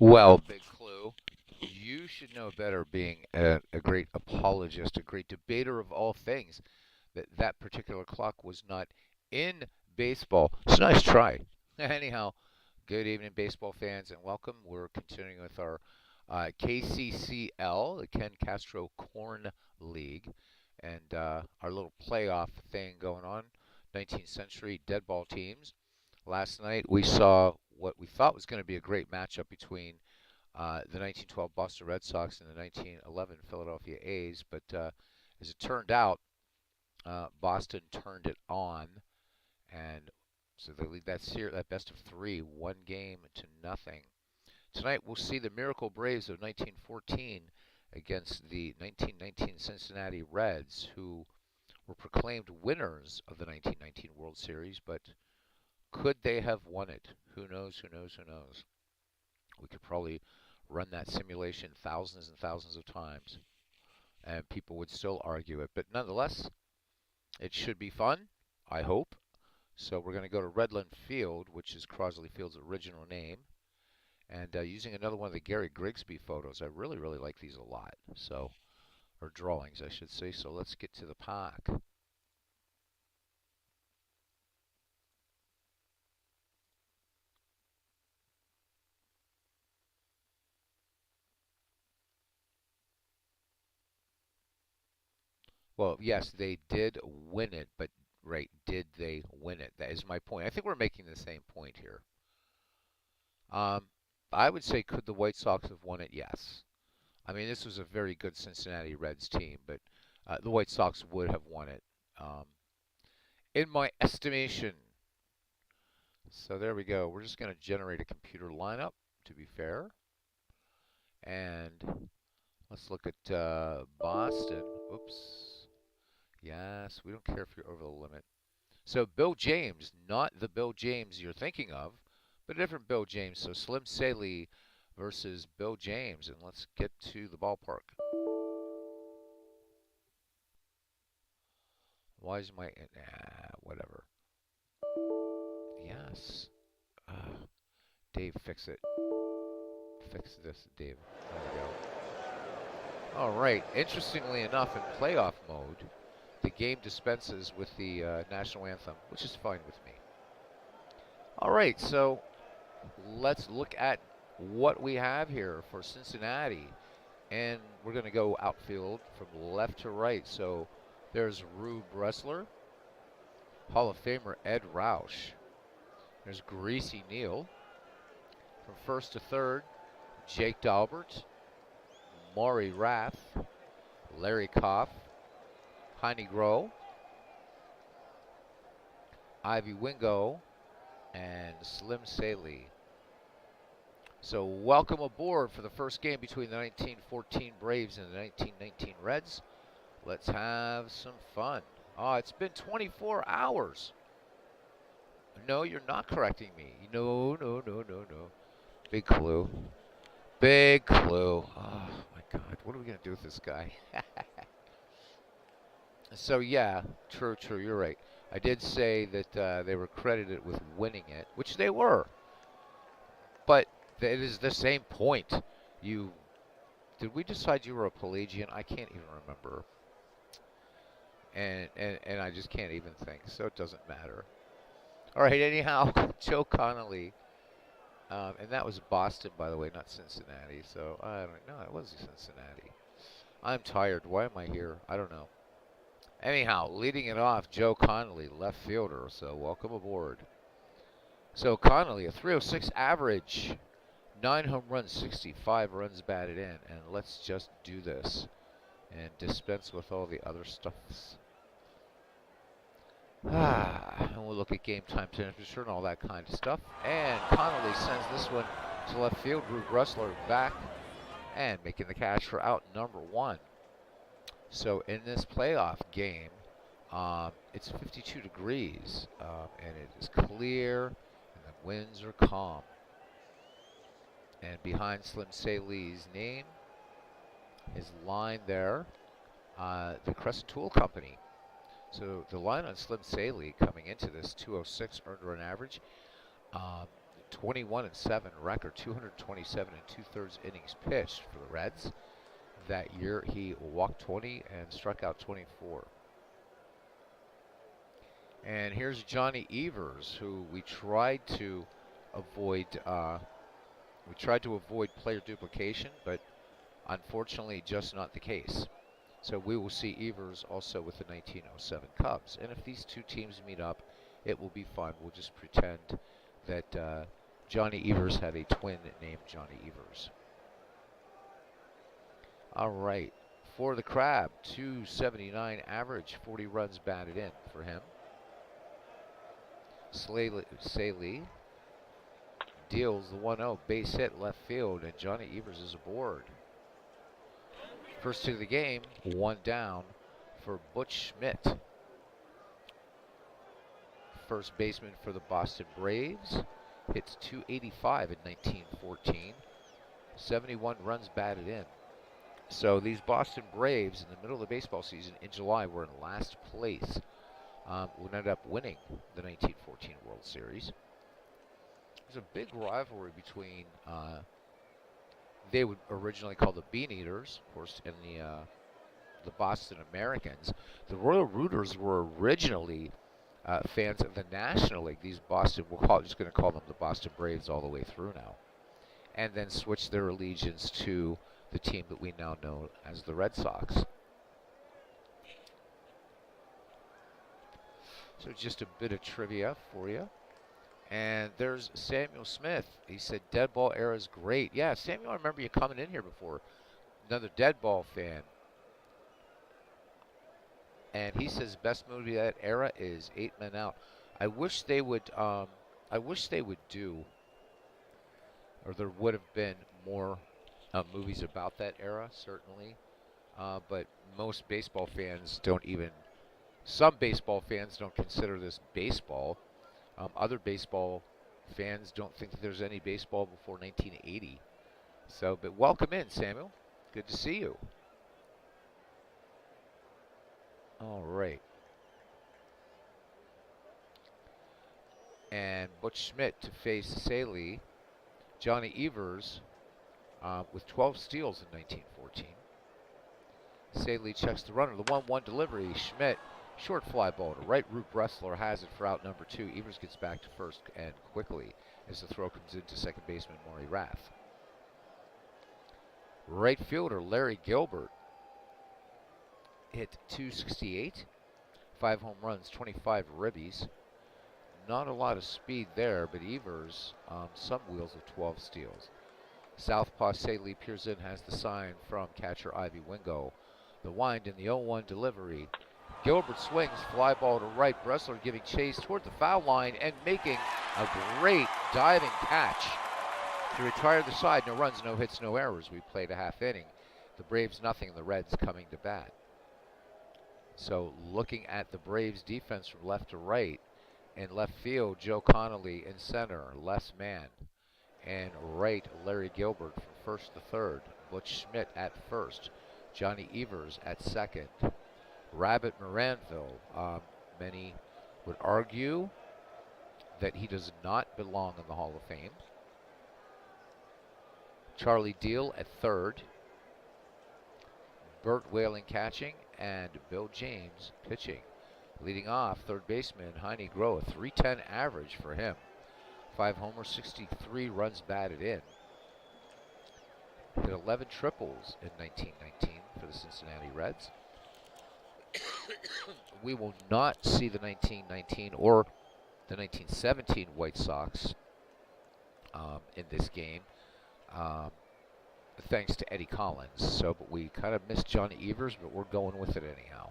Well, Big Clue, you should know better being a great apologist, a great debater of all things, that that particular clock was not in baseball. It's a nice try. Anyhow, good evening, baseball fans, and welcome. We're continuing with our KCCL, the Ken Castro Corn League, and our little playoff thing going on. 19th century dead ball teams. Last night we saw what we thought was going to be a great matchup between the 1912 Boston Red Sox and the 1911 Philadelphia A's, but as it turned out, Boston turned it on, and so they lead that best of three, one game to nothing. Tonight we'll see the Miracle Braves of 1914 against the 1919 Cincinnati Reds, who were proclaimed winners of the 1919 World Series, but could they have won it? Who knows? Who knows? Who knows? We could probably run that simulation thousands and thousands of times, and people would still argue it. But nonetheless, it should be fun, I hope. So we're going to go to Redland Field, which is Crosley Field's original name, and using another one of the Gary Grigsby photos. I really, really like these a lot. So, or drawings, I should say. So let's get to the park. Well, yes, they did win it, but right, did they win it? That is my point. I think we're making the same point here. Um, I would say, could the White Sox have won it? Yes. I mean, this was a very good Cincinnati Reds team, but the White Sox would have won it, um, in my estimation. So there we go. We're just going to generate a computer lineup, to be fair. And let's look at Boston. Oops. Yes, we don't care if you're over the limit. So Bill James, not the Bill James you're thinking of, but a different Bill James. So Slim Saley versus Bill James, and let's get to the ballpark. Why is my whatever? Yes, Dave, fix it. Fix this, Dave. There we go. All right. Interestingly enough, in playoff mode, the game dispenses with the national anthem, which is fine with me. All right, so let's look at what we have here for Cincinnati. And we're going to go outfield from left to right. So there's Rube Bressler, Hall of Famer Ed Roush. There's Greasy Neal. From first to third, Jake Dalbert, Maury Rath, Larry Koff, Heine Groh, Ivy Wingo, and Slim Saley. So welcome aboard for the first game between the 1914 Braves and the 1919 Reds. Let's have some fun. Oh, it's been 24 hours. No, you're not correcting me. No, no, no, no, no. Big clue. Big clue. Oh, my God. What are we going to do with this guy? So, yeah, true, true. You're right. I did say that they were credited with winning it, which they were. But it is the same point. You Did we decide you were a Pelagian? I can't even remember. And I just can't even think, so it doesn't matter. All right, anyhow, Joe Connolly. And that was Boston, by the way, not Cincinnati. So I don't know. It was Cincinnati. I'm tired. Why am I here? I don't know. Anyhow, leading it off, Joe Connolly, left fielder. So welcome aboard. So Connolly, a 306 average, 9 home runs, 65 runs batted in, and let's just do this and dispense with all the other stuffs. And we'll look at game time temperature and all that kind of stuff. And Connolly sends this one to left field. Rube Rustler back and making the catch for out number one. So in this playoff game, it's 52 degrees, and it is clear, and the winds are calm. And behind Slim Saley's name, his line there, the Crescent Tool Company. So the line on Slim Saley coming into this 206 earned run average, 21-7 record, 227 and 2/3 innings pitched for the Reds. That year he walked 20 and struck out 24. And here's Johnny Evers, who we tried to avoid. We tried to avoid player duplication, but unfortunately, just not the case. So we will see Evers also with the 1907 Cubs. And if these two teams meet up, it will be fun. We'll just pretend that Johnny Evers had a twin named Johnny Evers. All right. For the Crab, 279 average, 40 runs batted in for him. Saley deals the 1-0 base hit left field, and Johnny Evers is aboard. First hit of the game, one down for Butch Schmidt. First baseman for the Boston Braves. Hits 285 in 1914. 71 runs batted in. So these Boston Braves in the middle of the baseball season in July were in last place. Would end up winning the 1914 World Series. There's a big rivalry between, they would originally call the Bean Eaters, of course, and the Boston Americans. The Royal Rooters were originally fans of the National League. These Boston, just going to call them the Boston Braves all the way through now. And then switched their allegiance to the team that we now know as the Red Sox. So just a bit of trivia for you. And there's Samuel Smith. He said dead ball era is great. Yeah, Samuel, I remember you coming in here before. Another dead ball fan. And he says best movie of that era is 8 Men Out. I wish they would do, or there would have been more movies about that era, certainly. But most baseball fans don't even, some baseball fans don't consider this baseball. Other baseball fans don't think that there's any baseball before 1980. So, but welcome in, Samuel. Good to see you. All right. And Butch Schmidt to face Saley. Johnny Evers with 12 steals in 1914. Saley checks the runner. The 1-1 delivery. Schmidt, short fly ball to right. Root Bressler has it for out number 2. Evers gets back to first and quickly as the throw comes into second baseman Maury Rath. Right fielder Larry Gilbert hit 268, 5 home runs, 25 ribbies. Not a lot of speed there, but Evers, some wheels of 12 steals. Southpaw Saley peers in, has the sign from catcher Ivy Wingo. The wind in the 0-1 delivery. Gilbert swings, fly ball to right. Bressler giving chase toward the foul line and making a great diving catch to retire the side. No runs, no hits, no errors. We played a half inning. The Braves nothing, the Reds coming to bat. So looking at the Braves defense from left to right, in left field, Joe Connolly. In center, Les Mann. And right, Larry Gilbert from first to third. Butch Schmidt at first. Johnny Evers at second. Rabbit Moranville. Many would argue that he does not belong in the Hall of Fame. Charlie Deal at third. Burt Whalen catching, and Bill James pitching. Leading off, third baseman Heine Groh, a .310 average for him. 5 homers, 63 runs batted in. Hit 11 triples in 1919 for the Cincinnati Reds. We will not see the 1919 or the 1917 White Sox in this game, thanks to Eddie Collins. So, but we kind of missed Johnny Evers, but we're going with it anyhow.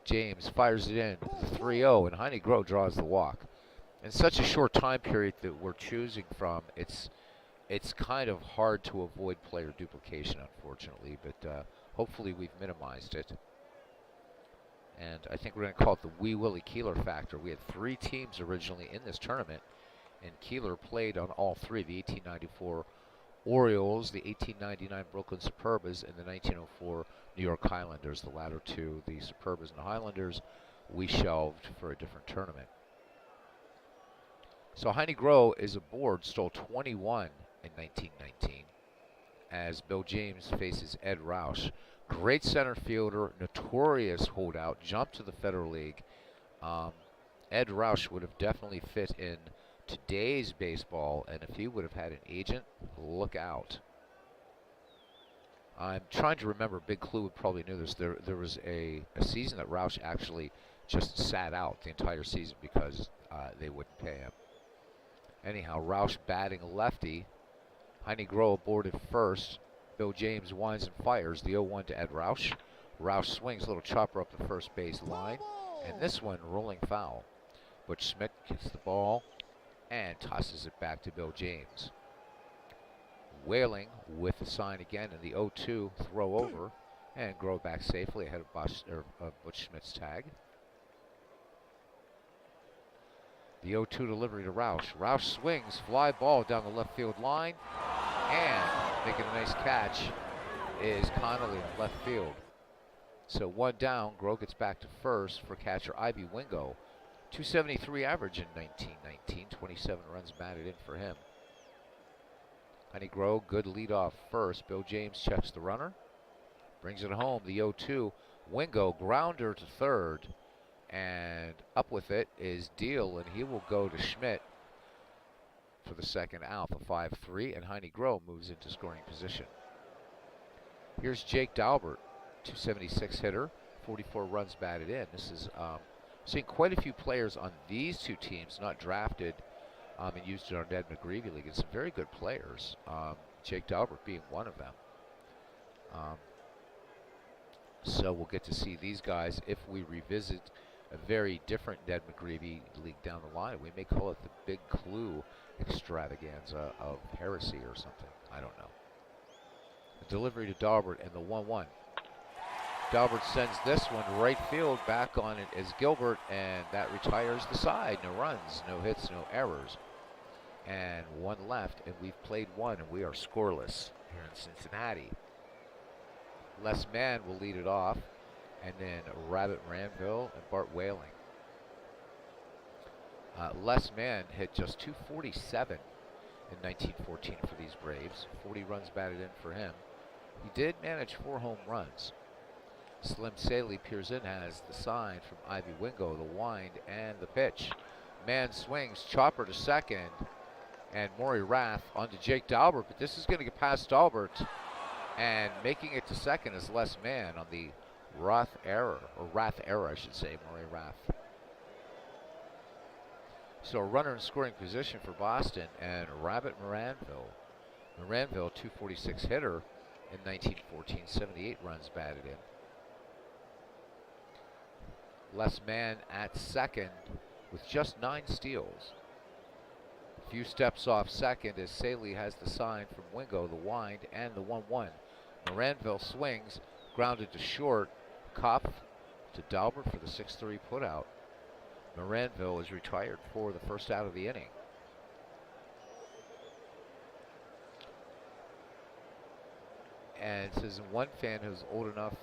James fires it in, the 3-0, and Heine Groh draws the walk. In such a short time period that we're choosing from, it's kind of hard to avoid player duplication, unfortunately, but hopefully we've minimized it. And I think we're going to call it the Wee Willie Keeler factor. We had 3 teams originally in this tournament, and Keeler played on all 3, the 1894 Orioles, the 1899 Brooklyn Superbas, and the 1904 New York Highlanders. The latter two, the Superbas and the Highlanders, we shelved for a different tournament. So Heine Groh is aboard, stole 21 in 1919 as Bill James faces Ed Roush. Great center fielder, notorious holdout, jumped to the Federal League. Um, Ed Roush would have definitely fit in today's baseball, and if he would have had an agent, look out. I'm trying to remember, Big Clue probably knew this. There was a season that Roush actually just sat out the entire season because they wouldn't pay him. Anyhow, Roush batting lefty. Heine Groh aboard at first. Bill James winds and fires the 0-1 to Ed Roush. Roush swings a little chopper up the first base line. And this one rolling foul. Butch Schmidt gets the ball and tosses it back to Bill James. Whaling with the sign again in the 0-2 throw over. And Groh back safely ahead of Butch Schmidt's tag. The 0-2 delivery to Roush. Roush swings, fly ball down the left field line. And making a nice catch is Connolly in left field. So one down, Groh gets back to first for catcher Ivy Wingo. 273 average in 1919, 27 runs batted in for him. Heine Groh, good lead off first. Bill James checks the runner, brings it home. The 0-2, Wingo, grounder to third. And up with it is Deal, and he will go to Schmidt for the second out, the 5-3, and Heine Groh moves into scoring position. Here's Jake Daubert, 276 hitter, 44 runs batted in. This is seeing quite a few players on these two teams not drafted and used in our Ned McGreevy League. And some very good players, Jake Daubert being one of them. So we'll get to see these guys if we revisit a very different Ned McGreevy League down the line. We may call it the Big Clue extravaganza of heresy or something. I don't know. The delivery to Daubert and the 1-1. Daubert sends this one right field. Back on it is Gilbert, and that retires the side. No runs, no hits, no errors. And one left, and we've played one, and we are scoreless here in Cincinnati. Les Mann will lead it off, and then Rabbit Ranville and Bart Whaling. Les Mann hit just 247 in 1914 for these Braves. 40 runs batted in for him. He did manage 4 home runs. Slim Saley peers in, has the sign from Ivy Wingo, the wind and the pitch. Mann swings, chopper to second, and Maury Rath onto Jake Daubert, but this is going to get past Daubert, and making it to second is Les Mann on the Rath error, I should say, Maury Rath. So a runner in scoring position for Boston, and Rabbit Moranville. Moranville, 246 hitter in 1914, 78 runs batted in. Les Mann at second with just 9 steals. A few steps off second as Saley has the sign from Wingo, the wind, and the 1-1. Moranville swings, grounded to short. Kopf to Daubert for the 6-3 putout. Moranville is retired for the first out of the inning. And it says one fan who's old enough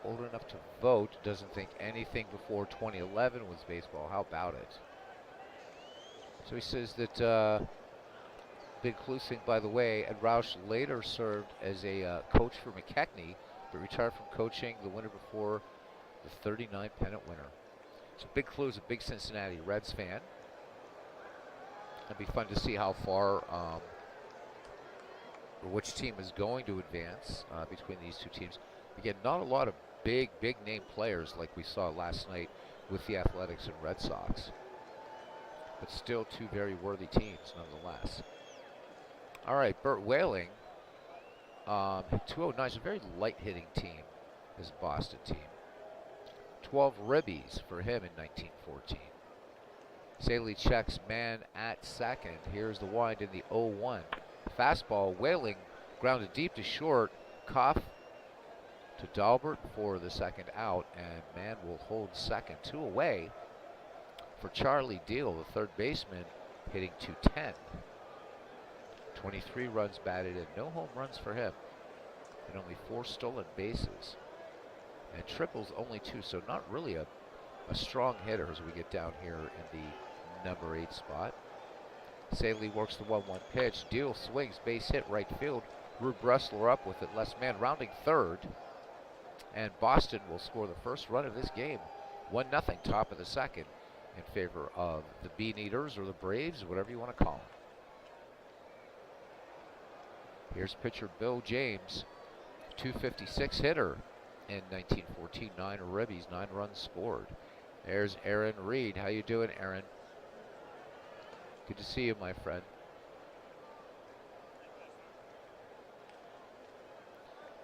to vote doesn't think anything before 2011 was baseball. How about it? So he says that Big Clue thing, by the way, Ed Roush later served as a coach for McKechnie, but retired from coaching the winter before the 39 pennant winner. So Big Clue is a big Cincinnati Reds fan. It'd be fun to see how far or which team is going to advance between these two teams. Again, not a lot of big name players like we saw last night with the Athletics and Red Sox, but still two very worthy teams nonetheless. All right, Burt Whaling, 209 is a very light hitting team, his Boston team. 12 ribbies for him in 1914. Saley checks Mann at second. Here's the wind in the 0-1. Fastball, Whaling grounded deep to short. Kopf to Daubert for the second out, and Mann will hold second. 2 away for Charlie Deal, the third baseman, hitting .210. 23 runs batted in, no home runs for him, and only 4 stolen bases. And triples only 2, so not really a a strong hitter as we get down here in the number 8 spot. Saley works the 1-1 pitch. Deal swings, base hit, right field. Rube Bressler up with it. Less man rounding third. And Boston will score the first run of this game. 1-0, top of the second, in favor of the Bean Eaters or the Braves, whatever you want to call them. Here's pitcher Bill James, 256 hitter in 1914. 9 ribbies, 9 runs scored. There's Aaron Reed. How you doing, Aaron? Good to see you, my friend.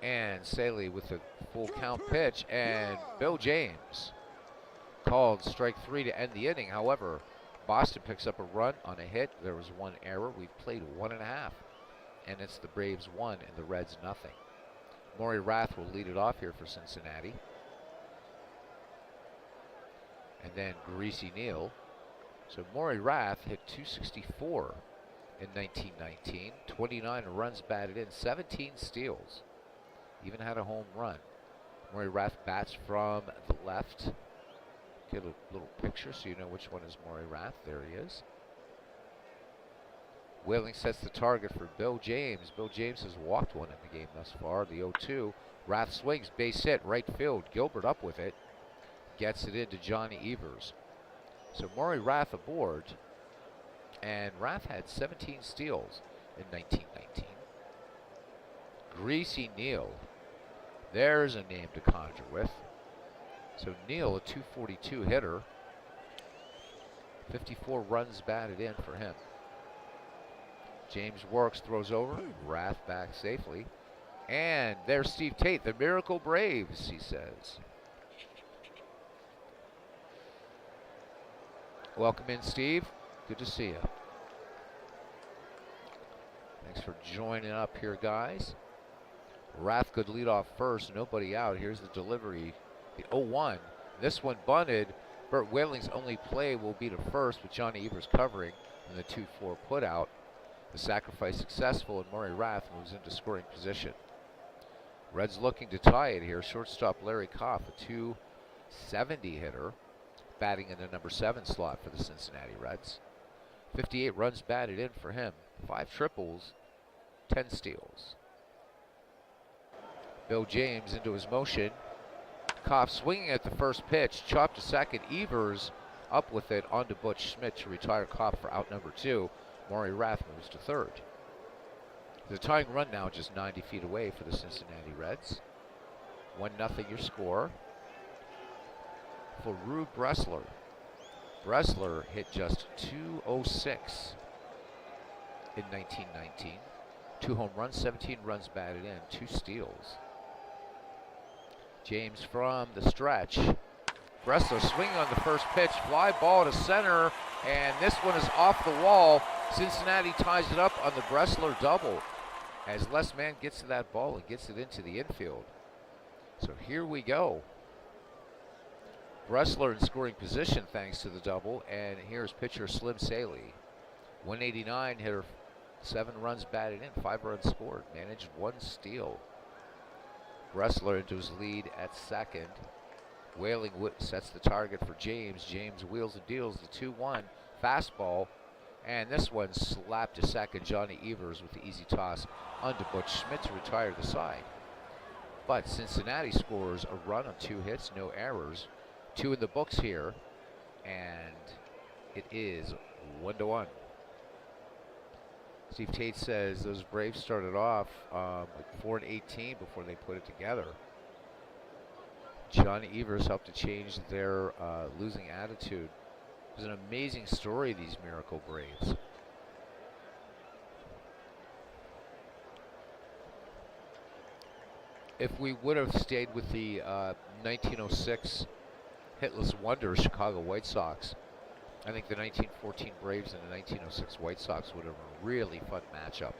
And Saley with the full count pitch, and Bill James called strike 3 to end the inning. However, Boston picks up a run on a hit. There was 1 error. We've played 1.5, and it's the Braves 1 and the Reds nothing. Maury Rath will lead it off here for Cincinnati. And then Greasy Neal. So Maury Rath hit 264 in 1919, 29 runs batted in, 17 steals, even had a home run. Maury Rath bats from the left. Get a little picture so you know which one is Maury Rath. There he is. Whaling sets the target for Bill James. Bill James has walked one in the game thus far. The 0-2. Rath swings, base hit, right field. Gilbert up with it. Gets it into Johnny Evers. So Maury Rath aboard, and Rath had 17 steals in 1919. Greasy Neal, there's a name to conjure with. So Neal, a 242 hitter, 54 runs batted in for him. James works, throws over, Rath back safely. And there's Steve Tate, the Miracle Braves, he says. Welcome in, Steve. Good to see you. Thanks for joining up here, guys. Rath could lead off first, nobody out. Here's the delivery. The 0-1. This one bunted. Burt Whaling's only play will be to first with Johnny Evers covering and the 2-4 put out. The sacrifice successful, and Maury Rath moves into scoring position. Reds looking to tie it here. Shortstop Larry Koff, a 270 hitter, batting in the number 7 slot for the Cincinnati Reds. 58 runs batted in for him. 5 triples, 10 steals. Bill James into his motion. Kopp swinging at the first pitch. Chopped to second. Evers up with it onto Butch Schmidt to retire Kopp for out number 2. Maury Rath moves to third. The tying run now just 90 feet away for the Cincinnati Reds. 1-0 your score. For Rube Bressler. Bressler hit just 206 in 1919. 2 home runs, 17 runs batted in, 2 steals. James from the stretch. Bressler swinging on the first pitch, fly ball to center, and this one is off the wall. Cincinnati ties it up on the Bressler double as Les Mann gets to that ball and gets it into the infield. So here we go. Bressler in scoring position thanks to the double, and here's pitcher Slim Saley. 189 hitter, 7 runs batted in, 5 runs scored, managed 1 steal. Bressler into his lead at second. Whaling sets the target for James. James wheels and deals the 2-1 fastball, and this one slapped to second. Johnny Evers with the easy toss onto Butch Schmidt to retire the side. But Cincinnati scores a run on 2 hits, no errors. 2 in the books here, and it is 1-1. Steve Tate says those Braves started off with 4-18 before they put it together. Johnny Evers helped to change their losing attitude. It was an amazing story, these Miracle Braves. If we would have stayed with the 1906 hitless wonder Chicago White Sox, I think the 1914 Braves and the 1906 White Sox would have been a really fun matchup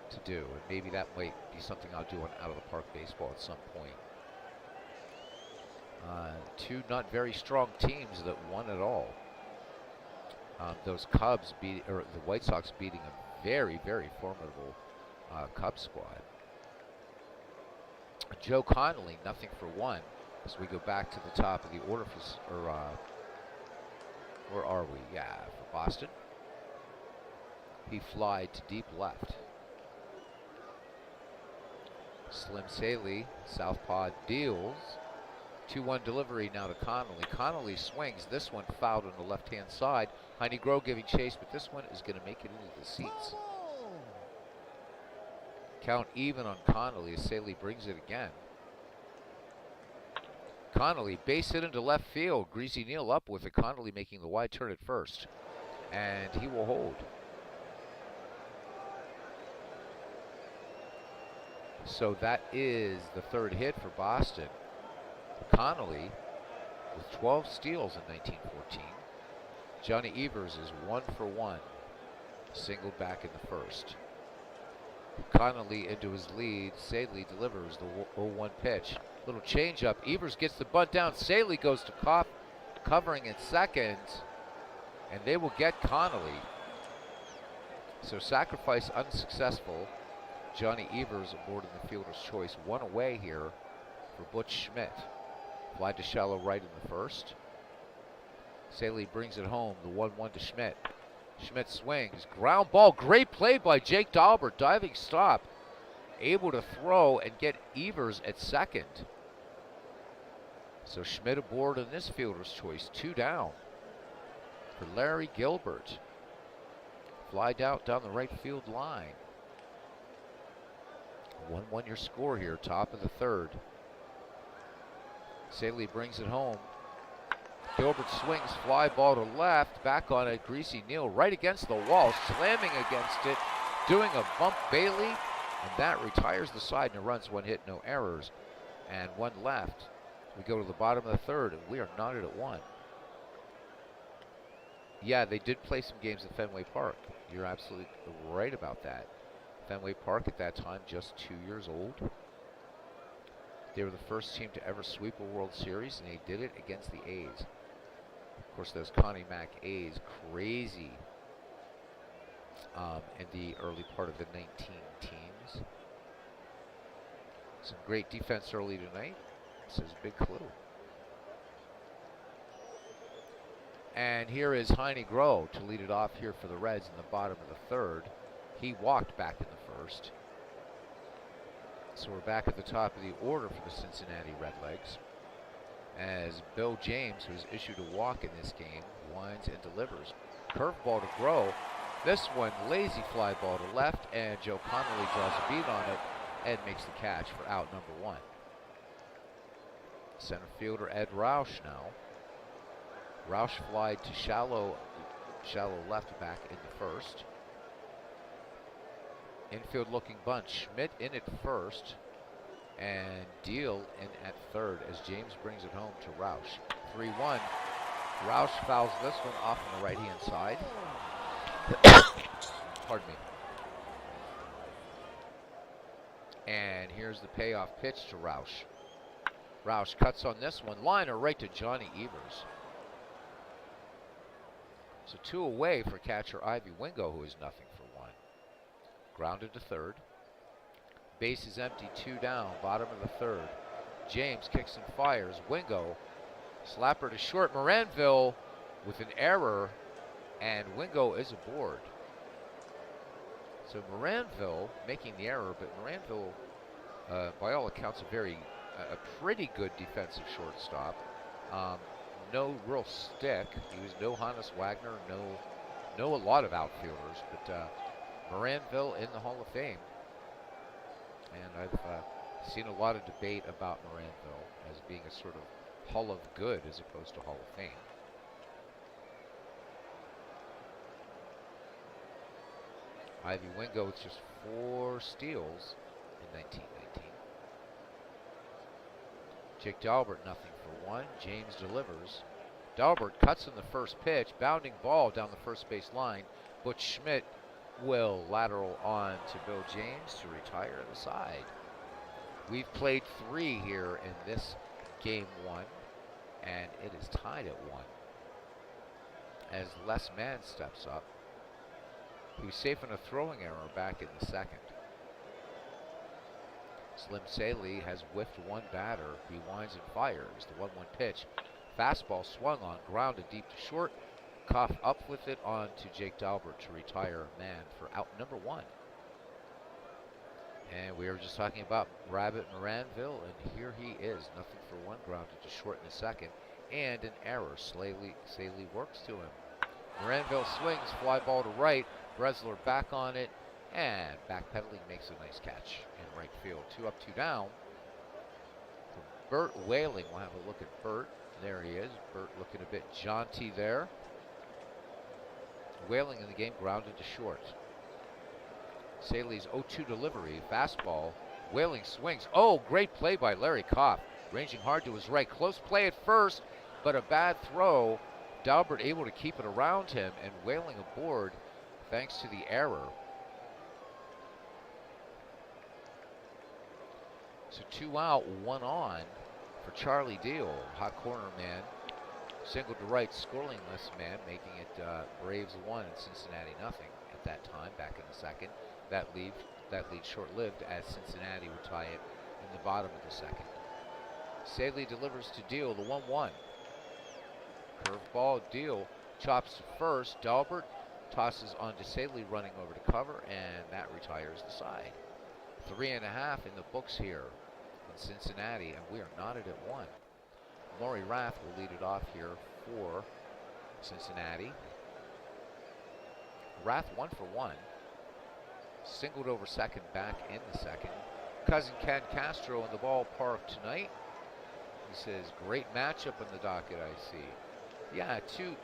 to do, and maybe that might be something I'll do on Out of the Park Baseball at some point. 2 not very strong teams that won it all. Those Cubs or the White Sox beating a very, very formidable Cubs squad. Joe Connolly, 0 for 1. As we go back to the top of the order where are we? Yeah, for Boston. He flied to deep left. Slim Saley, southpaw deals. 2-1 delivery now to Connolly. Connolly swings. This one fouled on the left-hand side. Heine Groh giving chase, but this one is going to make it into the seats. Count even on Connolly as Saley brings it again. Connolly base hit into left field. Greasy Neal up with it. Connolly making the wide turn at first. And he will hold. So that is the third hit for Boston. Connolly with 12 steals in 1914. Johnny Evers is 1 for 1. Singled back in the first. Connolly into his lead. Saley delivers the 0-1 pitch. Little changeup. Evers gets the bunt down. Saley goes to Koff, covering in second. And they will get Connolly. So sacrifice unsuccessful. Johnny Evers aboard in the fielder's choice. One away here for Butch Schmidt. Fly to shallow right in the first. Saley brings it home. The 1-1 to Schmidt. Schmidt swings. Ground ball. Great play by Jake Dahlberg. Diving stop. Able to throw and get Evers at second. So Schmidt aboard in this fielder's choice. 2 down for Larry Gilbert. Fly down the right field line. 1-1 your score here, top of the third. Saley brings it home. Gilbert swings, fly ball to left, back on it, Greasy Neal right against the wall, slamming against it, doing a bump Bailey, and that retires the side and runs 1 hit, no errors, and 1 left. We go to the bottom of the third, and we are knotted at 1. Yeah, they did play some games at Fenway Park. You're absolutely right about that. Fenway Park at that time, just 2 years old. They were the first team to ever sweep a World Series, and they did it against the A's. Of course, those Connie Mack A's, crazy in the early part of the 19 teams. Some great defense early tonight. This is a big clue. And here is Heine Groh to lead it off here for the Reds in the bottom of the third. He walked back in the first. So we're back at the top of the order for the Cincinnati Redlegs. As Bill James, who has issued a walk in this game, winds and delivers. Curveball to Groh. This one, lazy fly ball to left, and Joe Connolly draws a beat on it and makes the catch for out number 1. Center fielder Ed Roush now. Roush flied to shallow left back in the first. Infield looking bunt. Schmidt in at first and Deal in at third as James brings it home to Roush. 3-1. Roush fouls this one off on the right hand side. Pardon me. And here's the payoff pitch to Roush. Roush cuts on this one. Liner right to Johnny Evers. So 2 away for catcher Ivy Wingo, who is nothing for 1. Grounded to third. Base is empty, 2 down, bottom of the third. James kicks and fires. Wingo, slapper to short. Moranville with an error, and Wingo is aboard. So Moranville making the error, but Moranville, by all accounts, a pretty good defensive shortstop. No real stick. He was no Hannes Wagner, no a lot of outfielders, but Moranville in the Hall of Fame. And I've seen a lot of debate about Moranville as being a sort of Hall of Good as opposed to Hall of Fame. Ivy Wingo with just 4 steals in 1919. Jake Dahlberg nothing for 1. James delivers. Dahlberg cuts in the first pitch. Bounding ball down the first base line. Butch Schmidt will lateral on to Bill James to retire the side. We've played 3 here in this game 1, and it is tied at 1. As Les Mann steps up, he was safe in a throwing error back in the second. Slim Saley has whiffed one batter. He winds and fires. The 1-1 pitch. Fastball swung on, grounded deep to short. Koff up with it on to Jake Dalbert to retire a man for out number 1. And we were just talking about Rabbit Moranville, and here he is. Nothing for 1, grounded to short in the second. And an error. Saley works to him. Moranville swings, fly ball to right. Bresler back on it, and backpedaling makes a nice catch in right field. 2 up, 2 down. For Bert Whaling, we'll have a look at Bert. There he is. Bert looking a bit jaunty there. Whaling in the game, grounded to short. Saley's 0-2 delivery, fastball. Whaling swings. Oh, great play by Larry Koff. Ranging hard to his right. Close play at first, but a bad throw. Dalbert able to keep it around him, and Whaling aboard thanks to the error. So 2 out, 1 on for Charlie Deal. Hot corner man. Single to right, scoreless man, making it Braves 1 and Cincinnati nothing at that time, back in the second. That lead short-lived as Cincinnati would tie it in the bottom of the second. Saley delivers to Deal, the 1-1. Curveball, Deal chops to first. Dalbert tosses on to Saley, running over to cover, and that retires the side. 3.5 in the books here in Cincinnati, and we are knotted at 1. Maury Rath will lead it off here for Cincinnati. Rath 1 for 1. Singled over second, back in the second. Cousin Ken Castro in the ballpark tonight. He says, great matchup in the docket, I see. Yeah, two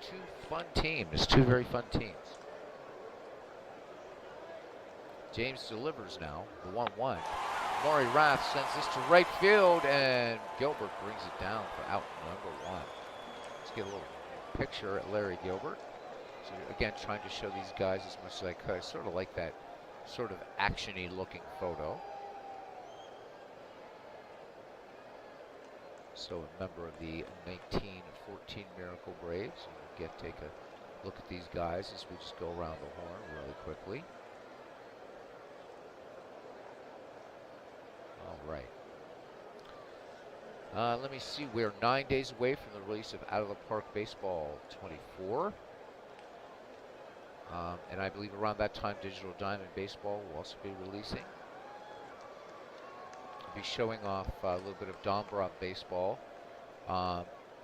fun teams, 2 very fun teams. James delivers now, the 1-1. Maury Rath sends this to right field, and Gilbert brings it down for out number 1. Let's get a little picture at Larry Gilbert. So again, trying to show these guys as much as I could. I sort of like that sort of action-y looking photo. So a member of the 1914 Miracle Braves. We'll take a look at these guys as we just go around the horn really quickly. All right. Let me see. We're 9 days away from the release of Out of the Park Baseball 24. And I believe around that time, Digital Diamond Baseball will also be releasing. Be showing off a little bit of Dombrov baseball,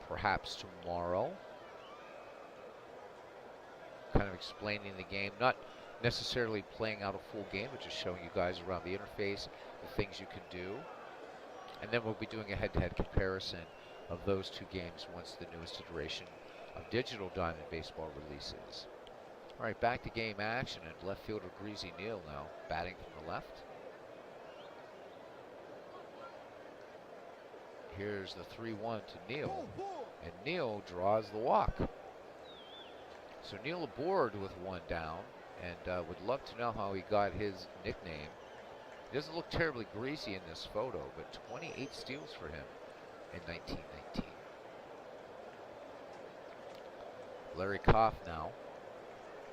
perhaps tomorrow. Kind of explaining the game, not necessarily playing out a full game, but just showing you guys around the interface, the things you can do. And then we'll be doing a head-to-head comparison of those 2 games once the newest iteration of Digital Diamond Baseball releases. All right, back to game action, and left fielder Greasy Neal now batting from the left. Here's the 3-1 to Neal, and Neal draws the walk. So Neal aboard with 1 down, and would love to know how he got his nickname. He doesn't look terribly greasy in this photo, but 28 steals for him in 1919. Larry Koff now.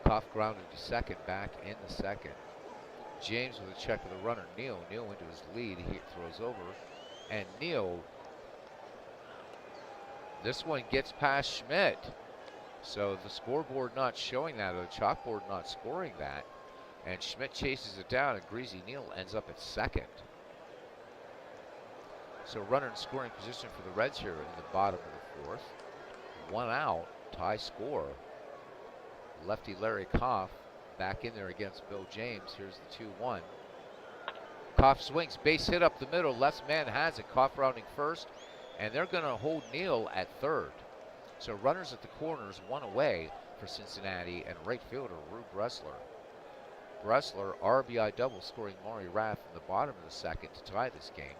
Koff grounded to second, back in the second. James with a check of the runner. Neal into his lead. He throws over, and Neal. This one gets past Schmidt. So the scoreboard not showing that, or the chalkboard not scoring that. And Schmidt chases it down, and Greasy Neal ends up at second. So runner in scoring position for the Reds here in the bottom of the 4th. 1 out, tie score. Lefty Larry Koff back in there against Bill James. Here's the 2-1. Koff swings, base hit up the middle. Left man has it. Koff rounding first, and they're going to hold Neal at third. So runners at the corners, 1 away for Cincinnati, and right fielder Rube Bresler. Bresler, RBI double, scoring Maury Rath in the bottom of the second to tie this game.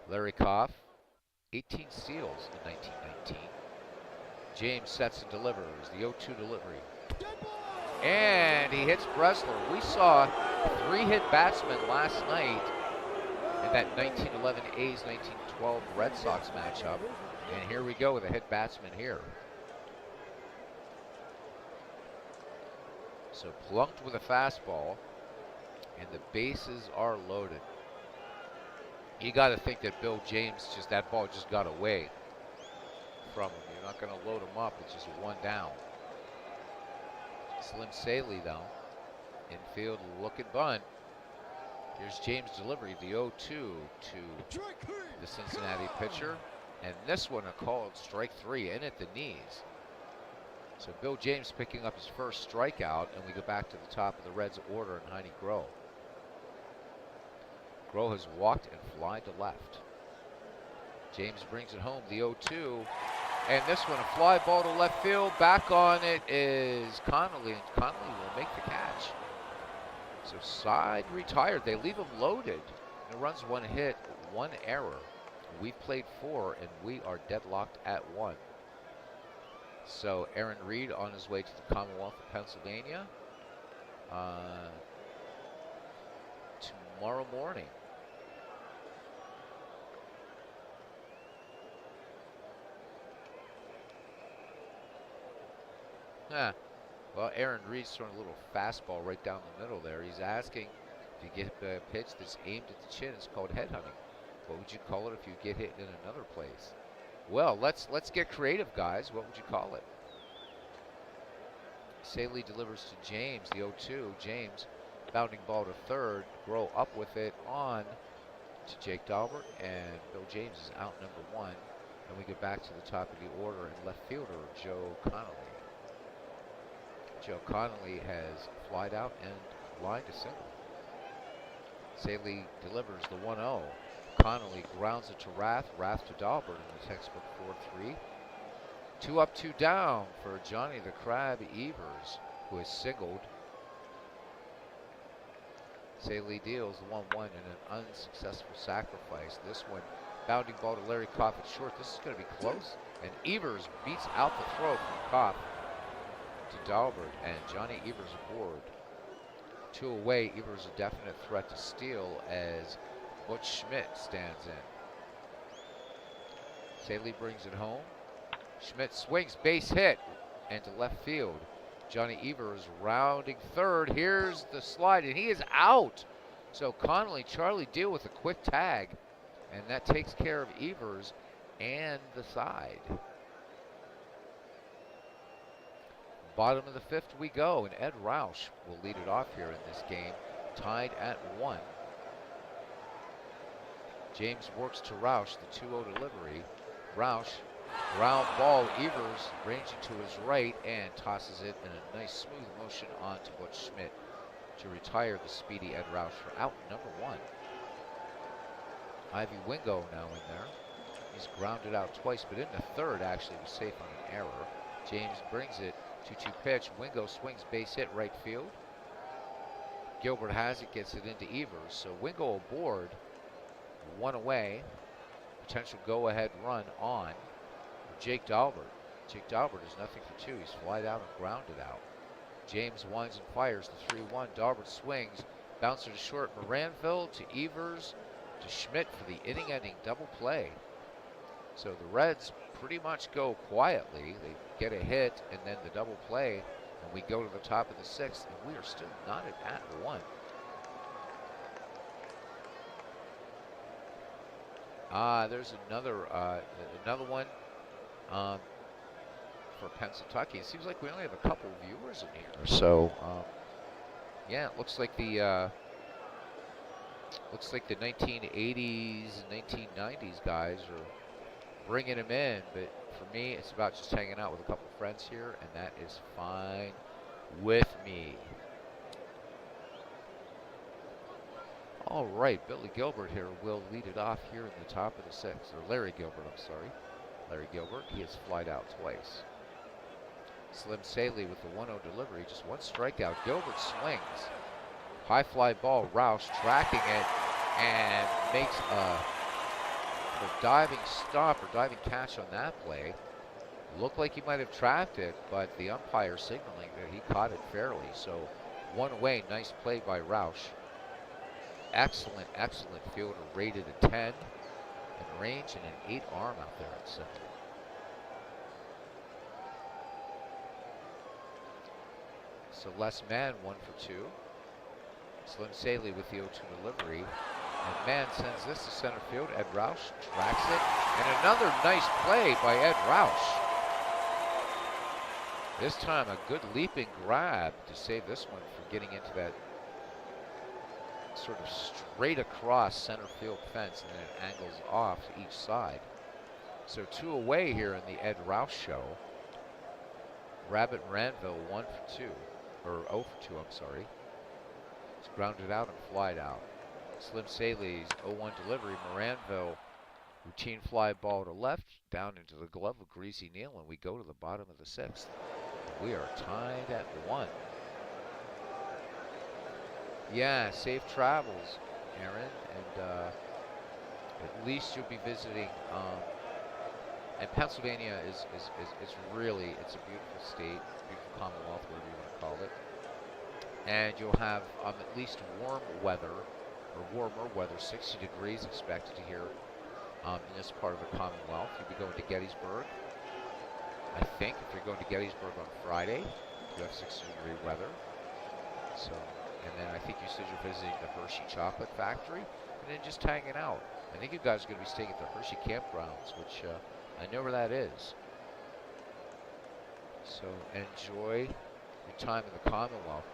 Larry Koff, 18 steals in 1919. James sets and delivers the 0-2 delivery. And he hits Bresler. We saw 3 hit batsmen last night in that 1911 A's 1912 Red Sox matchup. And here we go with a hit batsman here. So plunked with a fastball, and the bases are loaded. You got to think that Bill James that ball just got away from him. You're not going to load him up. It's just one down. Slim Saley, though, infield looking bunt. Here's James' delivery, the 0-2 to the Cincinnati pitcher. And this one, a called strike 3 in at the knees. So Bill James picking up his first strikeout, and we go back to the top of the Reds order and Heine Groh. Groh has walked and flied to left. James brings it home, the 0-2. And this one, a fly ball to left field. Back on it is Connolly, and Connolly will make the catch. So side retired. They leave him loaded. The runs, one hit, one error. We've played 4, and we are deadlocked at 1. So Aaron Reed on his way to the Commonwealth of Pennsylvania tomorrow morning. Well, Aaron Reed's throwing a little fastball right down the middle there. He's asking if you get a pitch that's aimed at the chin, it's called headhunting. What would you call it if you get hit in another place? Well, let's get creative, guys. What would you call it? Saley delivers to James, the 0-2. James, bounding ball to third. Groh up with it on to Jake Dahlberg, and Bill James is out number 1. And we get back to the top of the order, and left fielder Joe Connolly. Joe Connolly has flied out and lined a single. Saley delivers the 1-0. Connolly grounds it to Rath. Rath to Dahlberg in the textbook 4-3. 2 up, 2 down for Johnny the Crab Evers, who has singled. Saley deals the 1-1 in an unsuccessful sacrifice. This one, bounding ball to Larry Koff at short. This is going to be close. And Evers beats out the throw from Koff to Dahlberg, and Johnny Evers aboard. 2 away. Evers a definite threat to steal as Butch Schmidt stands in. Saley brings it home. Schmidt swings, base hit, and to left field. Johnny Evers rounding third. Here's the slide, and he is out. So Connolly, Charlie deal with a quick tag, and that takes care of Evers and the side. Bottom of the 5th we go, and Ed Roush will lead it off here in this game, tied at 1. James works to Roush, the 2-0 delivery. Roush, ground ball, Evers ranging to his right and tosses it in a nice smooth motion onto Butch Schmidt to retire the speedy Ed Roush for out number 1. Ivy Wingo now in there. He's grounded out twice, but in the third actually was safe on an error. James brings it. 2-2 pitch. Wingo swings, base hit, right field. Gilbert has it, gets it into Evers. So Wingo aboard, 1 away. Potential go-ahead run on Jake Dahlberg. Jake Dahlberg is nothing for 2. He's flied out and grounded out. James winds and fires the 3-1. Dahlberg swings, bouncer to short. Moranville to Evers to Schmidt for the inning-ending double play. So the Reds pretty much go quietly. They get a hit and then the double play, and we go to the top of the 6th, and we are still not at 1. There's another one for Pennsylvania. It seems like we only have a couple viewers in here. So yeah, it looks like the 1980s and 1990s guys are bringing him in, but for me, it's about just hanging out with a couple friends here, and that is fine with me. All right, Billy Gilbert here will lead it off here in the top of the 6th, or Larry Gilbert, I'm sorry. Larry Gilbert, he has flied out twice. Slim Saley with the 1-0 delivery, just 1 strikeout. Gilbert swings. High fly ball, Roush tracking it, and makes a diving stop or diving catch on that play. Looked like he might have trapped it, but the umpire signaling that he caught it fairly. So 1 away, nice play by Roush. Excellent, excellent fielder, rated a 10 in range and an 8 arm out there at center. So Les Mann 1 for 2. Slim Saley with the 0-2 delivery. And man sends this to center field. Ed Roush tracks it. And another nice play by Ed Roush. This time a good leaping grab to save this one from getting into that sort of straight across center field fence, and then it angles off to each side. So 2 away here in the Ed Roush show. Rabbit Ranville 1 for 2, or 0 for 2, I'm sorry. It's grounded out and flied out. Slim Saley's 0-1 delivery. Moranville, routine fly ball to left, down into the glove of Greasy Neal, and we go to the bottom of the 6th. We are tied at 1. Yeah, safe travels, Aaron, and at least you'll be visiting. And Pennsylvania is really, it's a beautiful state, beautiful Commonwealth, whatever you want to call it. And you'll have at least warm weather, or warmer weather, 60 degrees expected here in this part of the Commonwealth. You'll be going to Gettysburg. I think if you're going to Gettysburg on Friday, you have 60-degree weather. So, and then I think you said you're visiting the Hershey Chocolate Factory, and then just hanging out. I think you guys are going to be staying at the Hershey Campgrounds, which I know where that is. So enjoy your time in the Commonwealth.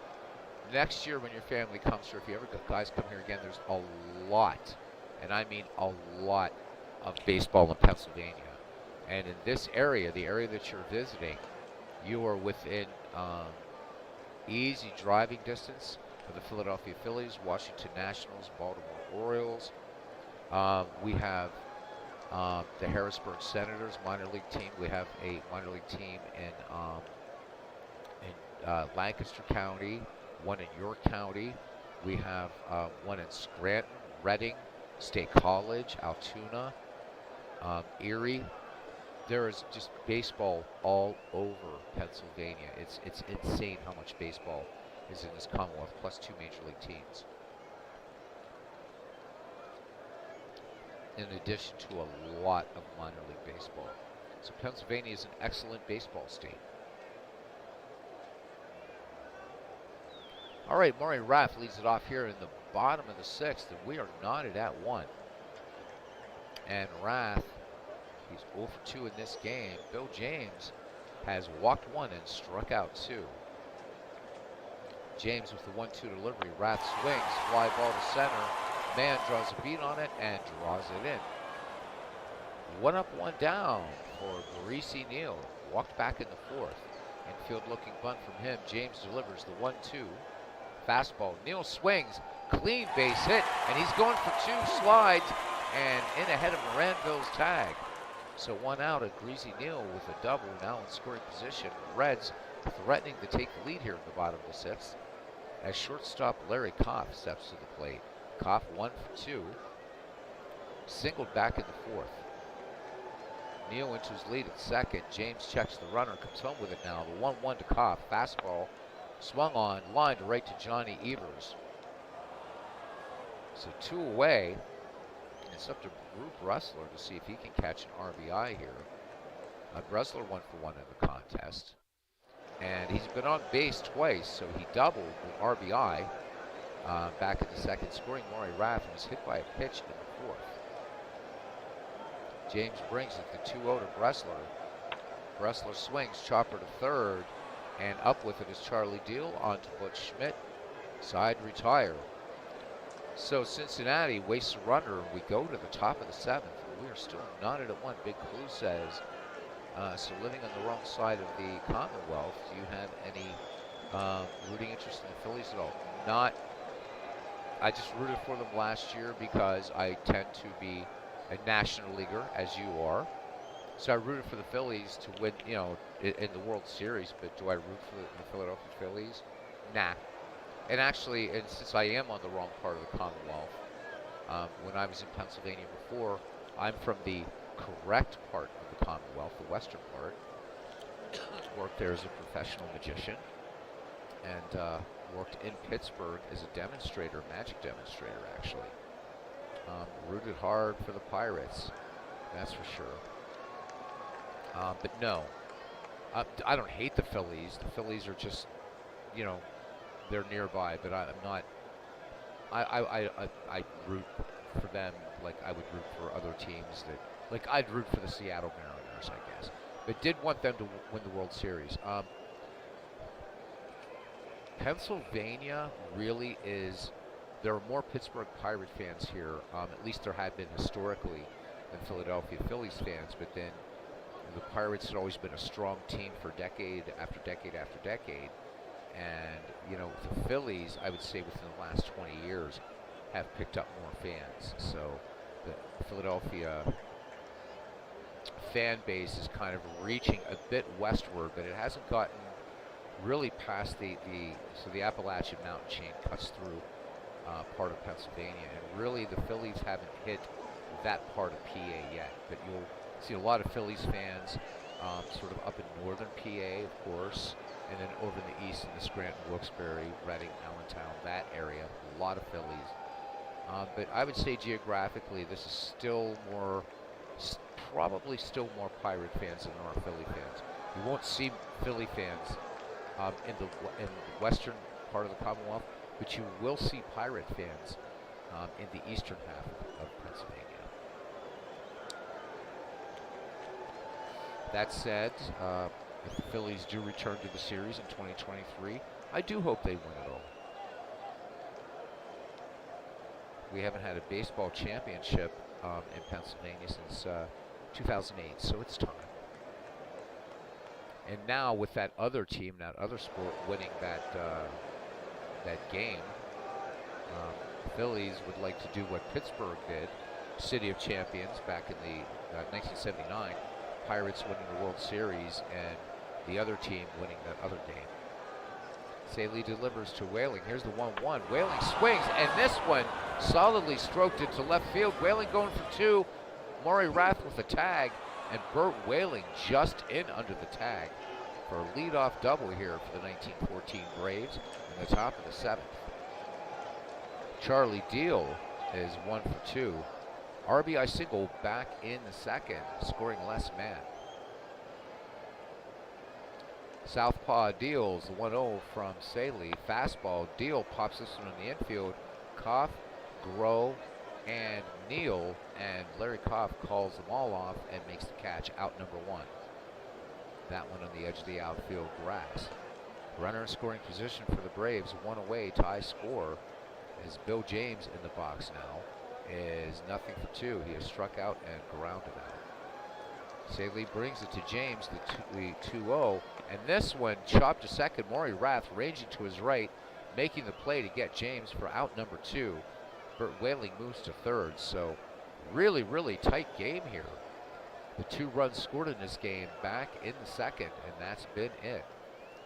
Next year when your family comes here, if you ever guys come here again, there's a lot, and I mean a lot, of baseball in Pennsylvania. And in this area, the area that you're visiting, you are within easy driving distance of the Philadelphia Phillies, Washington Nationals, Baltimore Orioles. We have the Harrisburg Senators minor league team. We have a minor league team in Lancaster County, one in York County. We have one in Scranton, Reading, State College, Altoona, Erie. There is just baseball all over Pennsylvania. It's insane how much baseball is in this Commonwealth, plus 2 major league teams. In addition to a lot of minor league baseball. So Pennsylvania is an excellent baseball state. All right, Maury Raff leads it off here in the bottom of the 6th, and we are knotted at 1. And Raff, he's 0 for 2 in this game. Bill James has walked 1 and struck out 2. James with the 1-2 delivery. Raff swings, fly ball to center. Man draws a beat on it and draws it in. 1 up, 1 down for Greasy Neal. Walked back in the 4th. Infield looking bunt from him. James delivers the 1-2. Fastball. Neal swings. Clean base hit. And he's going for 2 slides and in ahead of Moranville's tag. So 1 out at Greasy Neal with a double, now in scoring position. Reds threatening to take the lead here in the bottom of the 6th as shortstop Larry Koff steps to the plate. Koff 1 for 2. Singled back in the 4th. Neal into his lead at second. James checks the runner, comes home with it now. The 1-1 to Koff. Fastball swung on, lined right to Johnny Evers. So 2 away. It's up to Brew Bressler to see if he can catch an RBI here. Bressler 1 for 1 in the contest. And he's been on base twice, so he doubled with RBI back in the 2nd, scoring Maury Raff, and was hit by a pitch in the 4th. James brings it the 2-0 to Bressler. Bressler swings, chopper to 3rd, and up with it is Charlie Deal onto Butch Schmidt. Side retire. So Cincinnati wastes a runner, and we go to the top of the 7th. We are still knotted at 1. Big Clue says, so living on the wrong side of the Commonwealth, do you have any rooting interest in the Phillies at all? Not. I just rooted for them last year because I tend to be a national leaguer, as you are. So I rooted for the Phillies to win, you know, in the World Series. But do I root for the Philadelphia Phillies? Nah. And actually, and since I am on the wrong part of the Commonwealth, when I was in Pennsylvania before, I'm from the correct part of the Commonwealth, the western part. Worked there as a professional magician, and worked in Pittsburgh as a demonstrator, magic demonstrator, actually. Rooted hard for the Pirates, that's for sure. But no, I don't hate the Phillies. The Phillies are just, you know, they're nearby, but I'm not. I root for them like I would root for other teams that, like I'd root for the Seattle Mariners, I guess. But did want them to win the World Series. Pennsylvania really is. There are more Pittsburgh Pirate fans here, at least there had been historically, than Philadelphia Phillies fans. But then the Pirates had always been a strong team for decade after decade after decade. And, you know, the Phillies, I would say within the last 20 years, have picked up more fans. So the Philadelphia fan base is kind of reaching a bit westward, but it hasn't gotten really past so the Appalachian Mountain chain cuts through part of Pennsylvania, and really the Phillies haven't hit that part of PA yet. But you'll see a lot of Phillies fans sort of up in northern PA, of course, and then over in the east in the Scranton, Wilkes-Barre, Reading, Allentown, that area, a lot of Phillies. But I would say geographically, this is still more, probably still more Pirate fans than there are Philly fans. You won't see Philly fans in the western part of the Commonwealth, but you will see Pirate fans in the eastern half of Pennsylvania. That said, if the Phillies do return to the series in 2023, I do hope they win it all. We haven't had a baseball championship in Pennsylvania since 2008, so it's time. And now with that other team, that other sport, winning that game, the Phillies would like to do what Pittsburgh did, City of Champions, back in the 1979. Pirates winning the World Series and the other team winning that other game. Saley delivers to Whaling. Here's the 1-1. Whaling swings, and this one solidly stroked into left field. Whaling going for two. Maury Rath with a tag, and Burt Whaling just in under the tag for a leadoff double here for the 1914 Braves in the top of the seventh. Charlie Deal is 1 for 2. RBI single back in the second, scoring less men. Southpaw deals the 1-0 from Saley. Fastball, Deal pops this one in the infield. Koff, Groh, and Neal, and Larry Koff calls them all off and makes the catch, out number 1. That one on the edge of the outfield grass. Runner in scoring position for the Braves, 1 away, tie score, as Bill James in the box now is 0 for 2. He has struck out and grounded out. Saley brings it to James, the 2-0, and this one chopped to second. Maury Rath ranging to his right, making the play to get James for out number 2. Burt Whaling moves to third, so really, really tight game here. The 2 runs scored in this game back in the second, and that's been it.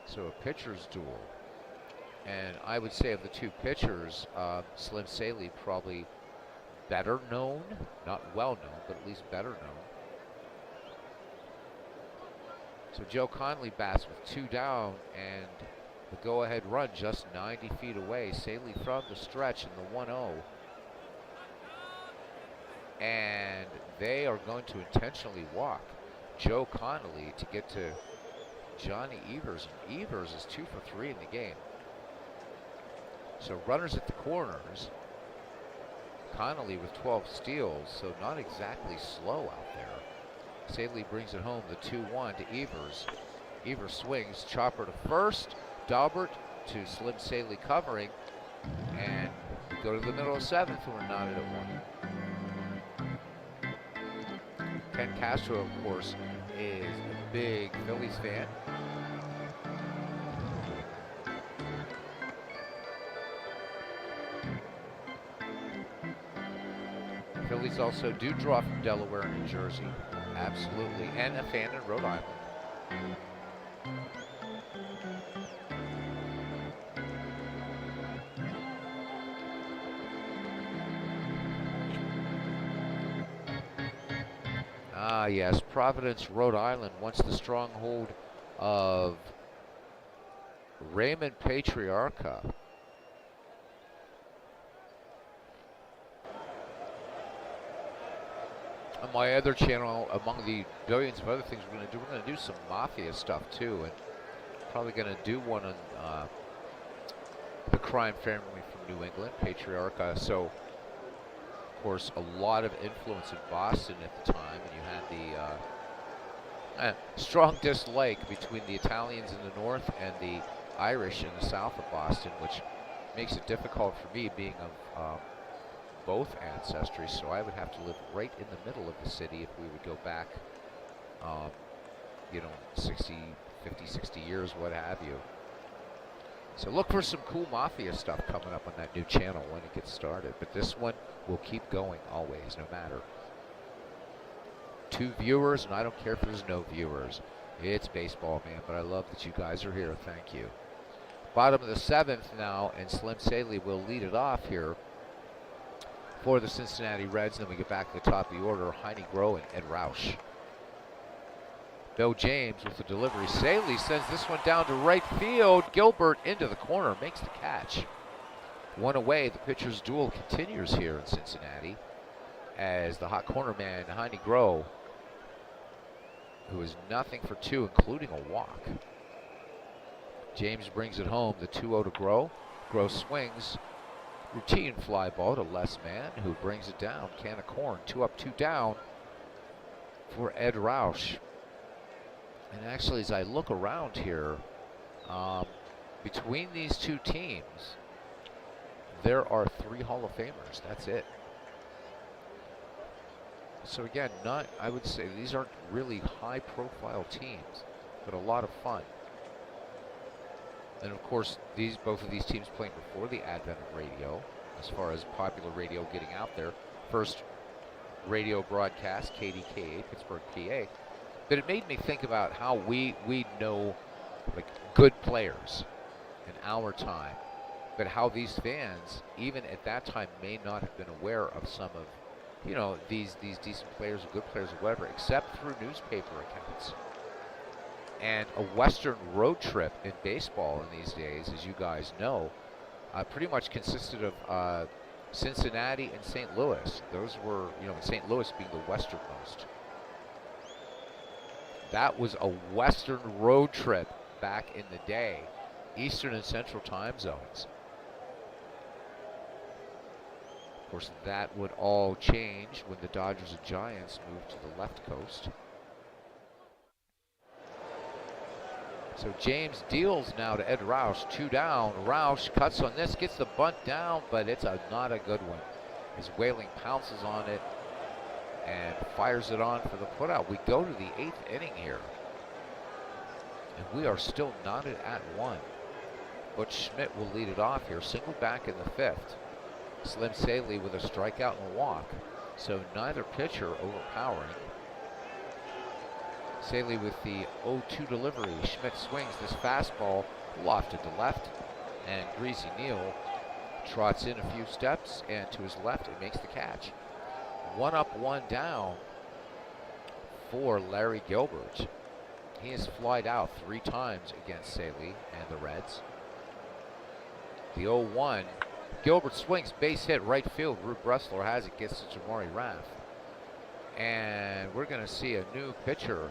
So a pitcher's duel. And I would say of the 2 pitchers, Slim Saley probably better known, not well known, but at least better known. So Joe Conley bats with 2 down, and the go-ahead run just 90 feet away. Saley from the stretch in the 1-0. And they are going to intentionally walk Joe Connolly to get to Johnny Evers. And Evers is 2 for 3 in the game. So runners at the corners. Connolly with 12 steals, so not exactly slow out there. Saley brings it home, the 2-1 to Evers. Evers swings, chopper to first. Daubert to Slim Saley covering. And go to the middle of 7th, and we're knotted at 1. Ken Castro, of course, is a big Phillies fan. Phillies also do draw from Delaware and New Jersey, absolutely, and a fan in Rhode Island. Ah, yes, Providence, Rhode Island, once the stronghold of Raymond Patriarca. On my other channel, among the billions of other things we're going to do some mafia stuff too, and probably going to do one on the crime family from New England, Patriarca. So course, a lot of influence in Boston at the time, and you had the strong dislike between the Italians in the north and the Irish in the south of Boston, which makes it difficult for me being of both ancestry, so I would have to live right in the middle of the city if we would go back, you know, 50, 60 years, what have you. So look for some cool Mafia stuff coming up on that new channel when it gets started. But this one will keep going always, no matter. 2 viewers, and I don't care if there's no viewers. It's baseball, man, but I love that you guys are here. Thank you. Bottom of the 7th now, and Slim Saley will lead it off here for the Cincinnati Reds. Then we get back to the top of the order, Heine Groh and Ed Roush. Bill James with the delivery. Saley sends this one down to right field. Gilbert into the corner, makes the catch. 1 away. The pitcher's duel continues here in Cincinnati as the hot corner man, Heine Groh, who is nothing for 2, including a walk. James brings it home, the 2-0 to Groh. Groh swings. Routine fly ball to Les Man, who brings it down. Can of corn, 2 up, 2 down for Ed Roush. And actually, as I look around here, between these 2 teams, there are 3 Hall of Famers. That's it. So again, I would say these aren't really high-profile teams, but a lot of fun. And of course, both of these teams playing before the advent of radio, as far as popular radio getting out there. First radio broadcast, KDKA, Pittsburgh, PA. But it made me think about how we know like good players in our time, but how these fans, even at that time, may not have been aware of some of, you know, these decent players, good players, or whatever, except through newspaper accounts. And a Western road trip in baseball in these days, as you guys know, pretty much consisted of Cincinnati and St. Louis. Those were, you know, St. Louis being the westernmost. That was a Western road trip back in the day, Eastern and Central time zones. Of course, that would all change when the Dodgers and Giants moved to the left coast. So James deals now to Ed Roush, 2 down. Roush cuts on this, gets the bunt down, but it's not a good one. As Whaling pounces on it and fires it on for the putout. We go to the 8th inning here, and we are still knotted at 1. Butch Schmidt will lead it off here, single back in the 5th. Slim Saley with a strikeout and a walk, so neither pitcher overpowering. Saley with the 0-2 delivery. Schmidt swings this fastball lofted to left, and Greasy Neal trots in a few steps and to his left and makes the catch. 1 up, 1 down for Larry Gilbert. He has flied out 3 times against Saley and the Reds. The 0-1. Gilbert swings, base hit, right field. Rube Bressler has it, gets to Jamari Raff. And we're going to see a new pitcher.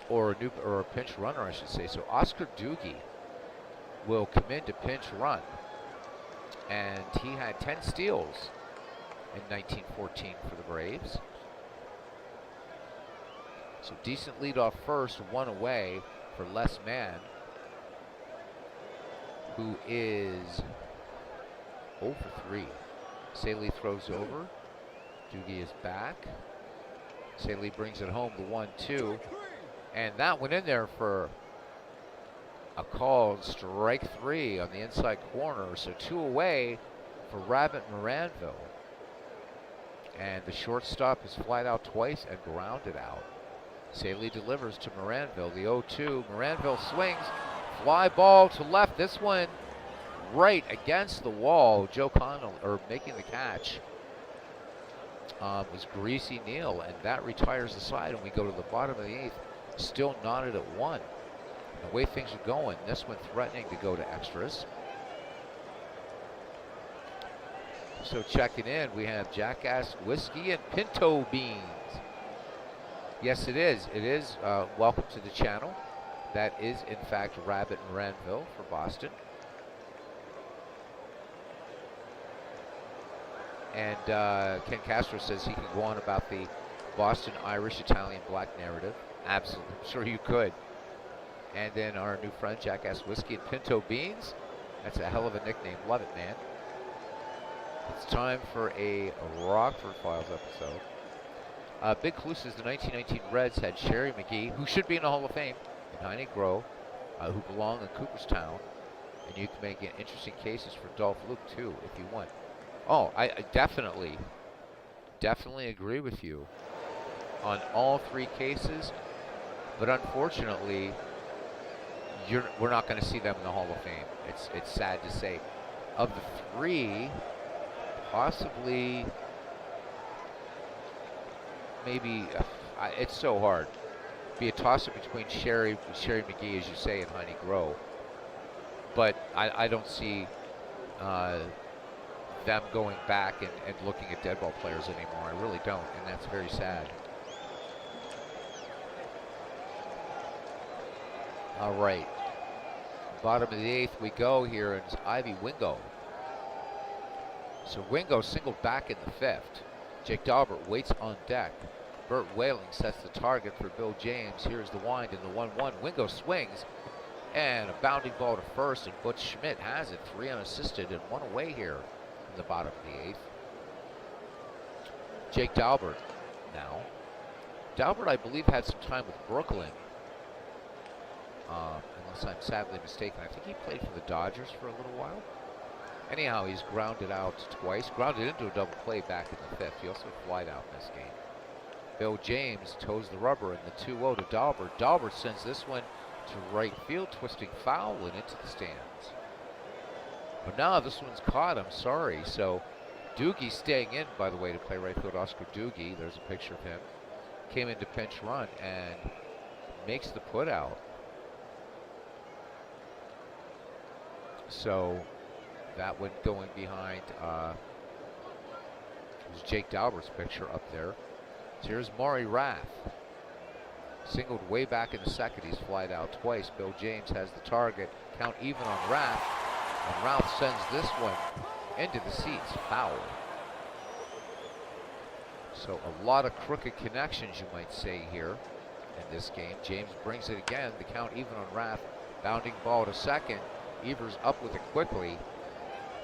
Or a pinch runner, I should say. So Oscar Doogie will come in to pinch run. And he had 10 steals in 1914 for the Braves. So decent leadoff first, 1 away for Les Mann, who is 0 for 3. Saley throws over. Doogie is back. Saley brings it home, the 1-2. And that went in there for a called strike 3 on the inside corner. So 2 away for Rabbit Moranville. And the shortstop is flied out twice and grounded out. Saley delivers to Moranville, the 0-2. Moranville swings, fly ball to left. This one right against the wall. Joe Connell, making the catch, was Greasy Neal, and that retires the side. And we go to the bottom of the 8th, still knotted at 1. The way things are going, this one threatening to go to extras. So checking in, we have Jackass Whiskey and Pinto Beans. Yes, it is. It is. Welcome to the channel. That is, in fact, Rabbit Moranville for Boston. And Ken Castro says he can go on about the Boston Irish Italian black narrative. Absolutely, I'm sure you could. And then our new friend Jack S. Whiskey and Pinto Beans. That's a hell of a nickname. Love it, man. It's time for a Rockford Files episode. Big clue says the 1919 Reds had Sherry McGee, who should be in the Hall of Fame, and Heine Groh, who belong in Cooperstown. And you can make interesting cases for Dolph Luke, too, if you want. Oh, I definitely agree with you on all three cases. But unfortunately, we're not going to see them in the Hall of Fame. It's sad to say. Of the three, possibly, maybe, it's so hard. Be a toss-up between Sherry McGee, as you say, and Heine Groh. But I don't see them going back and looking at dead ball players anymore. I really don't, and that's very sad. All right. Bottom of the eighth we go here, and it's Ivy Wingo. So Wingo singled back in the fifth. Jake Daubert waits on deck. Burt Whaling sets the target for Bill James. Here's the wind in the 1-1. Wingo swings, and a bounding ball to first, and Butch Schmidt has it. 3 unassisted and 1 away here in the bottom of the eighth. Jake Daubert now. Daubert, I believe, had some time with Brooklyn. Unless I'm sadly mistaken. I think he played for the Dodgers for a little while. Anyhow, he's grounded out twice. Grounded into a double play back in the fifth. He also flied out in this game. Bill James toes the rubber in the 2-0 to Daubert. Daubert sends this one to right field, twisting foul and into the stands. But now this one's caught. I'm sorry. So Doogie staying in, by the way, to play right field. Oscar Doogie. There's a picture of him. Came into pinch run and makes the put out. So that one going behind was Jake Daubert's picture up there. So here's Maury Rath. Singled way back in the second. He's flied out twice. Bill James has the target. Count even on Rath. And Rath sends this one into the seats. Foul. So a lot of crooked connections, you might say, here in this game. James brings it again. The count even on Rath. Bounding ball to second. Evers up with it quickly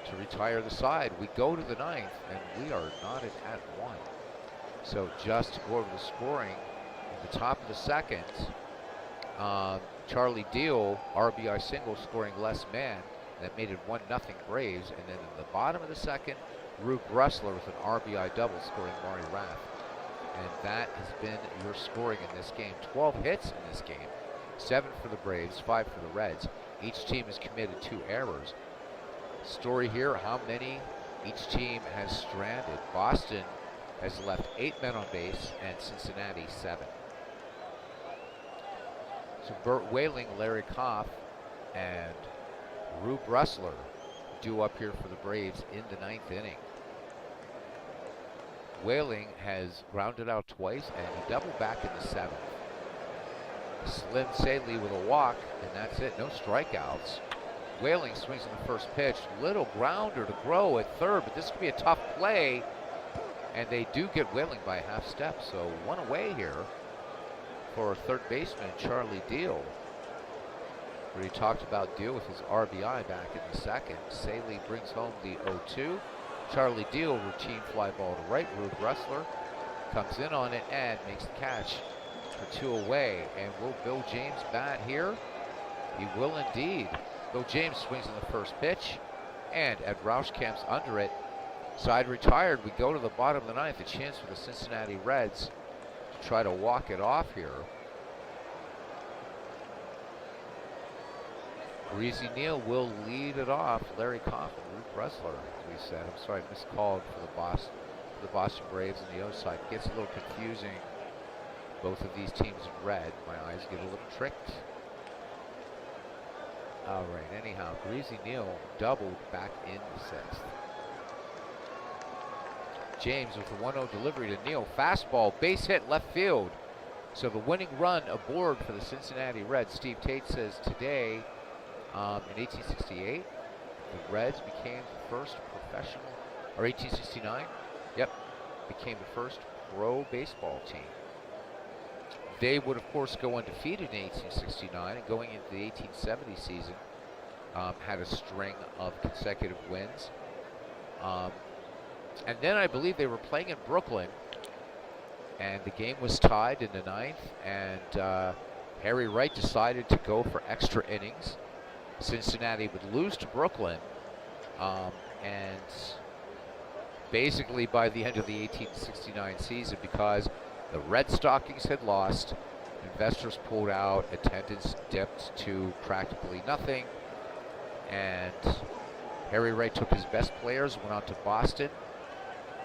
to retire the side. We go to the ninth, and we are knotted at 1. So just to go over the scoring, at the top of the second, Charlie Deal, RBI single, scoring less man. That made it 1-0 Braves. And then in the bottom of the second, Rube Bressler with an RBI double, scoring Maury Rath. And that has been your scoring in this game. 12 hits in this game. 7 for the Braves, 5 for the Reds. Each team has committed 2 errors. Story here, how many each team has stranded. Boston has left 8 men on base, and Cincinnati 7. So Burt Whaling, Larry Koff, and Rube Bressler due up here for the Braves in the 9th inning. Whaling has grounded out twice, and he doubled back in the 7th. Slim Saley with a walk, and that's it. No strikeouts. Whaling swings in the first pitch. Little grounder to Groh at third, but this could be a tough play. And they do get Whaling by a half step, so 1 away here for third baseman Charlie Deal. We already talked about Deal with his RBI back in the second. Saley brings home the 0-2. Charlie Deal, routine fly ball to right. Rube Bressler comes in on it and makes the catch for 2 away. And will Bill James bat here? He will indeed. Bill James swings in the first pitch, and Ed Rauschkamp's under it. Side retired. We go to the bottom of the ninth. A chance for the Cincinnati Reds to try to walk it off here. Greasy Neal will lead it off. Larry Koff and Rube Bressler, as we said. I'm sorry, miscalled for the Boston Braves and the O side. Gets a little confusing. Both of these teams in red. My eyes get a little tricked. All right, anyhow, Greasy Neal doubled back in the 6th. James with the 1-0 delivery to Neal. Fastball, base hit, left field. So the winning run aboard for the Cincinnati Reds. Steve Tate says today, in 1868, the Reds became the first professional or 1869, yep, became the first pro baseball team. They would, of course, go undefeated in 1869, and going into the 1870 season, had a string of consecutive wins. And then I believe they were playing in Brooklyn, and the game was tied in the ninth, and Harry Wright decided to go for extra innings. Cincinnati would lose to Brooklyn, and basically by the end of the 1869 season, because the Red Stockings had lost, investors pulled out, attendance dipped to practically nothing, and Harry Wright took his best players, went out to Boston,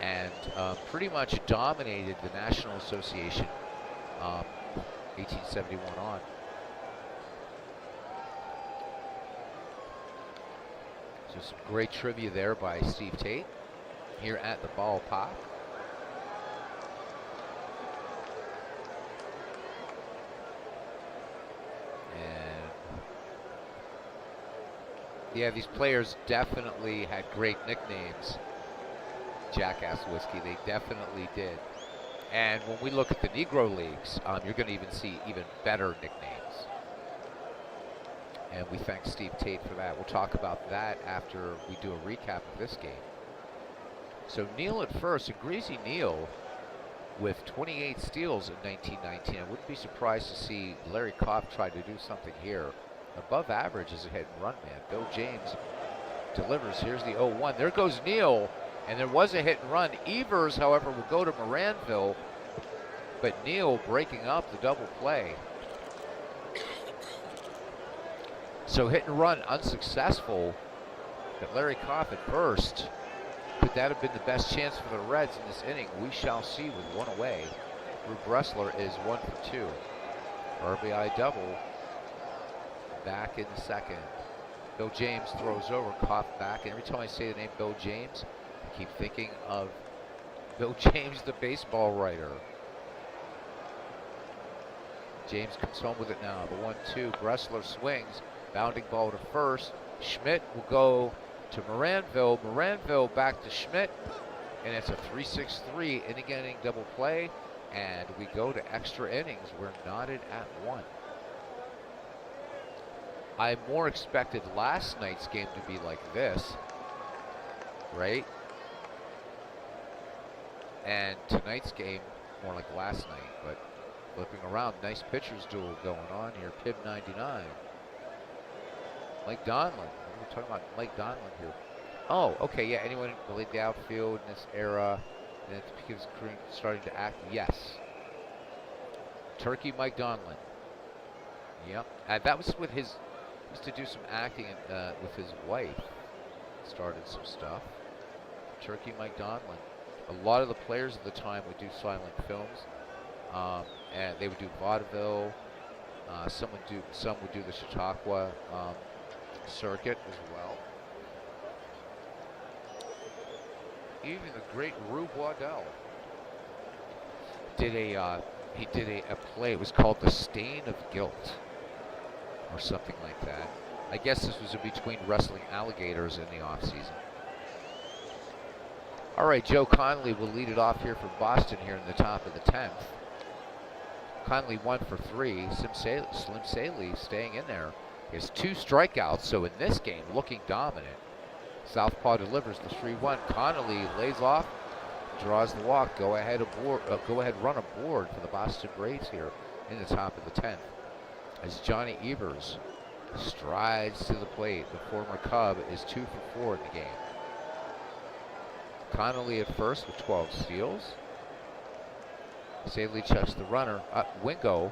and pretty much dominated the National Association 1871 on. So some great trivia there by Steve Tate here at the ballpark. Yeah, these players definitely had great nicknames. Jackass Whiskey, they definitely did. And when we look at the Negro Leagues, you're going to even see even better nicknames. And we thank Steve Tate for that. We'll talk about that after we do a recap of this game. So Neal at first, and Greasy Neal with 28 steals in 1919. I wouldn't be surprised to see Larry Koff try to do something here. Above average as a hit and run man. Bill James delivers. Here's the 0-1. There goes Neal, and there was a hit and run. Evers, however, will go to Moranville, but Neal breaking up the double play. So hit and run unsuccessful, but Larry Koff at first. Could that have been the best chance for the Reds in this inning? We shall see with one away. Rube Bressler is 1 for 2. RBI double. Back in the second. Bill James throws over, Koff back, and every time I say the name Bill James, I keep thinking of Bill James, the baseball writer. James comes home with it now. The 1-2. Bressler swings. Bounding ball to first. Schmidt will go to Moranville. Moranville back to Schmidt. And it's a 3-6-3 inning double play. And we go to extra innings. We're knotted at 1. I more expected last night's game to be like this, right? And tonight's game more like last night, but flipping around, nice pitchers duel going on here. Pibb 99. Mike Donlin. We're talking about Mike Donlin here. Oh, okay, yeah, anyone who played the outfield in this era, and it becomes starting to act, yes. Turkey Mike Donlin. Yep, and that was with his, used to do some acting with his wife. Started some stuff. Turkey Mike Donlin. A lot of the players at the time would do silent films, and they would do vaudeville. Some would do the Chautauqua circuit as well. Even the great Rube Waddell did a play. It was called The Stain of Guilt, or something like that. I guess this was in between wrestling alligators in the off-season. All right, Joe Connolly will lead it off here for Boston here in the top of the 10th. Connolly 1 for 3. Slim Saley staying in there. He has 2 strikeouts, so in this game, looking dominant. Southpaw delivers the 3-1. Connolly lays off, draws the walk. Go ahead run aboard for the Boston Braves here in the top of the 10th. As Johnny Evers strides to the plate. The former Cub is 2 for 4 in the game. Connolly at first with 12 steals. Saley checks the runner. Wingo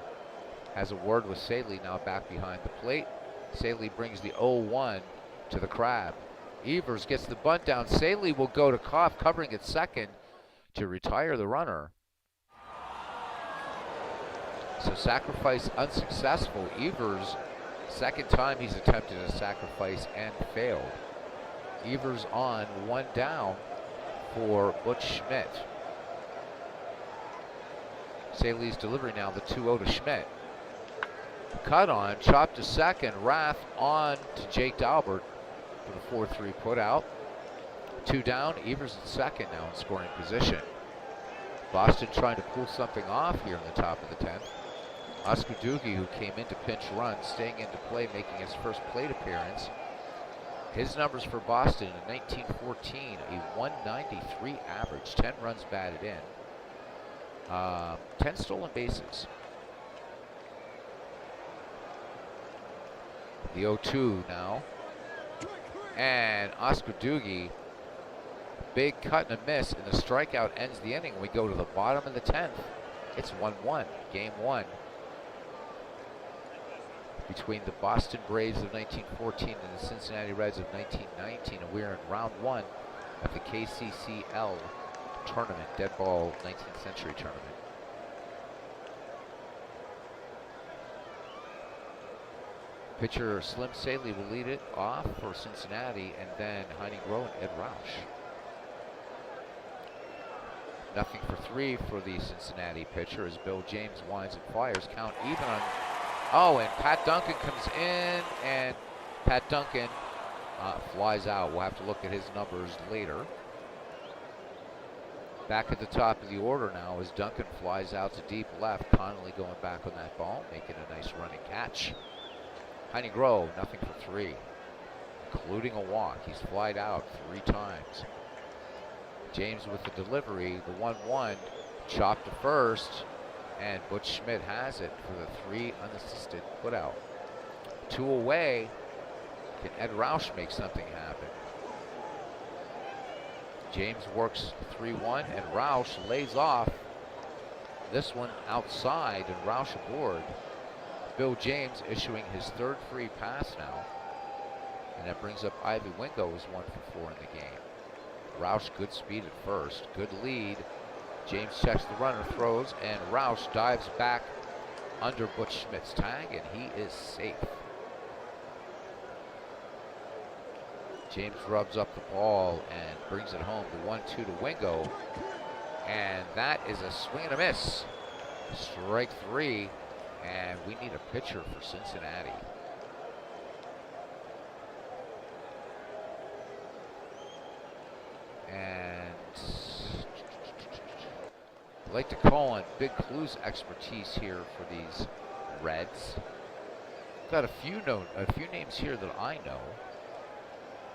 has a word with Saley, now back behind the plate. Saley brings the 0-1 to the Crab. Evers gets the bunt down. Saley will go to Koff, covering at second to retire the runner. So sacrifice unsuccessful. Evers, second time he's attempted a sacrifice and failed. Evers on, 1 down for Butch Schmidt. Saley's delivery now, the 2-0 to Schmidt. Cut on, chopped to second. Raff on to Jake Dalbert for the 4-3 put out. Two down, Evers in second now in scoring position. Boston trying to pull something off here in the top of the 10th. Oscar Dugie, who came into pinch run, staying into play, making his first plate appearance. His numbers for Boston in 1914, a 193 average, 10 runs batted in, 10 stolen bases. The 0-2 now. And Oscar Dugie, big cut and a miss, and the strikeout ends the inning. We go to the bottom of the 10th. It's 1-1, game one, between the Boston Braves of 1914 and the Cincinnati Reds of 1919. And we're in round one of the KCCL tournament, dead ball 19th century tournament. Pitcher Slim Saley will lead it off for Cincinnati, and then Heinie Groh and Ed Roush. Nothing for three for the Cincinnati pitcher as Bill James winds and fires. Count even on. Oh, and Pat Duncan comes in, and Pat Duncan flies out. We'll have to look at his numbers later. Back at the top of the order now as Duncan flies out to deep left. Connolly going back on that ball, making a nice running catch. Heinie Groh, nothing for three, including a walk. He's flied out 3 times. James with the delivery, the 1-1, chopped to first, and Butch Schmidt has it for the 3 unassisted putout. 2 away. Can Ed Roush make something happen? James works 3-1, and Roush lays off. This one outside, and Roush aboard. Bill James issuing his 3rd free pass now, and that brings up Ivy Wingo as 1 for 4 in the game. Roush, good speed at first, good lead. James checks the runner, throws, and Roush dives back under Butch Schmidt's tag, and he is safe. James rubs up the ball and brings it home. The 1-2 to Wingo, and that is a swing and a miss. Strike 3, and we need a pitcher for Cincinnati. And I'd like to call on Big Clue's expertise here for these Reds. Got a few names here that I know.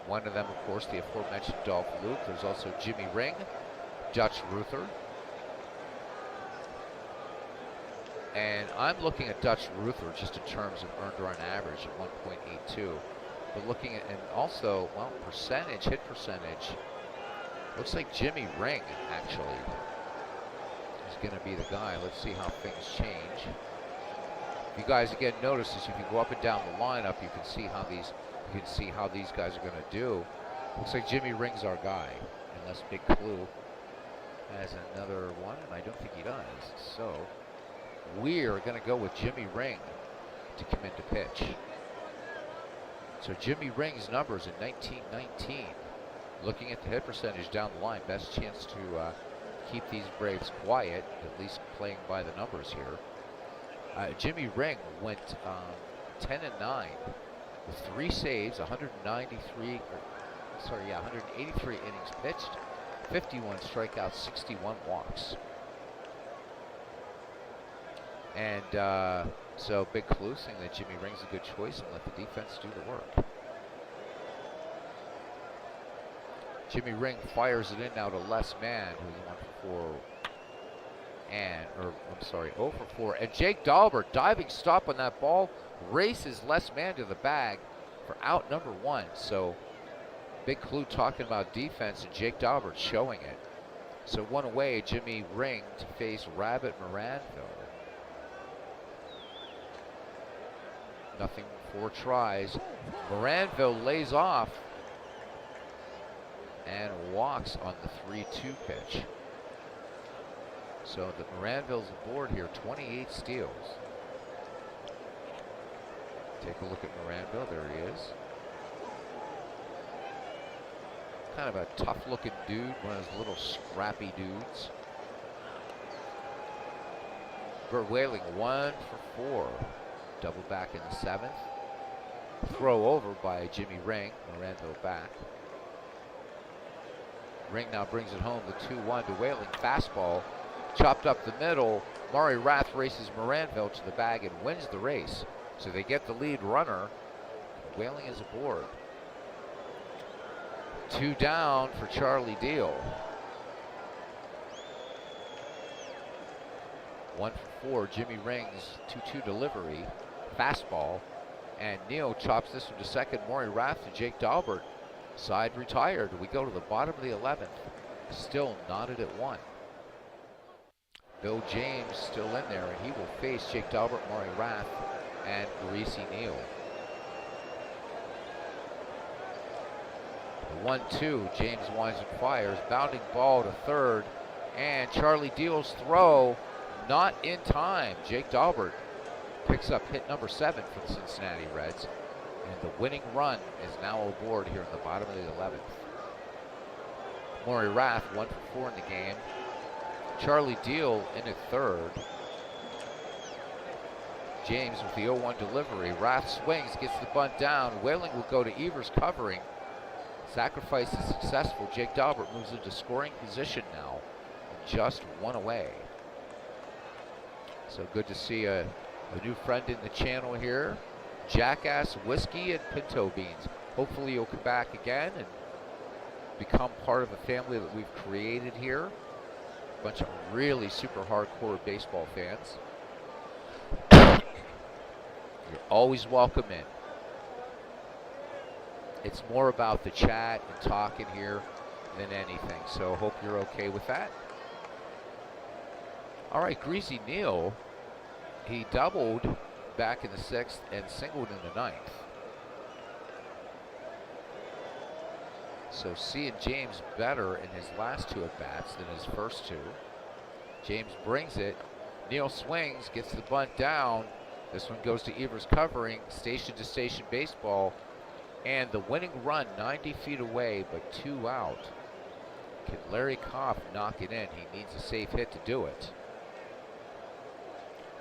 One of them, of course, the aforementioned Dolph Luke. There's also Jimmy Ring, Dutch Ruther. And I'm looking at Dutch Ruther just in terms of earned run average at 1.82. But looking at, and also, well, percentage, hit percentage, looks like Jimmy Ring, actually, is going to be the guy. Let's see how things change. If you guys again notice this, if you go up and down the lineup, you can see how these guys are going to do. Looks like Jimmy Ring's our guy, unless Big Clue has another one, and I don't think he does. So we're going to go with Jimmy Ring to come into pitch. So Jimmy Ring's numbers in 1919. Looking at the hit percentage down the line, best chance to keep these Braves quiet, at least playing by the numbers here. Jimmy Ring went 10-9 with 3 saves, 183 innings pitched, 51 strikeouts, 61 walks. And so Big Clue saying that Jimmy Ring's a good choice and let the defense do the work. Jimmy Ring fires it in now to Les Mann, who's 1 for 4, 0 for 4. And Jake Dahlberg, diving stop on that ball, races Les Mann to the bag for out number 1. So Big Clue talking about defense, and Jake Dahlberg showing it. So 1 away, Jimmy Ring to face Rabbit Moranville. Nothing, 4 tries. Moranville lays off and walks on the 3-2 pitch. So the Moranville's aboard here, 28 steals. Take a look at Moranville, there he is. Kind of a tough looking dude, one of those little scrappy dudes. Burt Whaling 1 for 4. Double back in the 7th. Throw over by Jimmy Ring, Moranville back. Ring now brings it home, the 2-1 to Whaling. Fastball, chopped up the middle. Maury Rath races Moranville to the bag and wins the race. So they get the lead runner. Whaling is aboard. 2 down for Charlie Deal. 1 for 4, Jimmy Ring's 2-2 delivery. Fastball. And Neal chops this one to second. Maury Rath to Jake Daubert. Side retired. We go to the bottom of the 11th. Still knotted at 1. Bill James still in there, and he will face Jake Daubert, Maury Rath, and Greasy Neal. The 1-2, James winds and fires. Bounding ball to third, and Charlie Deal's throw not in time. Jake Daubert picks up hit number 7 for the Cincinnati Reds. And the winning run is now aboard here in the bottom of the 11th. Maury Rath 1 for 4 in the game. Charlie Deal in at third. James with the 0-1 delivery. Rath swings, gets the bunt down. Whaling will go to Evers covering. Sacrifice is successful. Jake Daubert moves into scoring position now. Just 1 away. So good to see a new friend in the channel here. Jackass Whiskey and Pinto Beans. Hopefully you'll come back again and become part of a family that we've created here. A bunch of really super hardcore baseball fans. You're always welcome in. It's more about the chat and talking here than anything, so hope you're okay with that. All right, Greasy Neal, he doubled back in the 6th and singled in the 9th. So seeing James better in his last 2 at-bats than his first 2. James brings it. Neal swings, gets the bunt down. This one goes to Evers covering, station-to-station baseball. And the winning run 90 feet away, but 2 out. Can Larry Koff knock it in? He needs a safe hit to do it.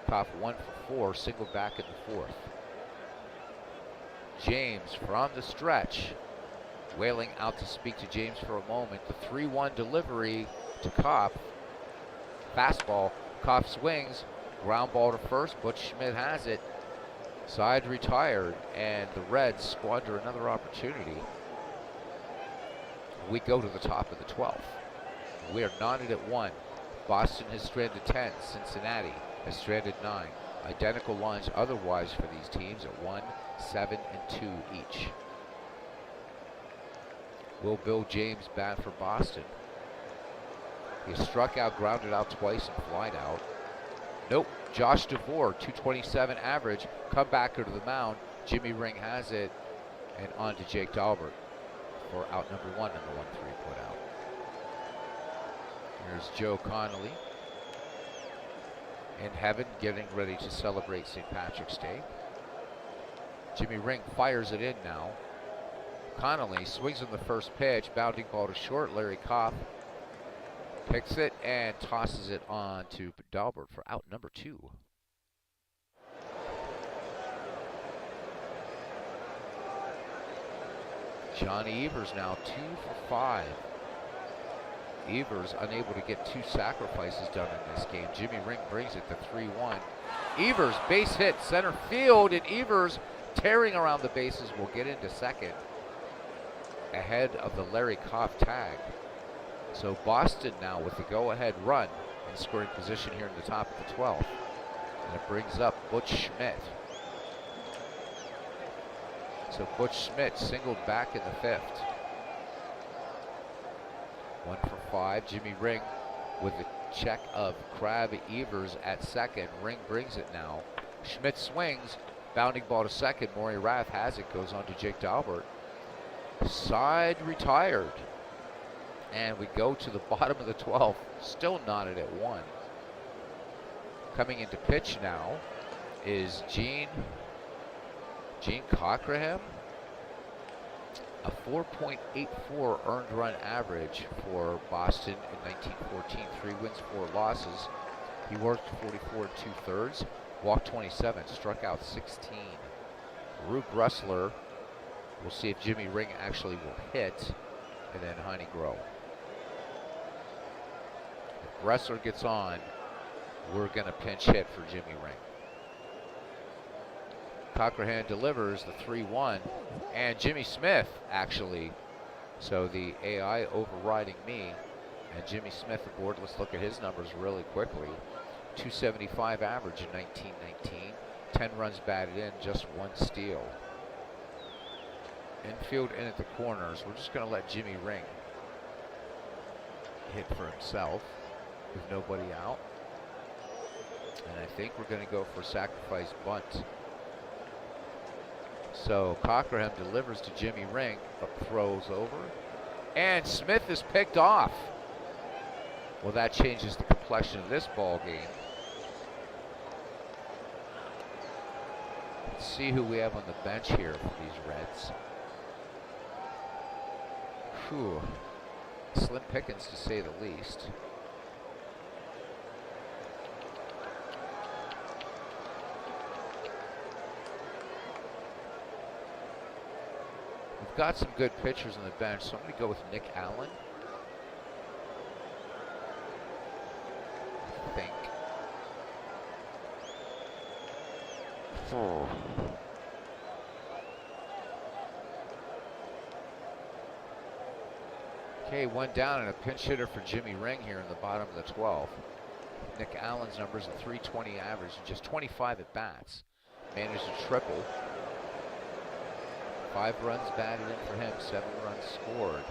Koff 1 for 4, single back in the 4th. James from the stretch. Whaling out to speak to James for a moment. The 3-1 delivery to Koff. Fastball. Koff swings. Ground ball to first. Butch Schmidt has it. Side retired, and the Reds squander another opportunity. We go to the top of the 12th. We are knotted at 1. Boston has stranded 10. Cincinnati has stranded 9. Identical lines otherwise for these teams at 1, 7, and 2 each. Will Bill James bat for Boston? He has struck out, grounded out twice, and flied out. Nope. Josh DeVore, 227 average, comebacker to the mound. Jimmy Ring has it, and on to Jake Daubert for out number 1 and the 1-3 put out. Here's Joe Connolly in heaven, getting ready to celebrate St. Patrick's Day. Jimmy Ring fires it in now. Connolly swings on the first pitch, bounding ball to short. Larry Koff picks it and tosses it on to Daubert for out number 2. Johnny Evers now 2 for 5. Evers unable to get 2 sacrifices done in this game. Jimmy Ring brings it to 3-1. Evers base hit center field, and Evers tearing around the bases will get into second ahead of the Larry Koff tag. So Boston now with the go-ahead run in scoring position here in the top of the 12th. And it brings up Butch Schmidt. So Butch Schmidt singled back in the 5th. 1 for 5. Jimmy Ring with the check of Crab Evers at second. Ring brings it now. Schmidt swings. Bounding ball to second. Maury Rath has it. Goes on to Jake Daubert. Side retired. And we go to the bottom of the 12th. Still knotted at 1. Coming into pitch now is Gene Cockerham. A 4.84 earned run average for Boston in 1914. 3 wins, 4 losses. He worked 44 2/3, walked 27, struck out 16. Rube Ressler. We'll see if Jimmy Ring actually will hit. And then Heine Groh. wrestler gets on, we're going to pinch hit for Jimmy Ring. Cockerham delivers the 3-1, and Jimmy Smith actually, so the AI overriding me, and Jimmy Smith aboard. Let's look at his numbers really quickly. 275 average in 1919, 10 runs batted in, just 1 steal. Infield in at the corners. We're just going to let Jimmy Ring hit for himself with nobody out. And I think we're going to go for a sacrifice bunt. So Cockerham delivers to Jimmy Ring, but throws over. And Smith is picked off. Well, that changes the complexion of this ball game. Let's see who we have on the bench here for these Reds. Whew. Slim pickings, to say the least. We've got some good pitchers on the bench, so I'm going to go with Nick Allen. I think. Oh. Okay, 1 down and a pinch hitter for Jimmy Ring here in the bottom of the 12th. Nick Allen's numbers a 320 average, just 25 at bats. Managed a triple. 5 runs batted in for him, 7 runs scored.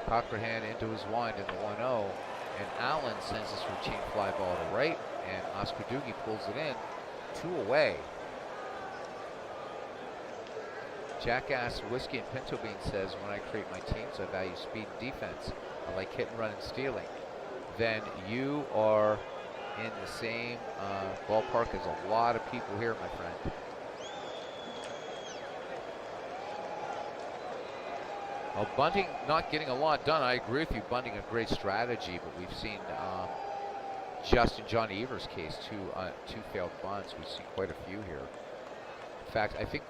Cockerham into his wind in the 1-0, and Allen sends this routine fly ball to right, and Oscar Doogie pulls it in, 2 away. Jackass Whiskey and Pinto Bean says, when I create my teams, I value speed and defense. I like hit and run and stealing. Then you are in the same ballpark as a lot of people here, my friend. Well, bunting not getting a lot done. I agree with you, bunting a great strategy, but we've seen just in Johnny Evers' case, two failed bunts. We've seen quite a few here. In fact, I think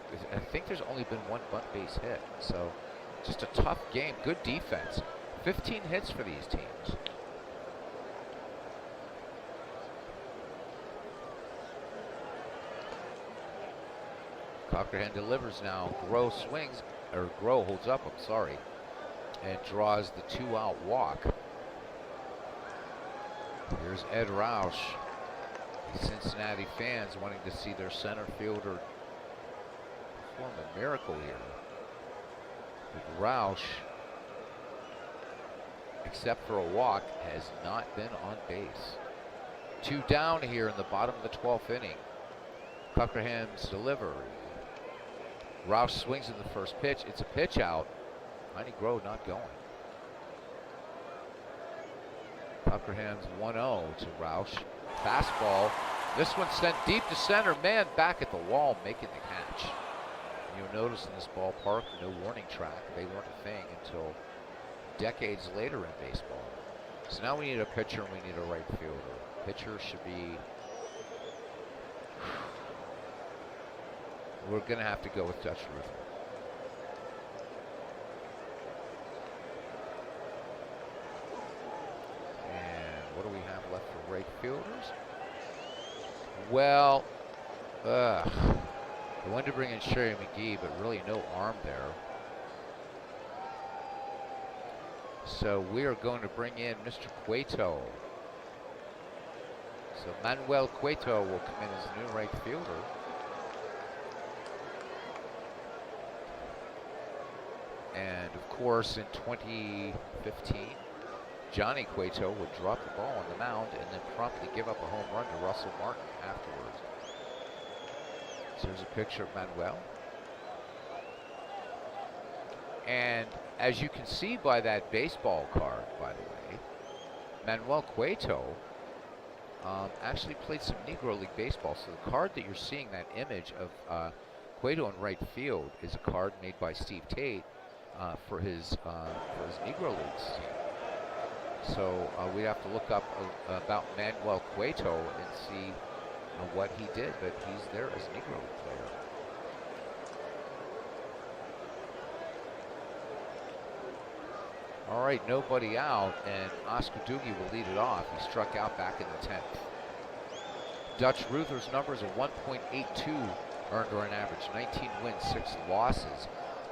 there's only been 1 bunt base hit. So just a tough game. Good defense. 15 hits for these teams. Cockerham delivers now. Groh swings, or Groh holds up, I'm sorry, and draws the 2-out walk. Here's Ed Roush. The Cincinnati fans wanting to see their center fielder perform a miracle here. But Roush, except for a walk, has not been on base. 2 down here in the bottom of the 12th inning. Cockerham's delivery. Roush swings in the first pitch. It's a pitch out. Mighty Groh not going. Cockerham's 1-0 to Roush. Fastball. This one sent deep to center. Man back at the wall making the catch. You'll notice in this ballpark, no warning track. They weren't a thing until decades later in baseball. So now we need a pitcher and we need a right fielder. Pitcher should be... We're going to have to go with Dutch Ruthven. And what do we have left for right fielders? Well, I wanted to bring in Sherry McGee, but really no arm there. So we are going to bring in Mr. Cueto. So Manuel Cueto will come in as the new right fielder. And of course, in 2015, Johnny Cueto would drop the ball on the mound and then promptly give up a home run to Russell Martin afterwards. So there's a picture of Manuel. And as you can see by that baseball card, by the way, Manuel Cueto actually played some Negro League baseball. So the card that you're seeing, that image of Cueto in right field, is a card made by Steve Tate for his Negro Leagues team. So we have to look up about Manuel Cueto and see what he did, but he's there as a Negro League player. All right, nobody out, and Oscar Doogie will lead it off. He struck out back in the 10th. Dutch Ruther's numbers are 1.82 earned or an average, 19 wins, 6 losses,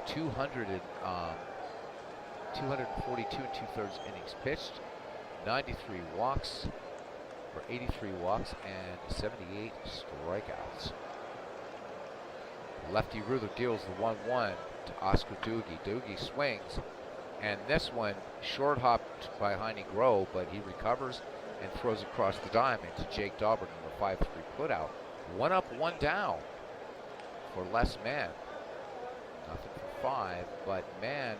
242 and 2/3 innings pitched, 93 walks for 83 walks and 78 strikeouts. Lefty Ruther deals the 1-1 to Oscar Doogie. Doogie swings, and this one short hopped by Heine Groh, but he recovers and throws across the diamond to Jake Daubert on the 5-3 putout. 1 up, 1 down for Les Mann. Nothing for 5, but Mann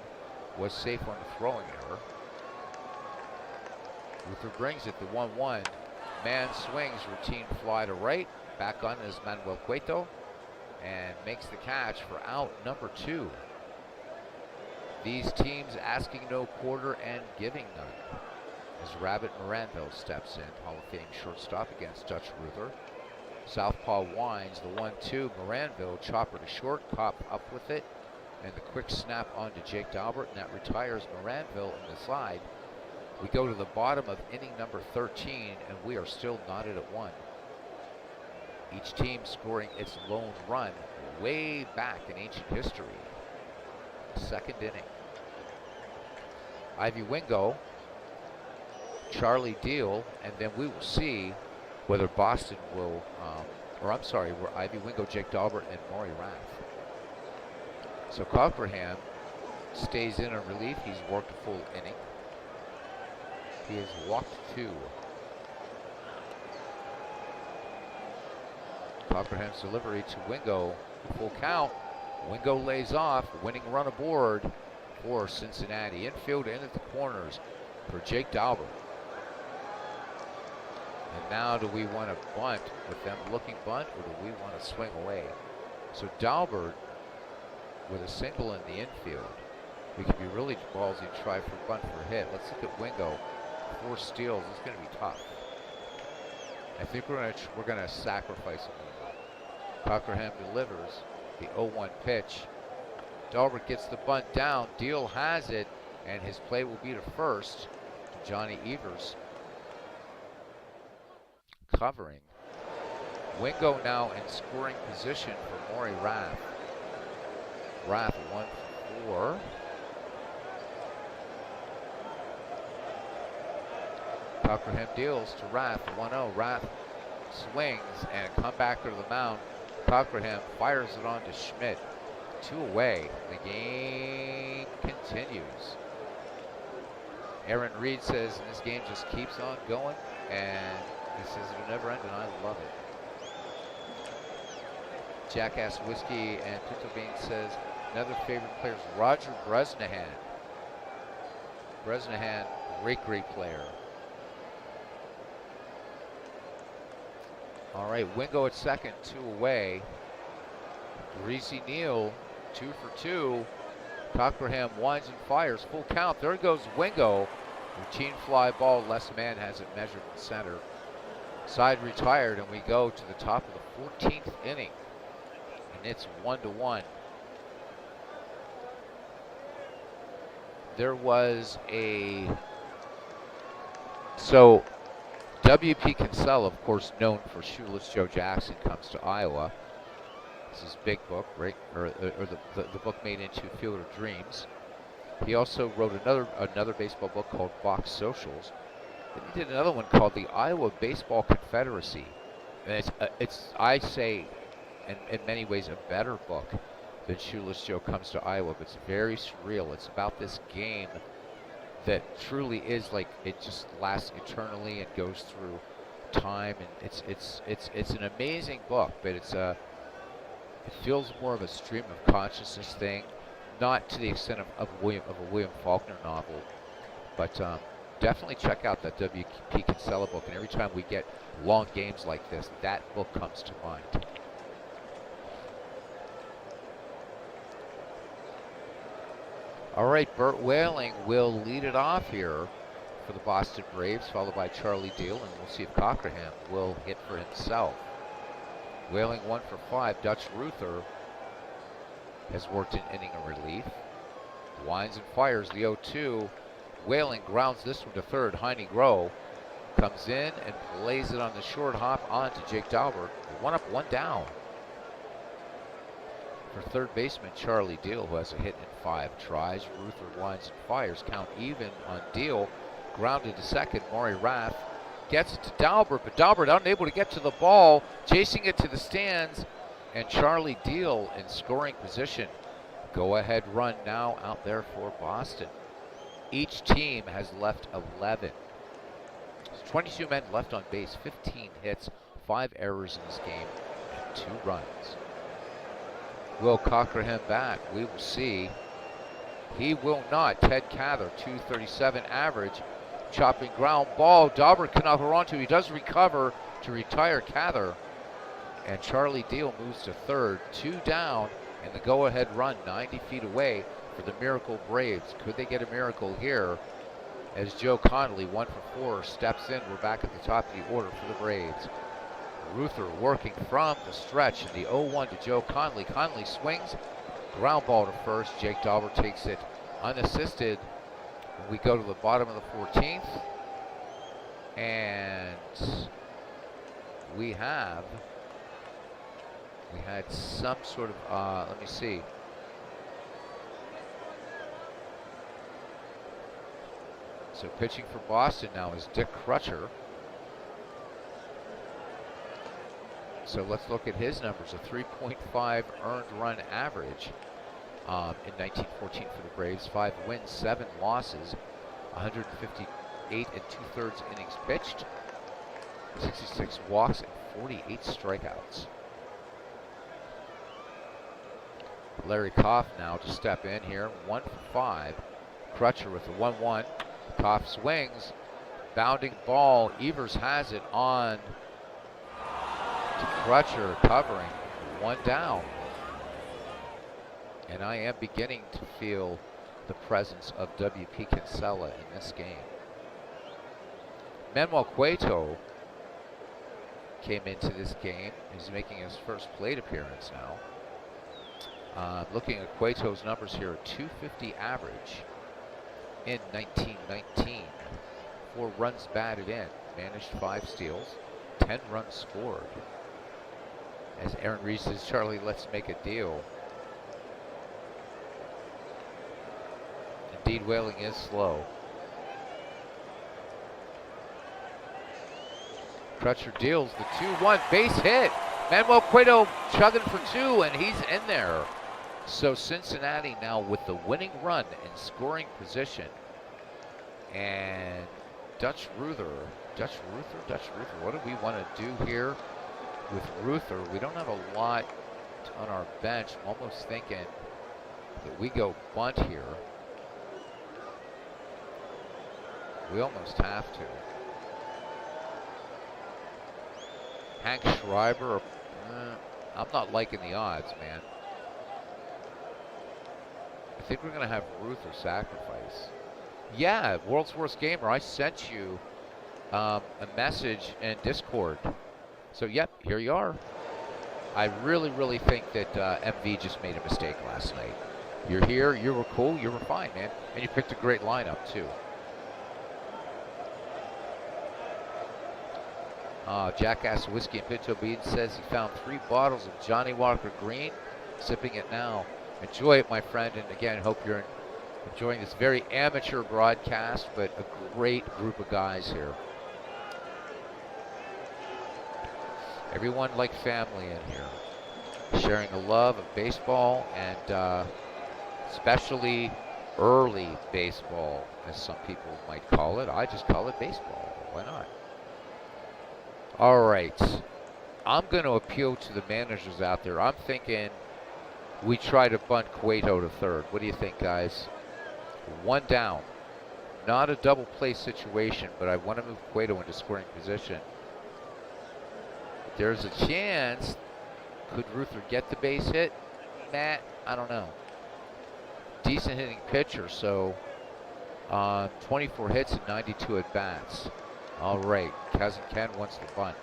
was safe on the throwing error. Ruther brings it, the 1-1. Mann swings, routine fly to right. Back on is Manuel Cueto and makes the catch for out number 2. These teams asking no quarter and giving none. As Rabbit Moranville steps in, Hall of Fame shortstop against Dutch Ruther. Southpaw winds the 1-2. Moranville chopper to short, Kopp up with it, and the quick snap onto Jake Daubert, and that retires Moranville in the side. We go to the bottom of inning number 13, and we are still knotted at 1. Each team scoring its lone run way back in ancient history. Second inning. Ivy Wingo, Charlie Deal, and then we will see whether Boston will, where Ivy Wingo, Jake Daubert, and Maury Rath. So Cockerham stays in on relief. He's worked a full inning. He has walked 2. Cockerham's delivery to Wingo, full count. Wingo lays off, winning run aboard for Cincinnati. Infield in at the corners for Jake Daubert. And now do we want to bunt with them looking bunt, or do we want to swing away? So Daubert with a single in the infield. We could be really ballsy and try for bunt for a hit. Let's look at Wingo. 4 steals. It's going to be tough. I think we're going to sacrifice him. Cockerham delivers the 0-1 pitch. Daubert gets the bunt down. Deal has it, and his play will be to first. Johnny Evers covering. Wingo now in scoring position for Maury Rath. Rath 1 for 4. Cockerham deals to Rath, 1-0. Rath swings and come back to the mound. Cockerham fires it on to Schmidt. 2 away. The game continues. Aaron Reed says this game just keeps on going, and he says it'll never end, and I love it. Jackass Whiskey and Pinto Bean says another favorite player is Roger Bresnahan. Bresnahan, great player. All right, Wingo at second, 2 away. Greasy Neal, 2 for 2. Cockerham winds and fires, full count. There goes Wingo. Routine fly ball. Les Mann has it measured in center. Side retired, and we go to the top of the 14th inning, and it's 1-1. There was a W.P. Kinsella, of course, known for Shoeless Joe Jackson, comes to Iowa. This is big book, right? Or the book made into Field of Dreams. He also wrote another baseball book called Box Socials. Then he did another one called the Iowa Baseball Confederacy. And it's I say, in many ways, a better book than Shoeless Joe Comes to Iowa. But it's very surreal. It's about this game that truly is like it just lasts eternally and goes through time, and it's an amazing book, but it feels more of a stream of consciousness thing, not to the extent of a William Faulkner novel, but definitely check out that W.P. Kinsella book, and every time we get long games like this, that book comes to mind. All right, Burt Whaling will lead it off here for the Boston Braves, followed by Charlie Deal, and we'll see if Cockerham will hit for himself. Whaling 1 for 5. Dutch Ruther has worked an inning of relief. Winds and fires the 0-2. Whaling grounds this one to third. Heine Groh comes in and plays it on the short hop on to Jake Daubert. One up, one down. For third baseman Charlie Deal, who has a hit in 5 tries. Ruther winds and fires. Count even on Deal. Grounded to second. Maury Raff gets it to Daubert, but Daubert unable to get to the ball. Chasing it to the stands. And Charlie Deal in scoring position. Go-ahead run now out there for Boston. Each team has left 11. There's 22 men left on base, 15 hits, 5 errors in this game, and 2 runs. Will Cocker him back? We will see. He will not. Ted Cather, 237 average. Chopping ground ball. Daubert cannot hold on to. He does recover to retire Cather. And Charlie Deal moves to third. 2 down. And the go-ahead run 90 feet away for the Miracle Braves. Could they get a miracle here? As Joe Connolly, 1 for 4, steps in. We're back at the top of the order for the Braves. Ruther working from the stretch in the 0-1 to Joe Connolly. Connolly swings. Ground ball to first. Jake Daubert takes it unassisted. We go to the bottom of the 14th. And we had some sort of, let me see. So pitching for Boston now is Dick Crutcher. So let's look at his numbers. A 3.5 earned run average in 1914 for the Braves. 5 wins, 7 losses, 158 and 2/3 innings pitched, 66 walks, and 48 strikeouts. Larry Koff now to step in here. 1 for 5. Crutcher with the 1-1. Koff swings. Bounding ball. Evers has it on to Crutcher, covering. 1 down. And I am beginning to feel the presence of W.P. Kinsella in this game. Manuel Cueto came into this game. He's making his first plate appearance now. Looking at Cueto's numbers here, a 250 average in 1919. 4 runs batted in, managed 5 steals, 10 runs scored. As Aaron Reese says, Charlie, let's make a deal. Indeed, Whaling is slow. Crutcher deals the 2-1 base hit. Manuel Cueto chugging for 2, and he's in there. So Cincinnati now with the winning run in scoring position. And Dutch Ruther, what do we want to do here with Ruther? We don't have a lot on our bench. I'm almost thinking that we go bunt here. We almost have to. Hank Schreiber, I'm not liking the odds, man. I think we're going to have Ruther sacrifice. Yeah, World's Worst Gamer, I sent you a message in Discord. So, yep, here you are. I really think that MV just made a mistake last night. You're here, you were cool, you were fine, man. And you picked a great lineup, too. Jackass Whiskey and Pinto Beans says he found 3 bottles of Johnny Walker Green. Sipping it now. Enjoy it, my friend, and again, hope you're enjoying this very amateur broadcast, but a great group of guys here. Everyone like family in here. Sharing a love of baseball and especially early baseball, as some people might call it. I just call it baseball. Why not? All right. I'm going to appeal to the managers out there. I'm thinking we try to bunt Cueto to third. What do you think, guys? 1 down. Not a double play situation, but I want to move Cueto into scoring position. There's a chance. Could Ruther get the base hit? Nah, I don't know. Decent hitting pitcher, so 24 hits and 92 at bats. All right, Cousin Ken wants the bunt.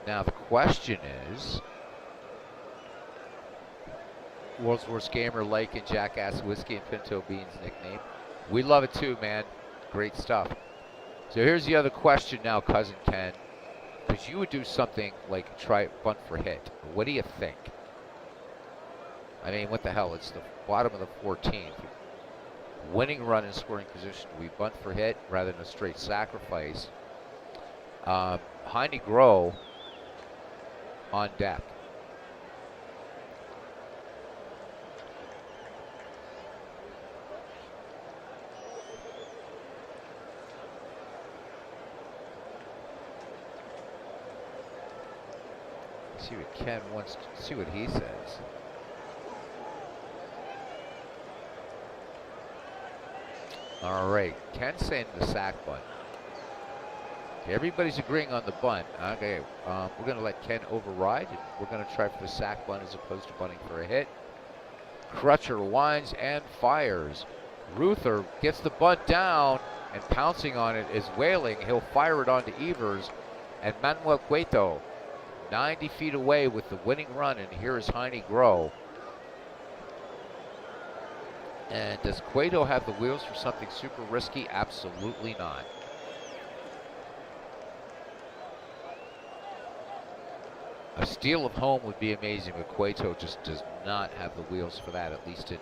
Now the question is, World's Worst Gamer liking Jackass Whiskey and Pinto Beans nickname. We love it too, man. Great stuff. So here's the other question now, Cousin Ken. Because you would do something like try bunt for hit. What do you think? I mean, what the hell? It's the bottom of the 14th. Winning run in scoring position. We bunt for hit rather than a straight sacrifice. Heine Groh on deck. See what Ken wants to see what he says. All right, Ken's saying the sack bunt. Okay, everybody's agreeing on the bunt. Okay, we're going to let Ken override, and we're going to try for the sack bunt as opposed to bunting for a hit. Crutcher winds and fires. Ruther gets the bunt down, and pouncing on it is Whaling. He'll fire it onto Evers, and Manuel Cueto 90 feet away with the winning run, and here is Heine Groh. And does Cueto have the wheels for something super risky? Absolutely not. A steal of home would be amazing, but Cueto just does not have the wheels for that, at least in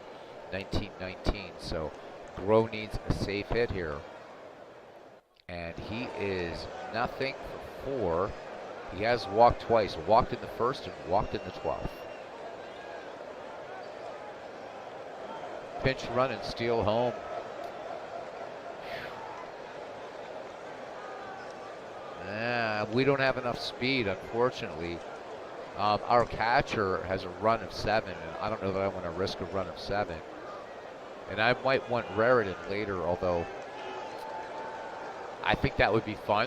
1919. So Groh needs a safe hit here. And he is nothing for 4. He has walked twice, walked in the first and walked in the 12th. Pinch run and steal home. We don't have enough speed, unfortunately. Our catcher has a run of 7, and I don't know that I want to risk a run of 7. And I might want Raritan later, although I think that would be fun.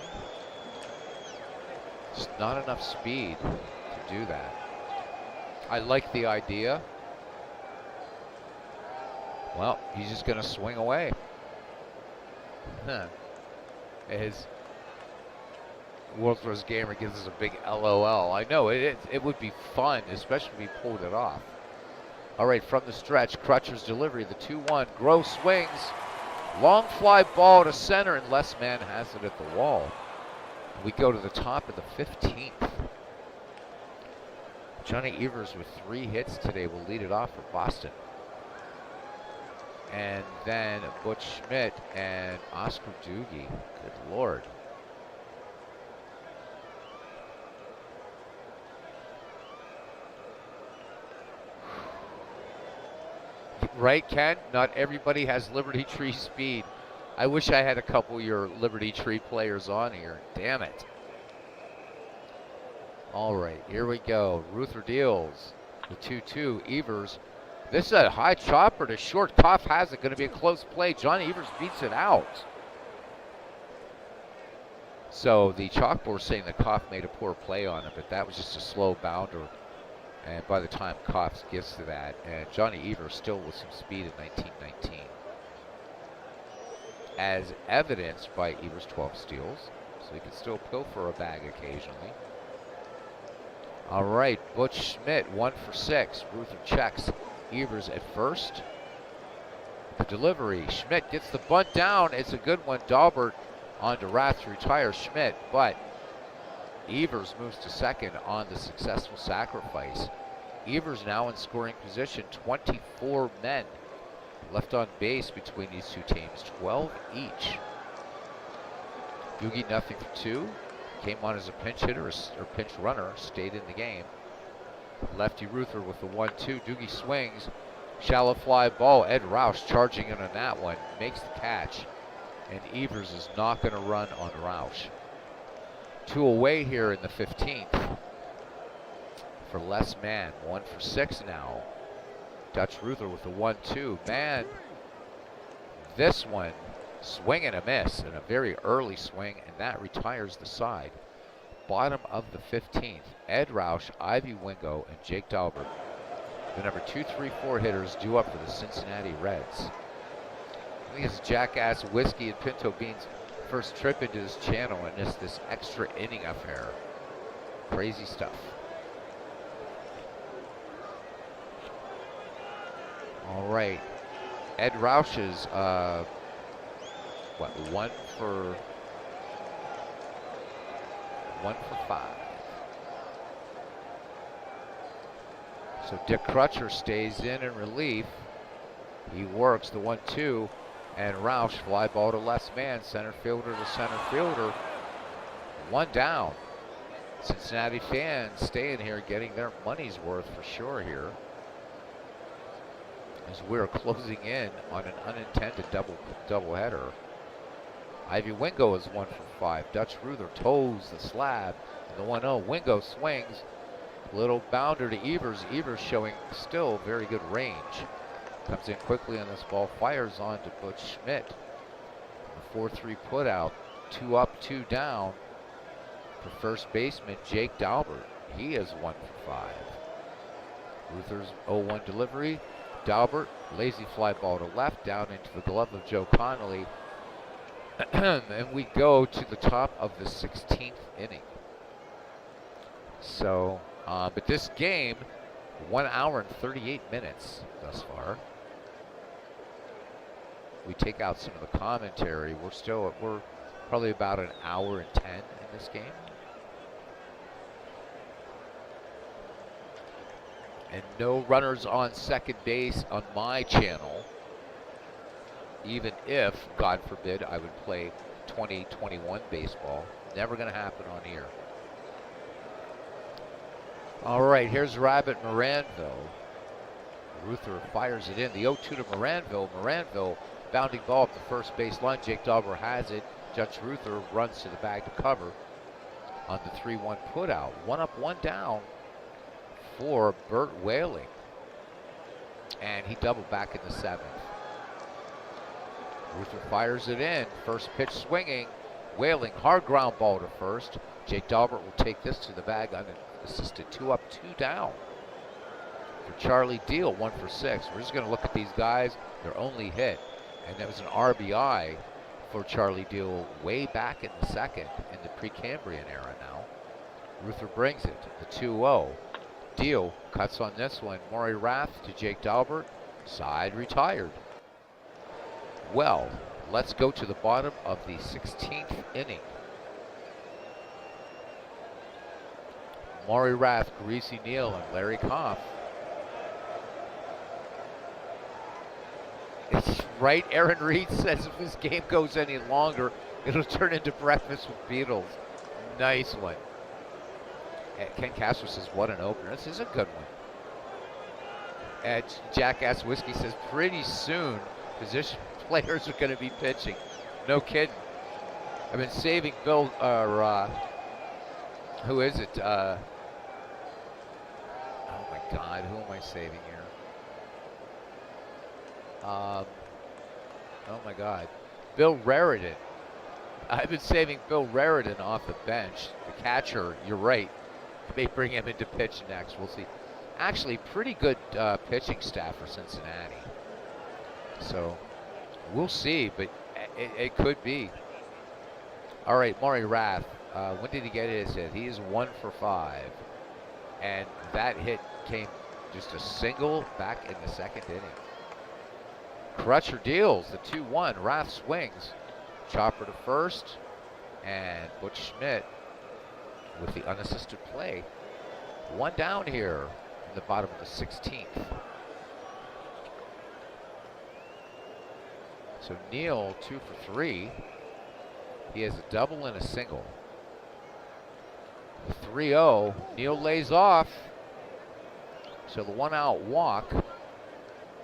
Just not enough speed to do that. I like the idea. Well, he's just going to swing away. His World's Worst Gamer gives us a big LOL. I know, it would be fun, especially if we pulled it off. All right, from the stretch, Crutcher's delivery, the 2-1. Groh swings. Long fly ball to center, and Les Man has it at the wall. We go to the top of the 15th. Johnny Evers with 3 hits today will lead it off for Boston. And then Butch Schmidt and Oscar Doogie. Good Lord. Right, Ken? Not everybody has Liberty Tree speed. I wish I had a couple of your Liberty Tree players on here. Damn it. All right, here we go. Ruther deals the 2-2. Evers. This is a high chopper to short. Koff has it. Going to be a close play. Johnny Evers beats it out. So the chalkboard saying that Koff made a poor play on it, but that was just a slow bounder. And by the time Koff gets to that, and Johnny Evers still with some speed in 1919. As evidenced by Evers' 12 steals, so he can still pilfer a bag occasionally. All right, Butch Schmidt, 1 for 6. Ruther checks Evers at first. The delivery, Schmidt gets the bunt down. It's a good one. Daubert on to Rath to retire Schmidt, but Evers moves to second on the successful sacrifice. Evers now in scoring position, 24 men left on base between these two teams, 12 each. Doogie nothing for 2. Came on as a pinch hitter or pinch runner, stayed in the game. Lefty Ruther with the 1-2. Doogie swings, shallow fly ball. Ed Roush charging in on that one, makes the catch, and Evers is not going to run on Roush. 2 away here in the 15th for Les Man. 1 for 6 now. Dutch Ruther with the 1-2. Man, this one, swing and a miss, and a very early swing, and that retires the side. Bottom of the 15th, Ed Roush, Ivy Wingo, and Jake Daubert. The number 2, 3, 4 hitters due up for the Cincinnati Reds. I think it's Jackass Whiskey and Pinto Beans' first trip into this channel, and it's this extra inning affair. Crazy stuff. All right. Ed Roush's, what, one for 5. So Dick Crutcher stays in relief. He works the 1-2, and Roush fly ball to left man, center fielder to center fielder. One down. Cincinnati fans staying here, getting their money's worth for sure here, as we're closing in on an unintended doubleheader. Ivy Wingo is 1 for 5. Dutch Ruther toes the slab. And the 1-0. Wingo swings. Little bounder to Evers. Evers showing still very good range. Comes in quickly on this ball. Fires on to Butch Schmidt. The 4-3 put out. 2 up, 2 down for first baseman Jake Dalbert. He is 1 for 5. Ruther's 0-1 delivery. Dalbert, lazy fly ball to left, down into the glove of Joe Connolly. And we go to the top of the 16th inning. So, but this game, 1 hour and 38 minutes thus far. We take out some of the commentary. We're probably about an hour and 10 in this game. And no runners on second base on my channel, even if, God forbid, I would play 2021 baseball. Never going to happen on here. All right, here's Rabbit Moranville. Ruther fires it in. The 0-2 to Moranville. Moranville bounding ball up the first base line. Jake Dalbert has it. Judge Ruther runs to the bag to cover on the 3-1 put out. 1 up, 1 down for Burt Whaling. And he doubled back in the 7th. Ruther fires it in. First pitch swinging. Whaling, hard ground ball to first. Jake Dalbert will take this to the bag unassisted. 2 up, 2 down for Charlie Deal, 1 for 6. We're just going to look at these guys. Their only hit, and that was an RBI for Charlie Deal way back in the 2nd in the Precambrian era now. Ruther brings it, the 2-0. Deal cuts on this one. Maury Rath to Jake Dalbert. Side retired. Well, let's go to the bottom of the 16th inning. Maury Rath, Greasy Neal, and Larry Koff. It's right. Aaron Reed says if this game goes any longer, it'll turn into Breakfast with Beatles. Nice one. Ken Castro says, what an opener. This is a good one. And Jackass Whiskey says, pretty soon, position players are going to be pitching. No kidding. I've been saving Bill, who is it? Oh my God, who am I saving here? Oh my God. Bill Raritan. I've been saving Bill Raritan off the bench. The catcher, you're right. May bring him into pitch next. We'll see. Actually, pretty good pitching staff for Cincinnati. So we'll see, but it could be. All right, Maury Rath. When did he get his hit? He is 1 for 5. And that hit came just a single back in the 2nd inning. Crutcher deals the 2-1. Rath swings. Chopper to first. And Butch Schmidt with the unassisted play. 1 down here in the bottom of the 16th. So Neal 2 for 3. He has a double and a single. The 3-0. Neal lays off. So the 1-out walk.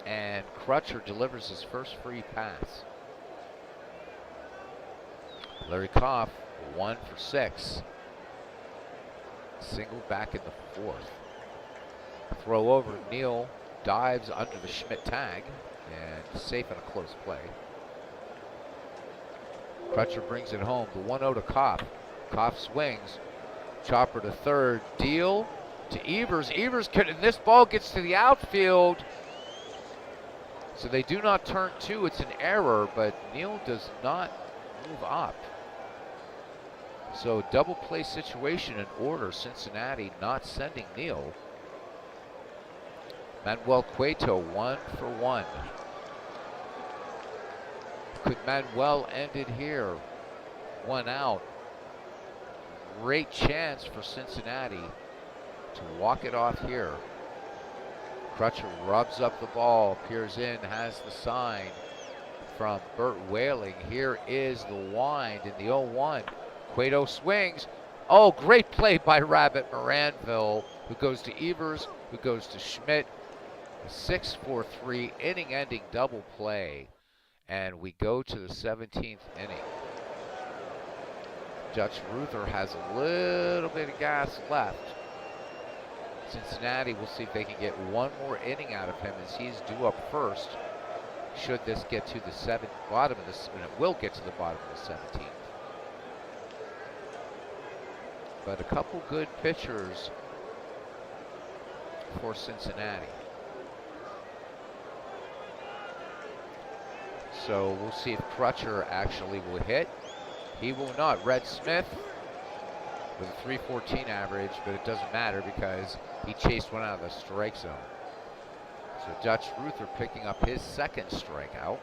And Crutcher delivers his first free pass. Larry Koff 1 for 6. Single back in the 4th. Throw over. Neal dives under the Schmidt tag and safe in a close play. Crutcher brings it home. The 1-0 to Koff. Koff swings. Chopper to third. Deal to Evers. Evers could, and this ball gets to the outfield. So they do not turn 2. It's an error, but Neal does not move up. So double play situation in order. Cincinnati not sending Neal. Manuel Cueto, 1-for-1. Could Manuel end it here? 1 out. Great chance for Cincinnati to walk it off here. Crutcher rubs up the ball, peers in, has the sign from Burt Whaling. Here is the wind in the 0-1. Cueto swings. Oh, great play by Rabbit Moranville, who goes to Evers, who goes to Schmidt. 6-4-3 inning-ending double play. And we go to the 17th inning. Dutch Ruther has a little bit of gas left. Cincinnati, we'll see if they can get one more inning out of him as he's due up first. Should this get to the bottom of this, and it will get to the bottom of the 17th. But a couple good pitchers for Cincinnati. So we'll see if Crutcher actually will hit. He will not. Red Smith with a 314 average, but it doesn't matter because he chased one out of the strike zone. So Dutch Ruther picking up his second strikeout.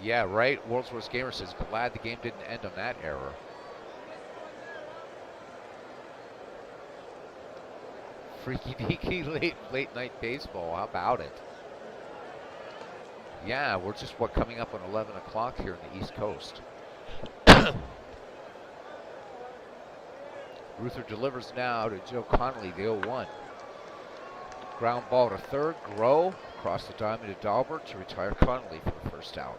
Yeah, right. World's Worst Gamer says, glad the game didn't end on that error. Freaky deaky late night baseball. How about it? Yeah, we're just coming up on 11 o'clock here in the East Coast. Ruther delivers now to Joe Connolly, the 0-1. Ground ball to third. Groh across the diamond to Dahlberg to retire Connolly for the first out.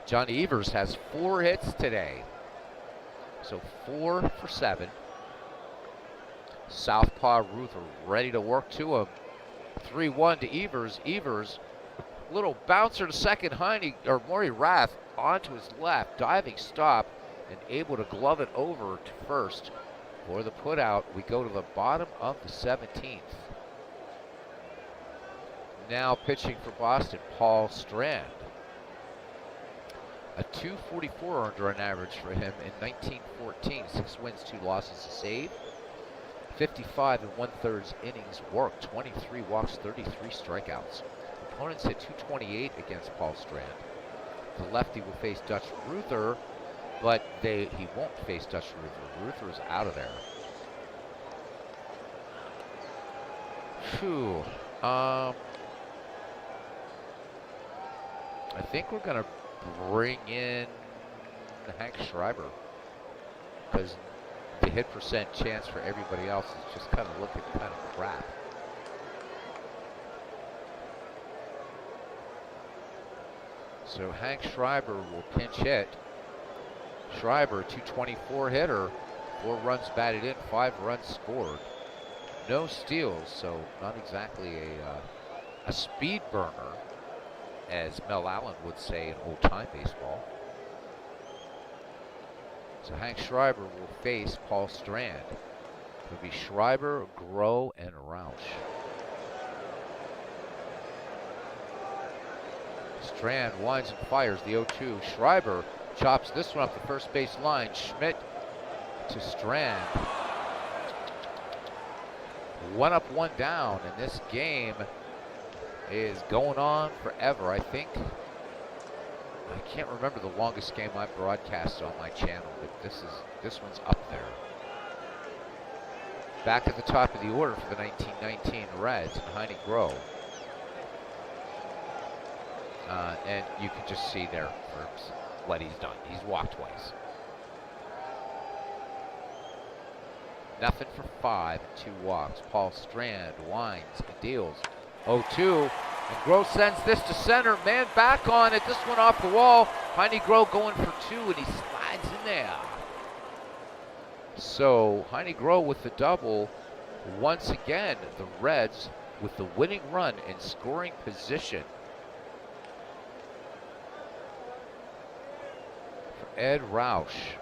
Johnny Evers has 4 hits today. So 4 for 7. Southpaw Ruther ready to work to him. 3-1 to Evers. Evers, little bouncer to second. Maury Rath onto his left, diving stop, and able to glove it over to first for the putout. We go to the bottom of the 17th. Now pitching for Boston, Paul Strand. A 244 earned run average for him in 1914. 6 wins, 2 losses, a save. 55 1/3 innings worked, 23 walks, 33 strikeouts. Opponents hit 228 against Paul Strand. The lefty will face Dutch Ruther, but he won't face Dutch Ruther. Ruther is out of there. Phew. I think we're going to bring in Hank Schreiber, because the hit percent chance for everybody else is just kind of looking kind of crap. So Hank Schreiber will pinch hit. Schreiber, 224 hitter, 4 runs batted in, 5 runs scored. No steals, so not exactly a speed burner, as Mel Allen would say in old-time baseball. So Hank Schreiber will face Paul Strand. It'll be Schreiber, Groh, and Roush. Strand winds and fires the 0-2. Schreiber chops this one up the first base line. Schmidt to Strand. 1 up, 1 down, and this game is going on forever. I can't remember the longest game I've broadcast on my channel, but this one's up there. Back at the top of the order for the 1919 Reds, and Heine Groh. And you can just see there for what he's done. He's walked twice. Nothing for 5 and 2 walks. Paul Strand winds and deals. 0-2. And Groh sends this to center. Man back on it. This one off the wall. Heine Groh going for 2, and he slides in there. So Heine Groh with the double. Once again, the Reds with the winning run in scoring position. For Ed Roush.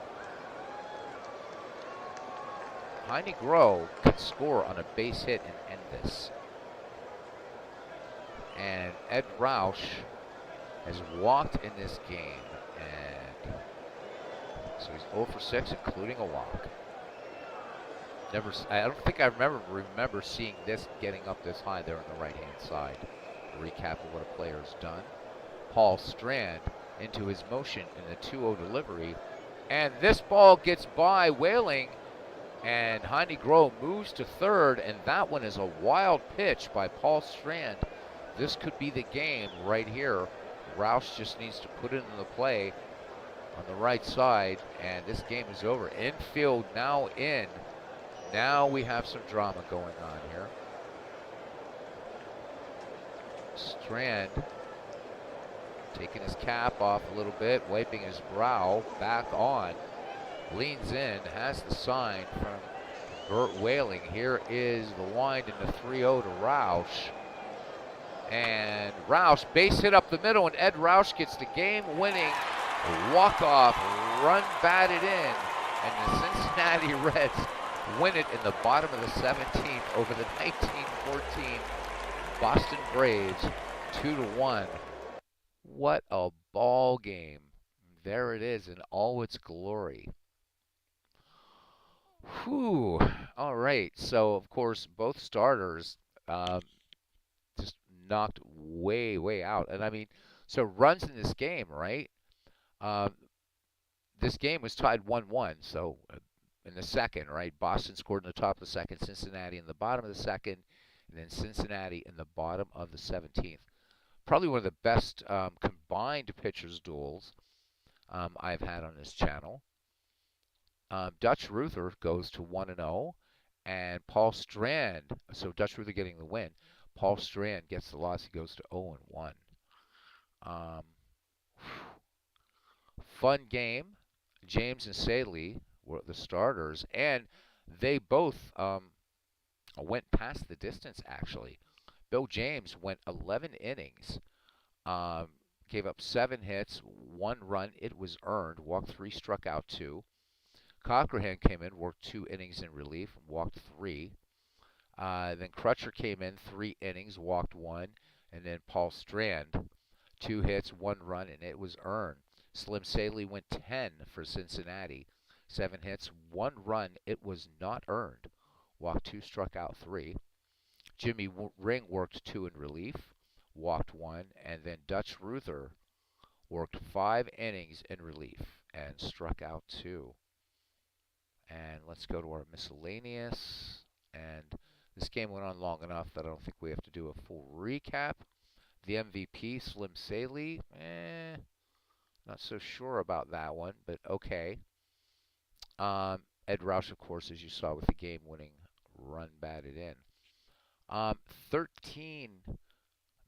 Heine Groh can score on a base hit and end this. And Ed Roush has walked in this game, and So he's 0 for 6, including a walk. I don't think I remember seeing this getting up this high there on the right-hand side. A recap of what a player's done. Paul Strand into his motion in the 2-0 delivery. And this ball gets by Whaling, and Heine Groh moves to third, and that one is a wild pitch by Paul Strand. This could be the game right here. Roush just needs to put it in the play on the right side, and this game is over. Infield now in. Now we have some drama going on here. Strand taking his cap off a little bit, wiping his brow, back on, leans in, has the sign from Burt Whaling. Here is the wind into 3-0 to Roush. And Roush base hit up the middle, and Ed Roush gets the game-winning walk-off, run batted in, and the Cincinnati Reds win it in the bottom of the 17th over the 1914 Boston Braves, 2-1. What a ball game. There it is in all its glory. Whew. All right. So, of course, both starters just knocked way, way out. And I mean, so runs in this game, right? Um, this game was tied 1-1. So, in the second, right? Boston scored in the top of the second, Cincinnati in the bottom of the second, and then Cincinnati in the bottom of the 17th. Probably one of the best combined pitchers duels I've had on this channel. Dutch Ruther goes to 1-0, and Paul Strand, so Dutch Ruther getting the win. Paul Strand gets the loss. He goes to 0-1. Fun game. James and Saley were the starters, and they both went past the distance, actually. Bill James went 11 innings, gave up 7 hits, 1 run. It was earned. Walked 3, struck out 2. Cochran came in, worked 2 innings in relief, walked 3. Then Crutcher came in, 3 innings, walked 1. And then Paul Strand, 2 hits, 1 run, and it was earned. Slim Saley went 10 for Cincinnati, 7 hits, 1 run. It was not earned. Walked 2, struck out 3. Jimmy Ring worked 2 in relief, walked 1. And then Dutch Ruther worked 5 innings in relief and struck out 2. And let's go to our miscellaneous. And this game went on long enough that I don't think we have to do a full recap. The MVP, Slim Saley, not so sure about that one, but okay. Ed Roush, of course, as you saw with the game-winning run batted in. 13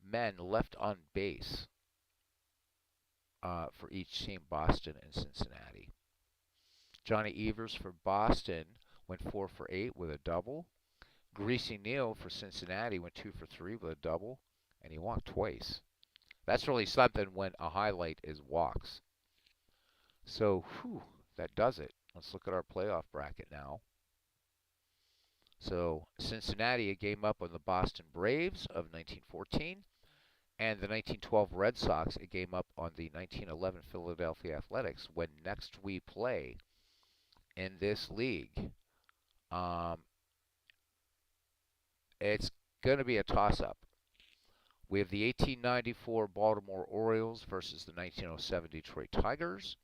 men left on base for each team, Boston and Cincinnati. Johnny Evers for Boston went 4 for 8 with a double. Greasy Neal for Cincinnati went 2 for 3 with a double, and he walked twice. That's really something when a highlight is walks. So, that does it. Let's look at our playoff bracket now. So, Cincinnati, a game up on the Boston Braves of 1914, and the 1912 Red Sox, a game up on the 1911 Philadelphia Athletics. When next we play in this league, it's going to be a toss-up. We have the 1894 Baltimore Orioles versus the 1907 Detroit Tigers.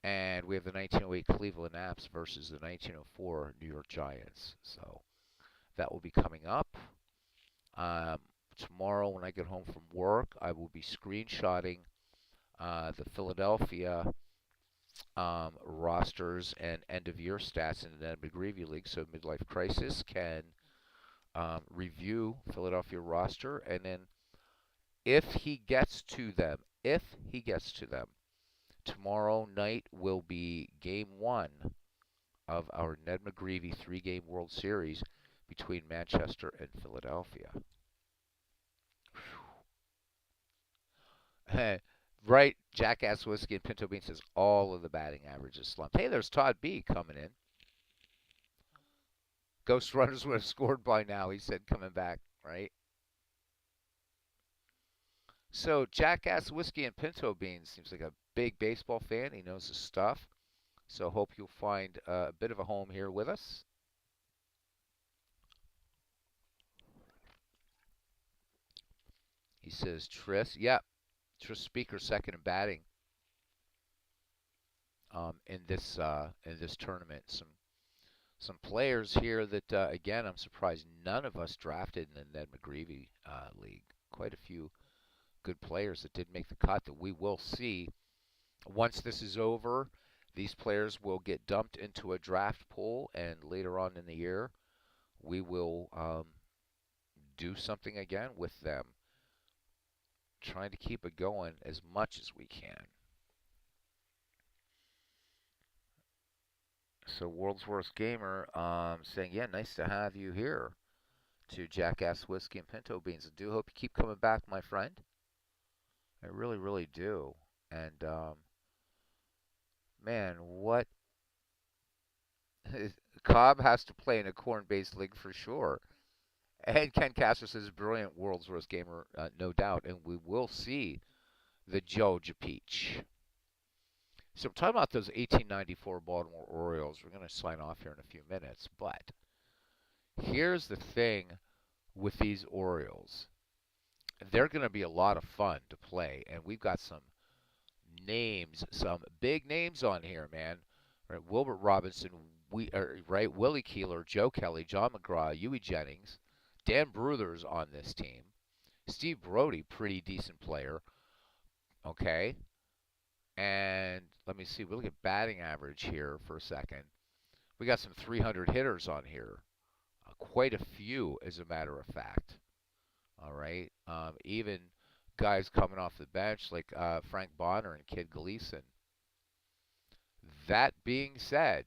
And we have the 1908 Cleveland Apps versus the 1904 New York Giants. So that will be coming up. Tomorrow when I get home from work, I will be screenshotting the Philadelphia rosters and end-of-year stats in the Ned McGreevy League, so Midlife Crisis can review Philadelphia roster, and then if he gets to them, tomorrow night will be game 1 of our Ned McGreevy 3-game World Series between Manchester and Philadelphia. Right, Jackass Whiskey and Pinto Bean says all of the batting averages slumped. Hey, there's Todd B coming in. Ghost Runners would have scored by now, he said, coming back, right? So, Jackass Whiskey and Pinto Beans seems like a big baseball fan. He knows his stuff. So hope you'll find a bit of a home here with us. He says Tris. Yeah, Tris Speaker second in batting in this tournament. Some players here that again I'm surprised none of us drafted in the Ned McGreevy league. Quite a few good players that did make the cut that we will see once this is over. These players will get dumped into a draft pool, and later on in the year, we will do something again with them, trying to keep it going as much as we can. So, World's Worst Gamer saying, yeah, nice to have you here to Jackass Whiskey and Pinto Beans. I do hope you keep coming back, my friend. I really, really do. And, man, what Cobb has to play in a corn-based league for sure. And Ken Castro says, brilliant World's Worst Gamer, no doubt. And we will see the Georgia Peach. So I'm talking about those 1894 Baltimore Orioles. We're going to sign off here in a few minutes. But here's the thing with these Orioles. They're going to be a lot of fun to play. And we've got some names, some big names on here, man. Right, Wilbert Robinson, right, Willie Keeler, Joe Kelly, John McGraw, Huey Jennings, Dan Bruther's on this team. Steve Brody, pretty decent player. Okay. And let me see. We look at batting average here for a second. We got some 300 hitters on here. Quite a few, as a matter of fact. All right. Even guys coming off the bench like Frank Bonner and Kid Gleason. That being said,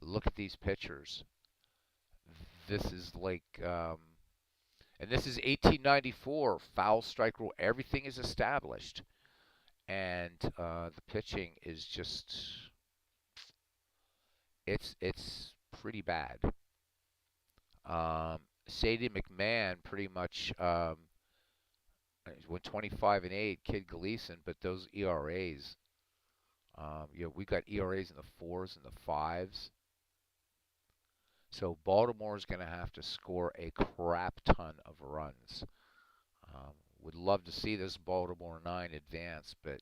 look at these pitchers. This is like, and this is 1894, foul strike rule. Everything is established. And the pitching is just, it's pretty bad. Sadie McMahon pretty much went 25-8. Kid Gleason, but those ERAs, we got ERAs in the fours and the fives. So Baltimore's going to have to score a crap ton of runs. Would love to see this Baltimore 9 advance, but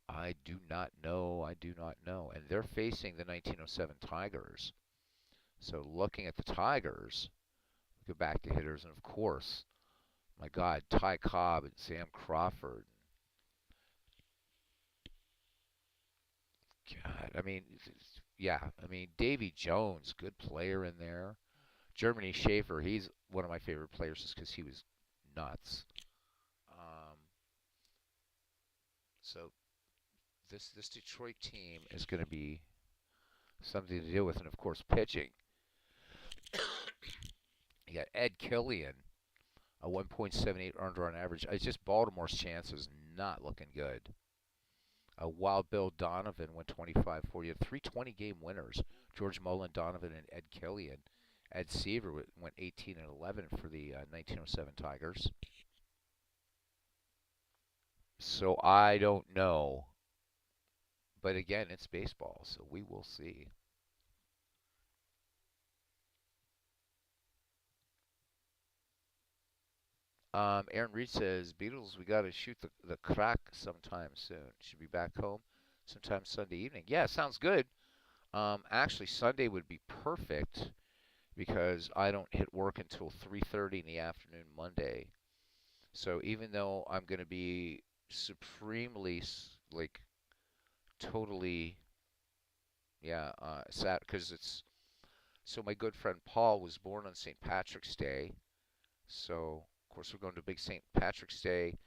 I do not know. I do not know. And they're facing the 1907 Tigers. So looking at the Tigers, go back to hitters, and of course, my God, Ty Cobb and Sam Crawford. God, I mean, yeah, I mean, Davy Jones, good player in there. Germany Schaefer, he's one of my favorite players just because he was nuts. Um, so this Detroit team is going to be something to deal with, and of course, pitching. You got Ed Killian, a 1.78 earned run average. It's just Baltimore's chances not looking good. Wild Bill Donovan went 25-40. You had 320 game winners. George Mullen, Donovan, and Ed Killian. Ed Seaver went 18-11 for the 1907 Tigers. So I don't know. But again, it's baseball, so we will see. Aaron Reed says, Beatles, we got to shoot the crack sometime soon. Should be back home sometime Sunday evening. Yeah, sounds good. Actually, Sunday would be perfect because I don't hit work until 3:30 in the afternoon Monday. So even though I'm going to be supremely, like, totally, yeah, sad because it's, so my good friend Paul was born on St. Patrick's Day. So, of course, we're going to a big St. Patrick's Day.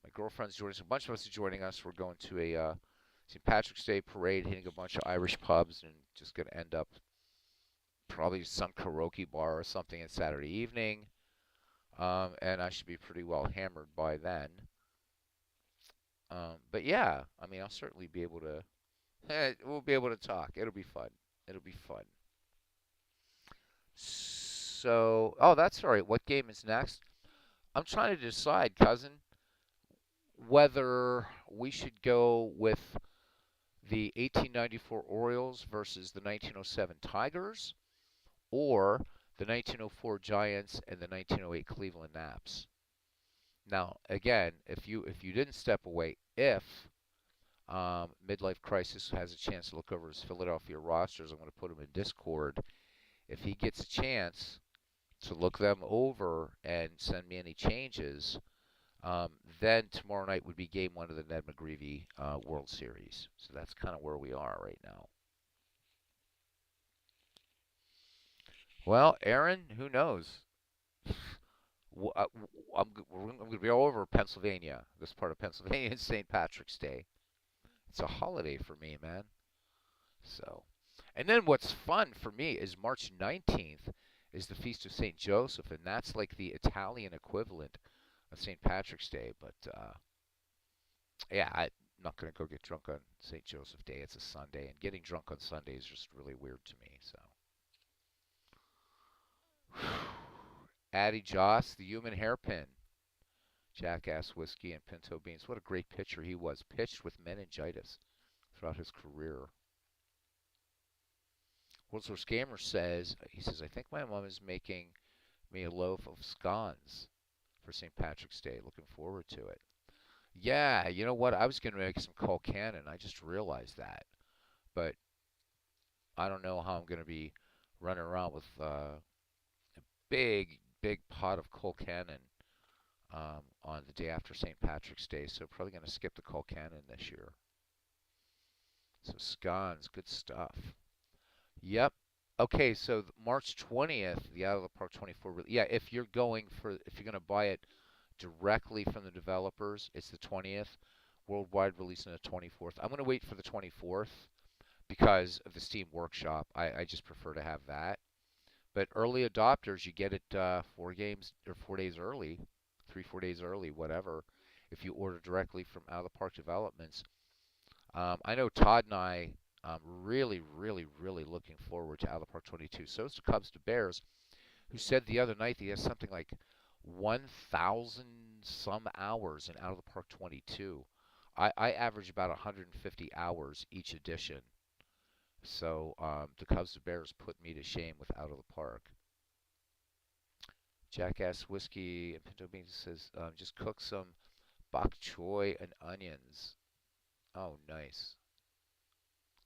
My girlfriend's joining us. A bunch of us are joining us. We're going to a St. Patrick's Day parade, hitting a bunch of Irish pubs, and just going to end up probably some karaoke bar or something on Saturday evening. And I should be pretty well hammered by then. But yeah, I mean, I'll certainly be able to. We'll be able to talk. It'll be fun. It'll be fun. So, oh, that's all right. What game is next? I'm trying to decide, cousin, whether we should go with the 1894 Orioles versus the 1907 Tigers, or the 1904 Giants and the 1908 Cleveland Naps. Now, again, if you didn't step away, if Midlife Crisis has a chance to look over his Philadelphia rosters, I'm going to put him in Discord. If he gets a chance to look them over and send me any changes, um, then tomorrow night would be game one of the Ned McGreevy World Series. So that's kind of where we are right now. Well, Aaron, who knows? I'm going to be all over Pennsylvania, this part of Pennsylvania. It's St. Patrick's Day. It's a holiday for me, man. So, and then what's fun for me is March 19th is the Feast of St. Joseph, and that's like the Italian equivalent of St. Patrick's Day. But yeah, I'm not going to go get drunk on St. Joseph Day. It's a Sunday, and getting drunk on Sunday is just really weird to me. So, Addie Joss, the human hairpin, Jackass Whiskey, and Pinto Beans. What a great pitcher he was. Pitched with meningitis throughout his career. World's Worst Gamer says, he says, I think my mom is making me a loaf of scones for St. Patrick's Day. Looking forward to it. Yeah, you know what? I was going to make some Colcannon. I just realized that. But I don't know how I'm going to be running around with a big, big pot of Colcannon on the day after St. Patrick's Day. So probably going to skip the Colcannon this year. So scones, good stuff. Yep. Okay, so March 20th, the Out of the Park 24. Yeah, if you're going to buy it directly from the developers, it's the 20th. Worldwide release on the 24th. I'm going to wait for the 24th because of the Steam Workshop. I just prefer to have that. But early adopters, you get it 4 games or 4 days early, 3, 4 days early, whatever. If you order directly from Out of the Park Developments, I know Todd and I really, really, really looking forward to Out of the Park 22. So is the Cubs to Bears, who said the other night he has something like 1,000 some hours in Out of the Park 22. I average about 150 hours each edition. So the Cubs to Bears put me to shame with Out of the Park. Jackass Whiskey and Pinto Beans says, just cook some bok choy and onions. Oh, nice.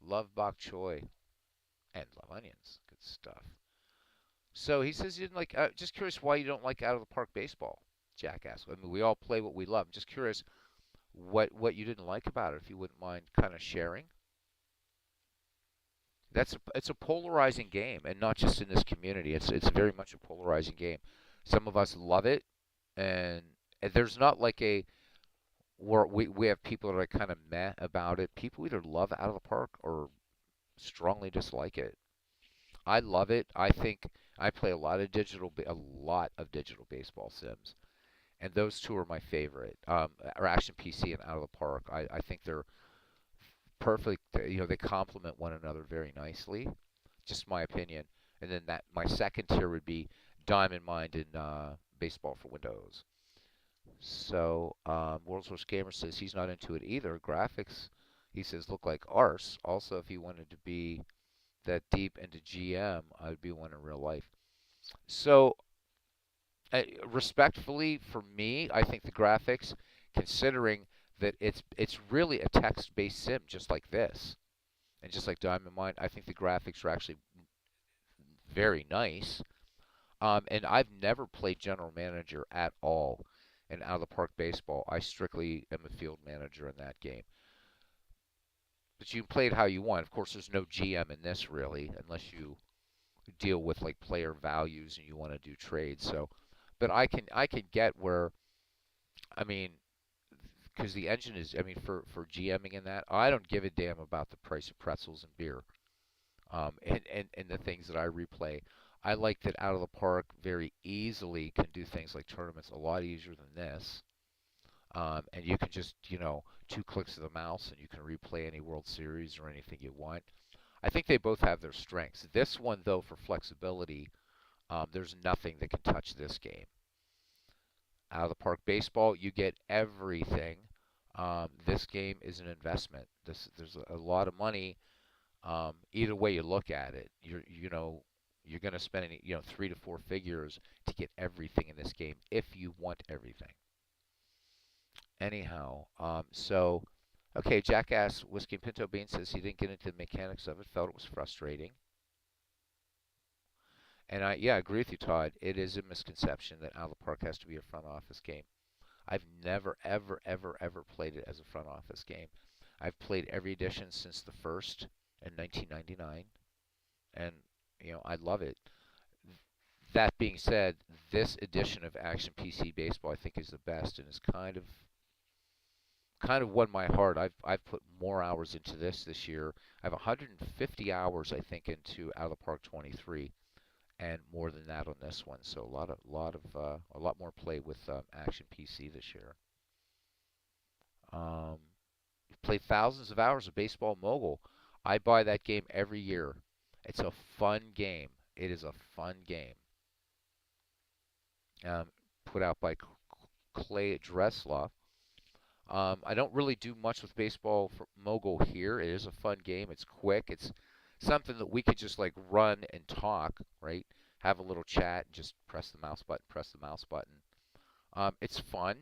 Love bok choy and love onions. Good stuff. So he says you didn't like. Just curious why you don't like Out of the Park baseball, Jackass. I mean, we all play what we love. I'm just curious what you didn't like about it. If you wouldn't mind kind of sharing. It's a polarizing game, and not just in this community. It's very much a polarizing game. Some of us love it, and, and there's not like a where we have people that are kind of meh about it. People either love Out of the Park or strongly dislike it. I love it. I think I play a lot of digital baseball sims, and those two are my favorite. Or Action PC and Out of the Park. I think they're perfect. You know, they complement one another very nicely. Just my opinion. And then that my second tier would be Diamond Mind and Baseball for Windows. So World's Worst Gamer says he's not into it either. Graphics, he says, look like arse. Also, if he wanted to be that deep into GM, I would be one in real life. So, respectfully, for me, I think the graphics, considering that it's really a text-based sim just like this, and just like Diamond Mine, I think the graphics are actually very nice. And I've never played General Manager at all in Out of the Park Baseball. I strictly am a field manager in that game. But you can play it how you want. Of course, there's no GM in this really, unless you deal with like player values and you want to do trades. So, but I can get where, I mean, because the engine is, I mean, for GMing in that, I don't give a damn about the price of pretzels and beer, and the things that I replay. I like that Out of the Park very easily can do things like tournaments a lot easier than this. And you can just, 2 clicks of the mouse and you can replay any World Series or anything you want. I think they both have their strengths. This one, though, for flexibility, there's nothing that can touch this game. Out of the Park Baseball, you get everything. This game is an investment. There's a lot of money. Either way you look at it, you're going to spend 3 to 4 figures to get everything in this game if you want everything. Anyhow, okay, Jackass Whiskey and Pinto Bean says he didn't get into the mechanics of it, felt it was frustrating. And I agree with you, Todd. It is a misconception that Out of the Park has to be a front office game. I've never, ever, ever, ever played it as a front office game. I've played every edition since the first in 1999, and I love it. That being said, this edition of Action PC Baseball I think is the best and is kind of won my heart. I've put more hours into this year. I have 150 hours I think into Out of the Park 23, and more than that on this one. So a lot more play with Action PC this year. Um, Played thousands of hours of Baseball Mogul. I buy that game every year. It's a fun game. It is a fun game. Um, Put out by Clay Dressla. I don't really do much with Baseball for Mogul here. It is a fun game. It's quick. It's something that we could just like run and talk, right? Have a little chat and just press the mouse button, press the mouse button. It's fun.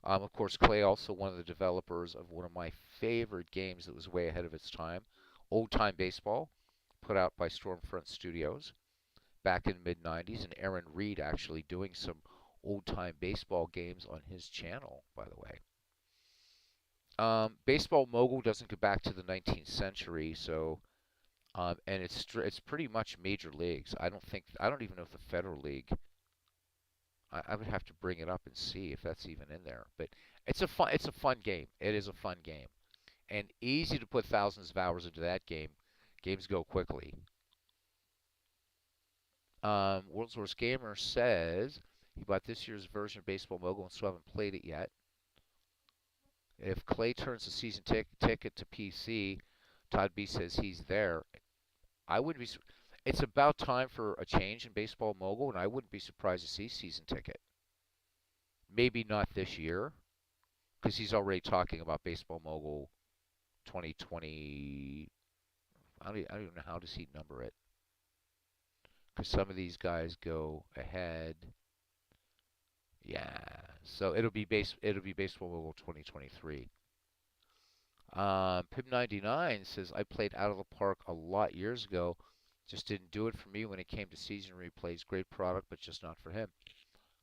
Of course, Clay also one of the developers of one of my favorite games that was way ahead of its time, Old Time Baseball, put out by Stormfront Studios back in the mid 90s, and Aaron Reed actually doing some old time baseball games on his channel, by the way. Baseball Mogul doesn't go back to the 19th century, so and it's pretty much major leagues. I don't even know if the Federal League. I would have to bring it up and see if that's even in there. But it's a fun game. It is a fun game and easy to put thousands of hours into that game. Games go quickly. World's Worst Gamer says he bought this year's version of Baseball Mogul and still haven't played it yet. If Clay turns the season ticket to PC, Todd B says he's there. I wouldn't be. It's about time for a change in Baseball Mogul, and I wouldn't be surprised to see season ticket. Maybe not this year, because he's already talking about Baseball Mogul 2020. I don't even know how does he number it, because some of these guys go ahead. Yeah, so it'll be Baseball Mogul 2023. Pim99 says I played Out of the Park a lot years ago. Just didn't do it for me when it came to season replays. Great product, but just not for him.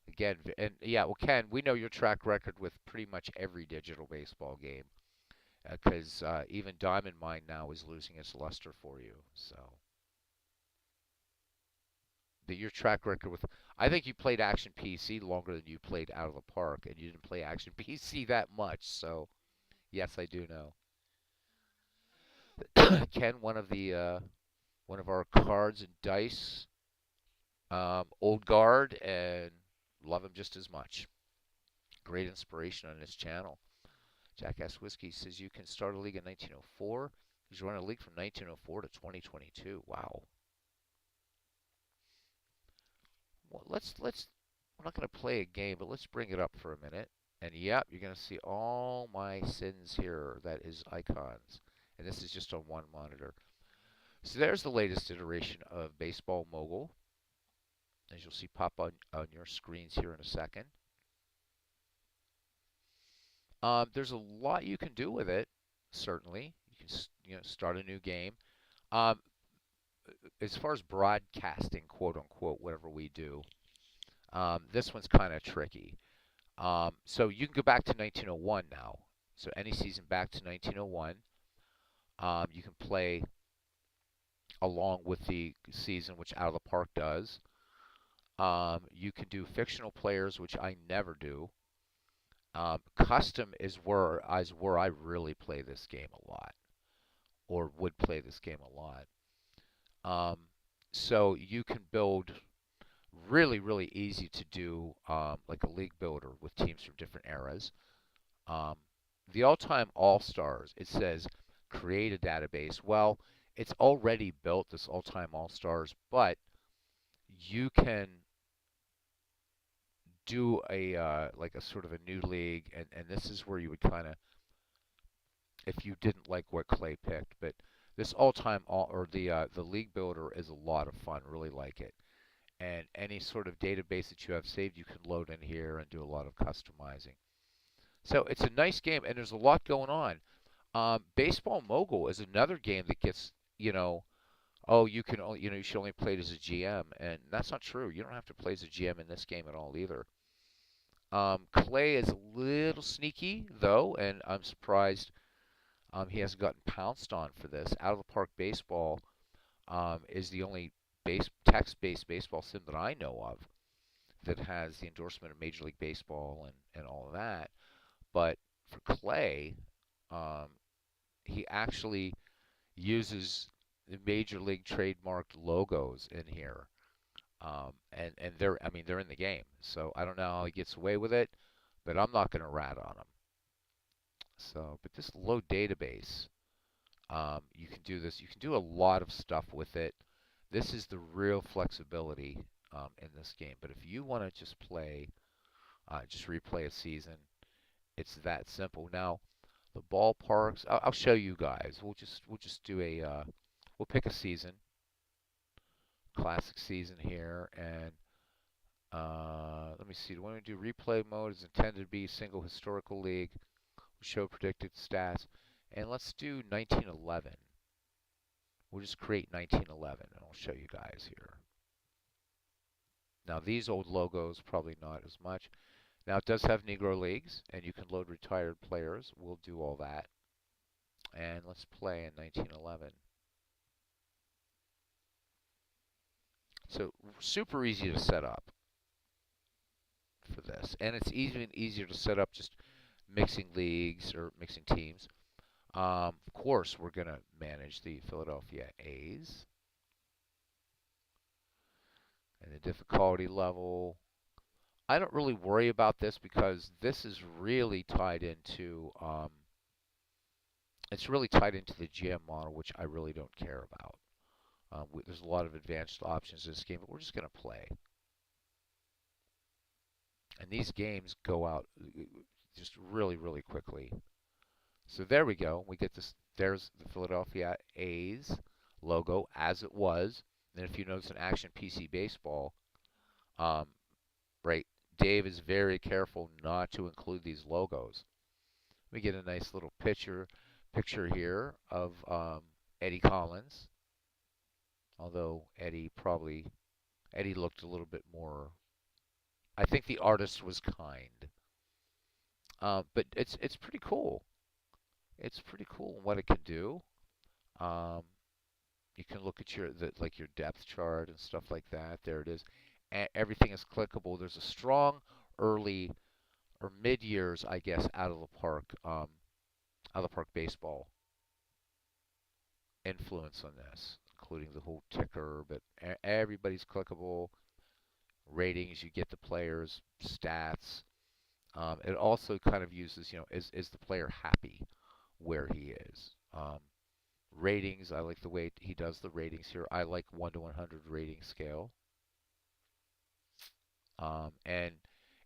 Again, and yeah, well, Ken, we know your track record with pretty much every digital baseball game, because even Diamond Mine now is losing its luster for you. So your track record with, I think you played Action PC longer than you played Out of the Park, and you didn't play Action PC that much. So yes, I do know. Ken, one of our cards and dice, old guard, and love him just as much. Great inspiration on his channel. Jackass Whiskey says you can start a league in 1904. He's run a league from 1904 to 2022. Wow. Well, let's. I'm not going to play a game, but let's bring it up for a minute. And yep, you're going to see all my sins here. That is icons, and this is just on one monitor. So there's the latest iteration of Baseball Mogul, as you'll see pop on your screens here in a second. There's a lot you can do with it. Certainly, you can start a new game. Um, as far as broadcasting, quote unquote, whatever we do, this one's kind of tricky. So you can go back to 1901 now. So any season back to 1901, you can play along with the season, which Out of the Park does. You can do fictional players, which I never do. Custom is where I really play this game a lot, or would play this game a lot. Um, so you can build really easy to do, like a league builder with teams from different eras. Um, the all-time all-stars, it says create a database. Well, it's already built, this all-time all-stars, but you can do a like a sort of a new league, and this is where you would kind of, if you didn't like what Clay picked, but this all-time all or the league builder is a lot of fun. Really like it. And any sort of database that you have saved, you can load in here and do a lot of customizing. So it's a nice game, and there's a lot going on. Baseball Mogul is another game that gets, you know, oh, you can only, you should only play it as a GM, and that's not true. You don't have to play as a GM in this game at all either. Clay is a little sneaky though, and I'm surprised he hasn't gotten pounced on for this. Out of the Park Baseball is the only text-based baseball sim that I know of that has the endorsement of Major League Baseball and all of that. But for Clay, um, he actually uses the Major League trademarked logos in here. And they're, I mean, they're in the game. So I don't know how he gets away with it, but I'm not going to rat on him. So, but this low database, you can do this. You can do a lot of stuff with it. This is the real flexibility in this game. But if you want to just play, just replay a season, it's that simple. Now, the ballparks, I'll show you guys. We'll just do a we'll pick a season, classic season here, and let me see. Do we want to do replay mode? Is intended to be single historical league. Show predicted stats, and let's do 1911. We'll just create 1911, and I'll show you guys here. Now these old logos probably not as much. Now it does have Negro Leagues, and you can load retired players. We'll do all that, and let's play in 1911. So super easy to set up for this, and it's even easier to set up just mixing leagues or mixing teams. Of course, we're going to manage the Philadelphia A's and the difficulty level. I don't really worry about this because this is really tied into it's really tied into the GM model, which I really don't care about. There's a lot of advanced options in this game, but we're just going to play. And these games go out just really, really quickly. So there we go. We get this. There's the Philadelphia A's logo as it was. And if you notice in Action PC Baseball, um, right, Dave is very careful not to include these logos. We get a nice little picture here of Eddie Collins. Although Eddie looked a little bit more. I think the artist was kind, but it's pretty cool. It's pretty cool what it can do. Um, you can look at like your depth chart and stuff like that. There it is. Everything is clickable. There's a strong early or mid years, I guess, out of the park baseball influence on this, including the whole ticker. But everybody's clickable. Ratings, you get the players, stats. It also kind of uses, is the player happy where he is? Ratings, I like the way he does the ratings here. I like 1 to 100 rating scale. And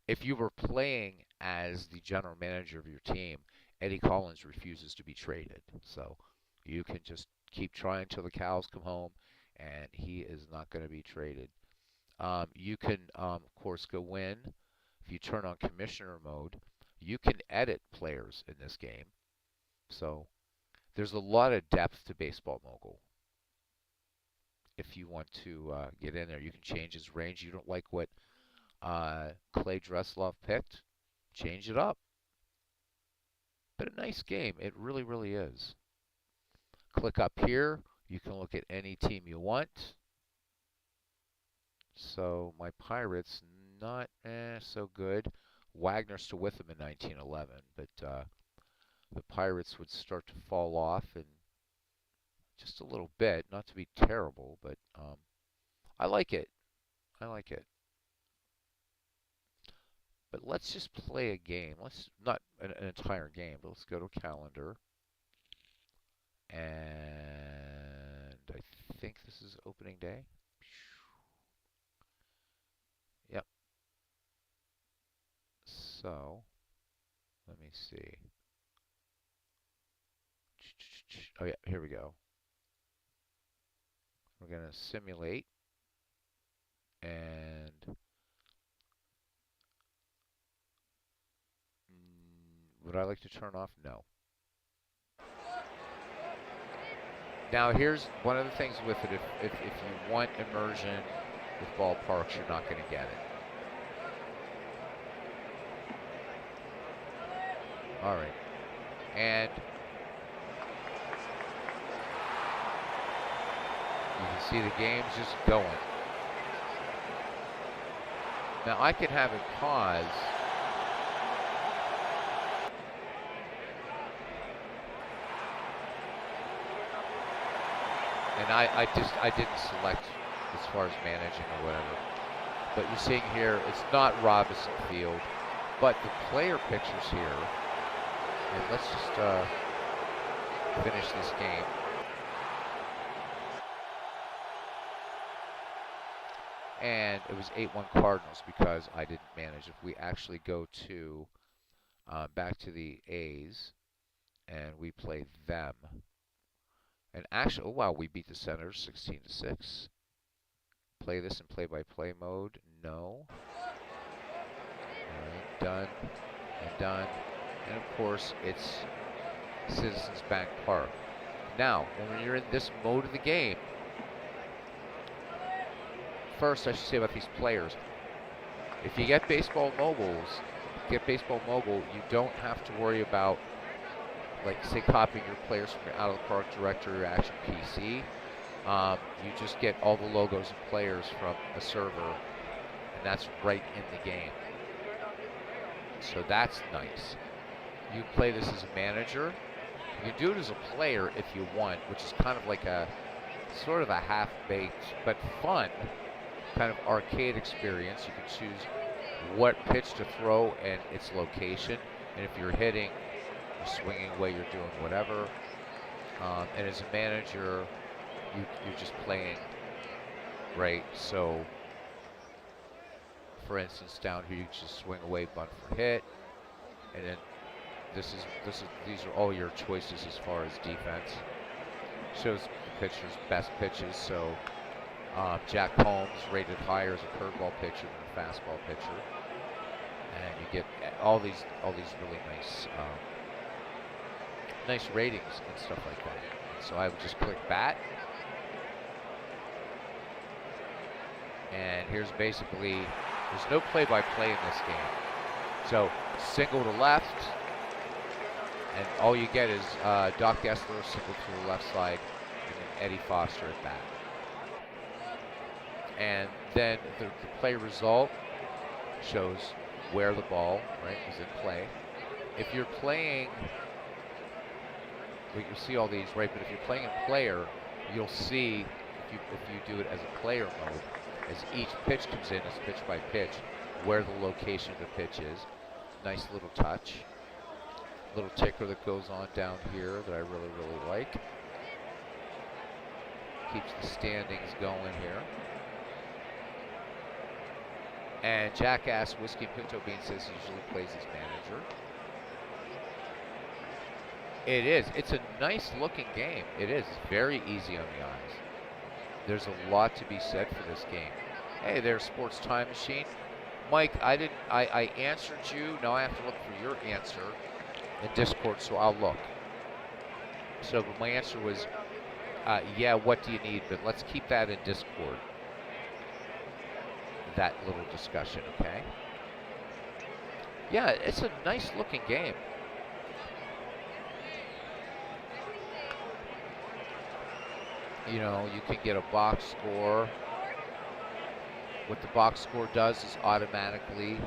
if you were playing as the general manager of your team, Eddie Collins refuses to be traded. So you can just keep trying till the cows come home, and he is not going to be traded. You can, of course, go in. If you turn on commissioner mode, you can edit players in this game. So there's a lot of depth to Baseball Mogul. If you want to get in there, you can change his range. You don't like what Clay Dreslov picked, change it up. But a nice game. It really, really is. Click up here. You can look at any team you want. So my Pirates, not so good. Wagner still with them in 1911, but the Pirates would start to fall off in just a little bit. Not to be terrible, but I like it. I like it. But let's just play a game. Let's not an entire game, but let's go to calendar. And I think this is opening day. Yep. So, let me see. Oh yeah, here we go. We're going to simulate, and would I like to turn off? No. Now here's one of the things with it. If you want immersion with ballparks, you're not going to get it. All right. And you can see the game's just going. Now I can have it pause. And I didn't select as far as managing or whatever. But you're seeing here, it's not Robinson Field, but the player pictures here. And let's just finish this game. And it was 8-1 Cardinals because I didn't manage. If we actually go to back to the A's and we play them, and actually, oh wow, we beat the Senators 16-6. Play this in play-by-play mode. No. All right, done and done. And of course, it's Citizens Bank Park. Now, when you're in this mode of the game, first I should say about these players. If you get baseball mobile, you don't have to worry about, like, say, copying your players from your out-of-the-park directory or action PC. You just get all the logos and players from a server, and that's right in the game. So that's nice. You play this as a manager. You can do it as a player if you want, which is kind of like a sort of a half-baked but fun kind of arcade experience. You can choose what pitch to throw and its location, and if you're hitting, you're swinging away, you're doing whatever. And as a manager, you're just playing, right? So, for instance, down here you just swing away, bunt for hit, and then these are all your choices as far as defense. Shows the pitcher's best pitches. So Jack Holmes rated higher as a curveball pitcher than a fastball pitcher, and you get all these really nice ratings and stuff like that. So I would just click bat, and here's basically, there's no play-by-play in this game. So single to left, and all you get is Doc Gessler single to the left side, and then Eddie Foster at bat. And then the play result shows where the ball, right, is in play. If you're playing, well, you see all these, right? But if you're playing in player, you'll see, if you do it as a player mode, as each pitch comes in, as pitch by pitch, where the location of the pitch is. Nice little touch. Little ticker that goes on down here that I really, really like. Keeps the standings going here. And Jackass Whiskey and Pinto Bean says he usually plays as manager. It is. It's a nice looking game. It is. It's very easy on the eyes. There's a lot to be said for this game. Hey there, Sports Time Machine. Mike, I answered you. Now I have to look for your answer in Discord, so I'll look. So but my answer was, yeah, what do you need? But let's keep that in Discord. That little discussion, okay? Yeah, it's a nice looking game. You know, you can get a box score. What the box score does is automatically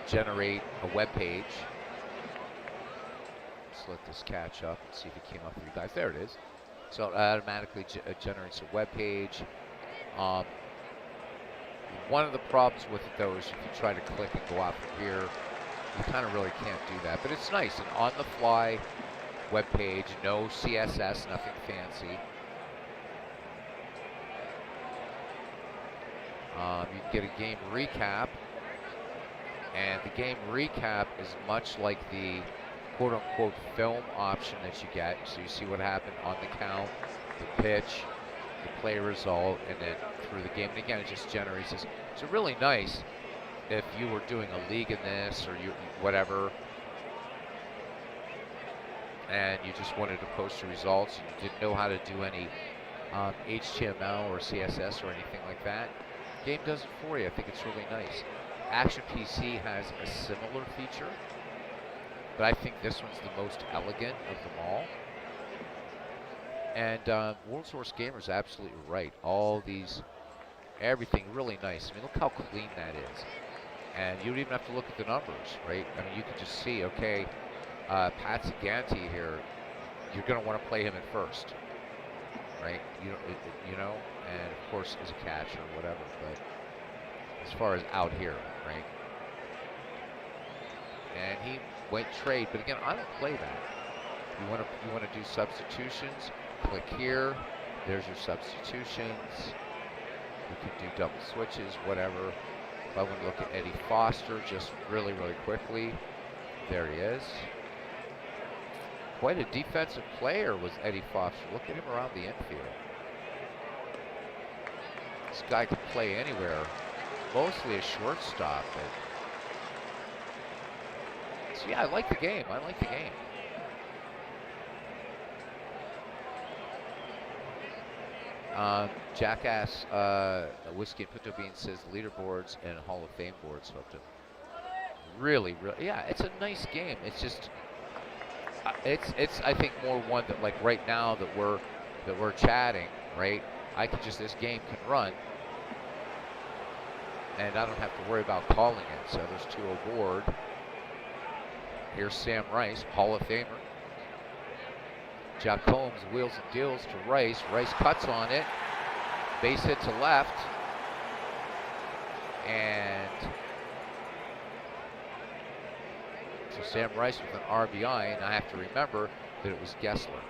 generate a web page. Let's let this catch up and see if it came up for you guys. There it is. So it automatically generates a web page. One of the problems with it, though, is if you try to click and go out from here, you kind of really can't do that. But it's nice, an on-the-fly web page, no CSS, nothing fancy. You can get a game recap. And the game recap is much like the quote-unquote film option that you get. So you see what happened on the count, the pitch, the play result, and then through the game. And again, it just generates this. So really nice if you were doing a league in this or you whatever, and you just wanted to post your results and you didn't know how to do any HTML or CSS or anything like that. Game does it for you. I think it's really nice. Action PC has a similar feature, but I think this one's the most elegant of them all. And World Source Gamer is absolutely right. All these, everything really nice. I mean, look how clean that is. And you don't even have to look at the numbers, right? I mean, you can just see, okay, Pat Saganti here, you're going to want to play him at first, right? You know, and of course as a catcher or whatever, but as far as out here, right? And he went trade, but again, I don't play that. You want to do substitutions? Click here. There's your substitutions. You can do double switches, whatever. If I want to look at Eddie Foster, just really quickly, there he is. Quite a defensive player was Eddie Foster. Look at him around the infield. This guy could play anywhere. Mostly a shortstop. So yeah, I like the game. I like the game. Jackass Whiskey and Pinto Bean says leaderboards and Hall of Fame boards helped him. Really, yeah, it's a nice game. It's just, it's I think more one that like right now that we're chatting, right? I could just, this game can run, and I don't have to worry about calling it. So there's two aboard. Here's Sam Rice, Hall of Famer. Jack Combs wheels and deals to Rice. Rice cuts on it. Base hit to left. And so Sam Rice with an RBI, and I have to remember that it was Gessler.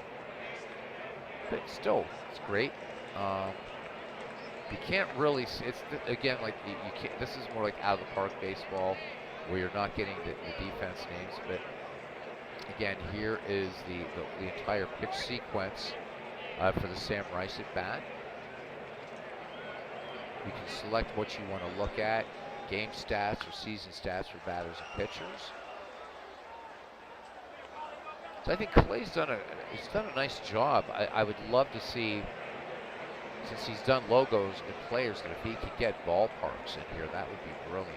But still, it's great. You can't really see, it's again like you can't, this is more like out of the park baseball where you're not getting the defense names, but again, here is the entire pitch sequence for the Sam Rice at bat. You can select what you want to look at, game stats or season stats for batters and pitchers. So I think Clay's done a nice job. I would love to see, since he's done logos and players, that if he could get ballparks in here, that would be brilliant.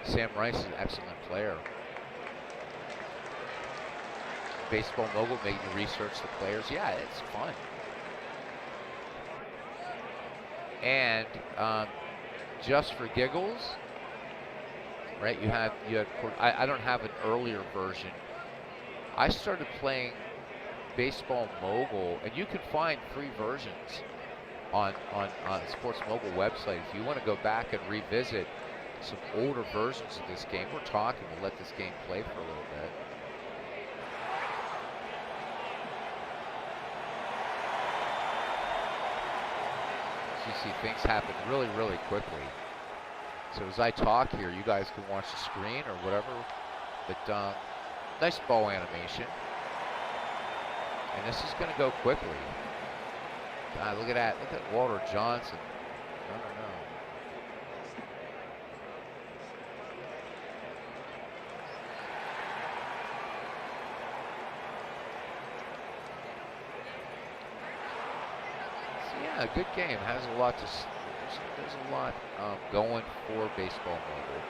Sam Rice is an excellent player. Baseball Mogul made you research the players. Yeah, it's fun. And just for giggles, right? You had I don't have an earlier version. I started playing Baseball Mogul, and you can find free versions on Sports Mogul website. If you want to go back and revisit some older versions of this game, we're talking, we'll let this game play for a little bit. So you see things happen really quickly. So as I talk here, you guys can watch the screen or whatever, but nice ball animation. And this is going to go quickly. God, look at that. Look at Walter Johnson. No. So yeah, a good game. Has a lot to. There's a lot going for Baseball Mogul.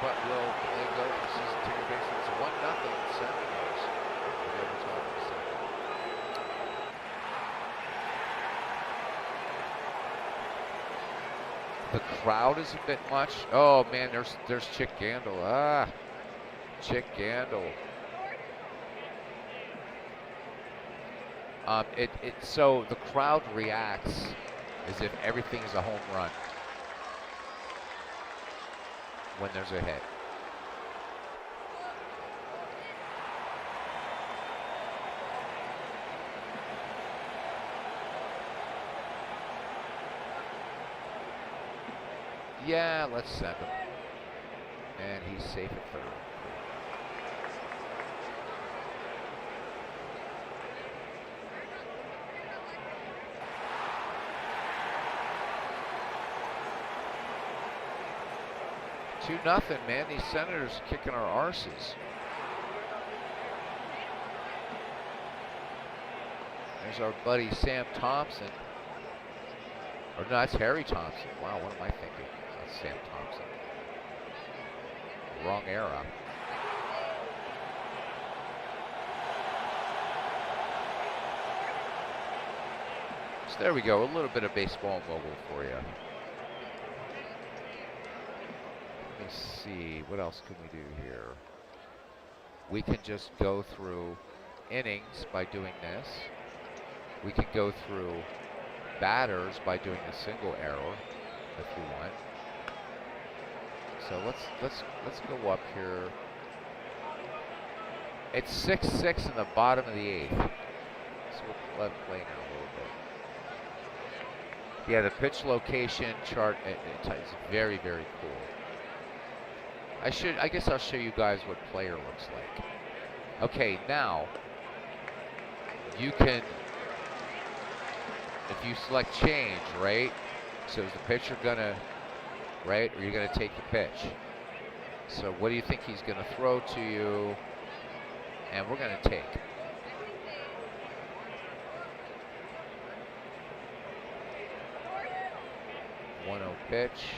But will they go for season ticket baseball? It's 1-0 Seminoles. The crowd is a bit much. Oh man, there's Chick Gandil. Chick Gandil. So the crowd reacts as if everything is a home run when there's a hit. Yeah, let's send him. And he's safe at third. Two nothing, man. These Senators kicking our arses. There's our buddy Sam Thompson. Or no, that's Harry Thompson. Wow, what am I thinking? That's Sam Thompson. Wrong era. So there we go. A little bit of baseball mogul for you. Let me see. What else can we do here? We can just go through innings by doing this. We can go through batters by doing the single arrow if you want. So let's go up here. It's 6-6 in the bottom of the eighth. So we'll let it play now a little bit. Yeah, the pitch location chart is very, very cool. I guess I'll show you guys what player looks like. Okay, now you can, if you select change, right? So is the pitcher gonna, right? Or you're gonna take the pitch? So what do you think he's gonna throw to you? And we're gonna take. One-oh pitch.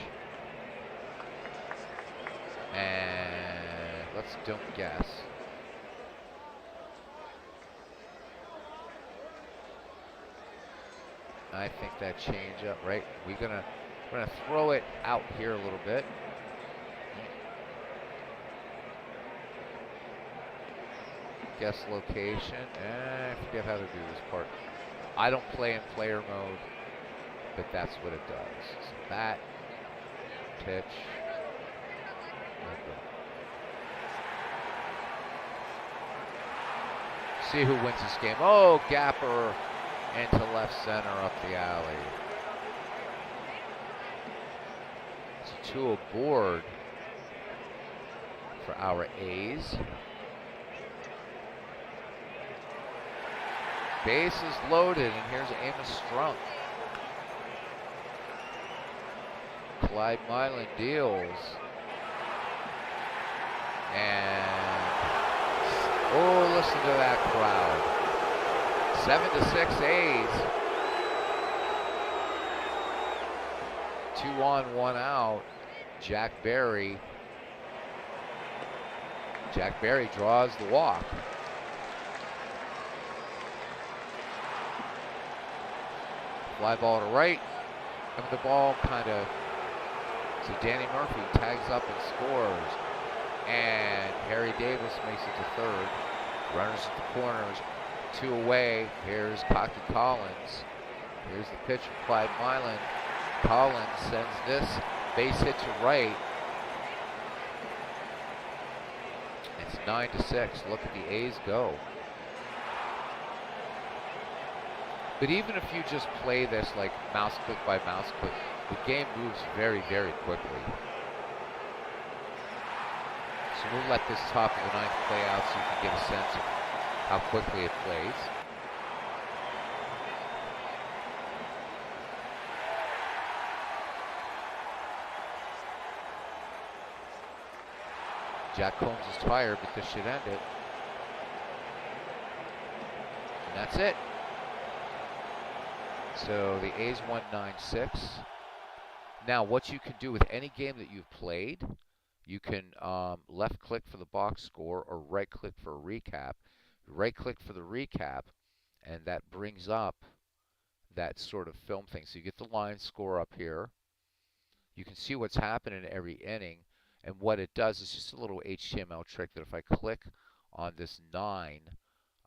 And let's don't guess. I think that change up, right? We're gonna throw it out here a little bit. Guess location. I forget how to do this part. I don't play in player mode, but that's what it does. So that pitch. See who wins this game. Oh, Gapper into left center up the alley. So two aboard for our A's. Bases loaded, and here's Amos Strunk. Clyde Milan deals. And, oh, listen to that crowd. 7-6 A's. 2 on, 1 out. Jack Berry draws the walk. Fly ball to right. And the ball kind of, so Danny Murphy tags up and scores. And Harry Davis makes it to third. Runners at the corners, 2 away. Here's Cocky Collins. Here's the pitch from Clyde Milan. Collins sends this base hit to right. It's 9-6. Look at the A's go. But even if you just play this like mouse click by mouse click, the game moves very, very quickly. So we'll let this top of the ninth play out so you can get a sense of how quickly it plays. Jack Combs is tired, but this should end it. And that's it. So the A's won 9-6. Now what you can do with any game that you've played, you can left click for the box score or right click for a recap. Right click for the recap, and that brings up that sort of film thing. So you get the line score up here. You can see what's happening in every inning, and what it does is just a little HTML trick that if I click on this 9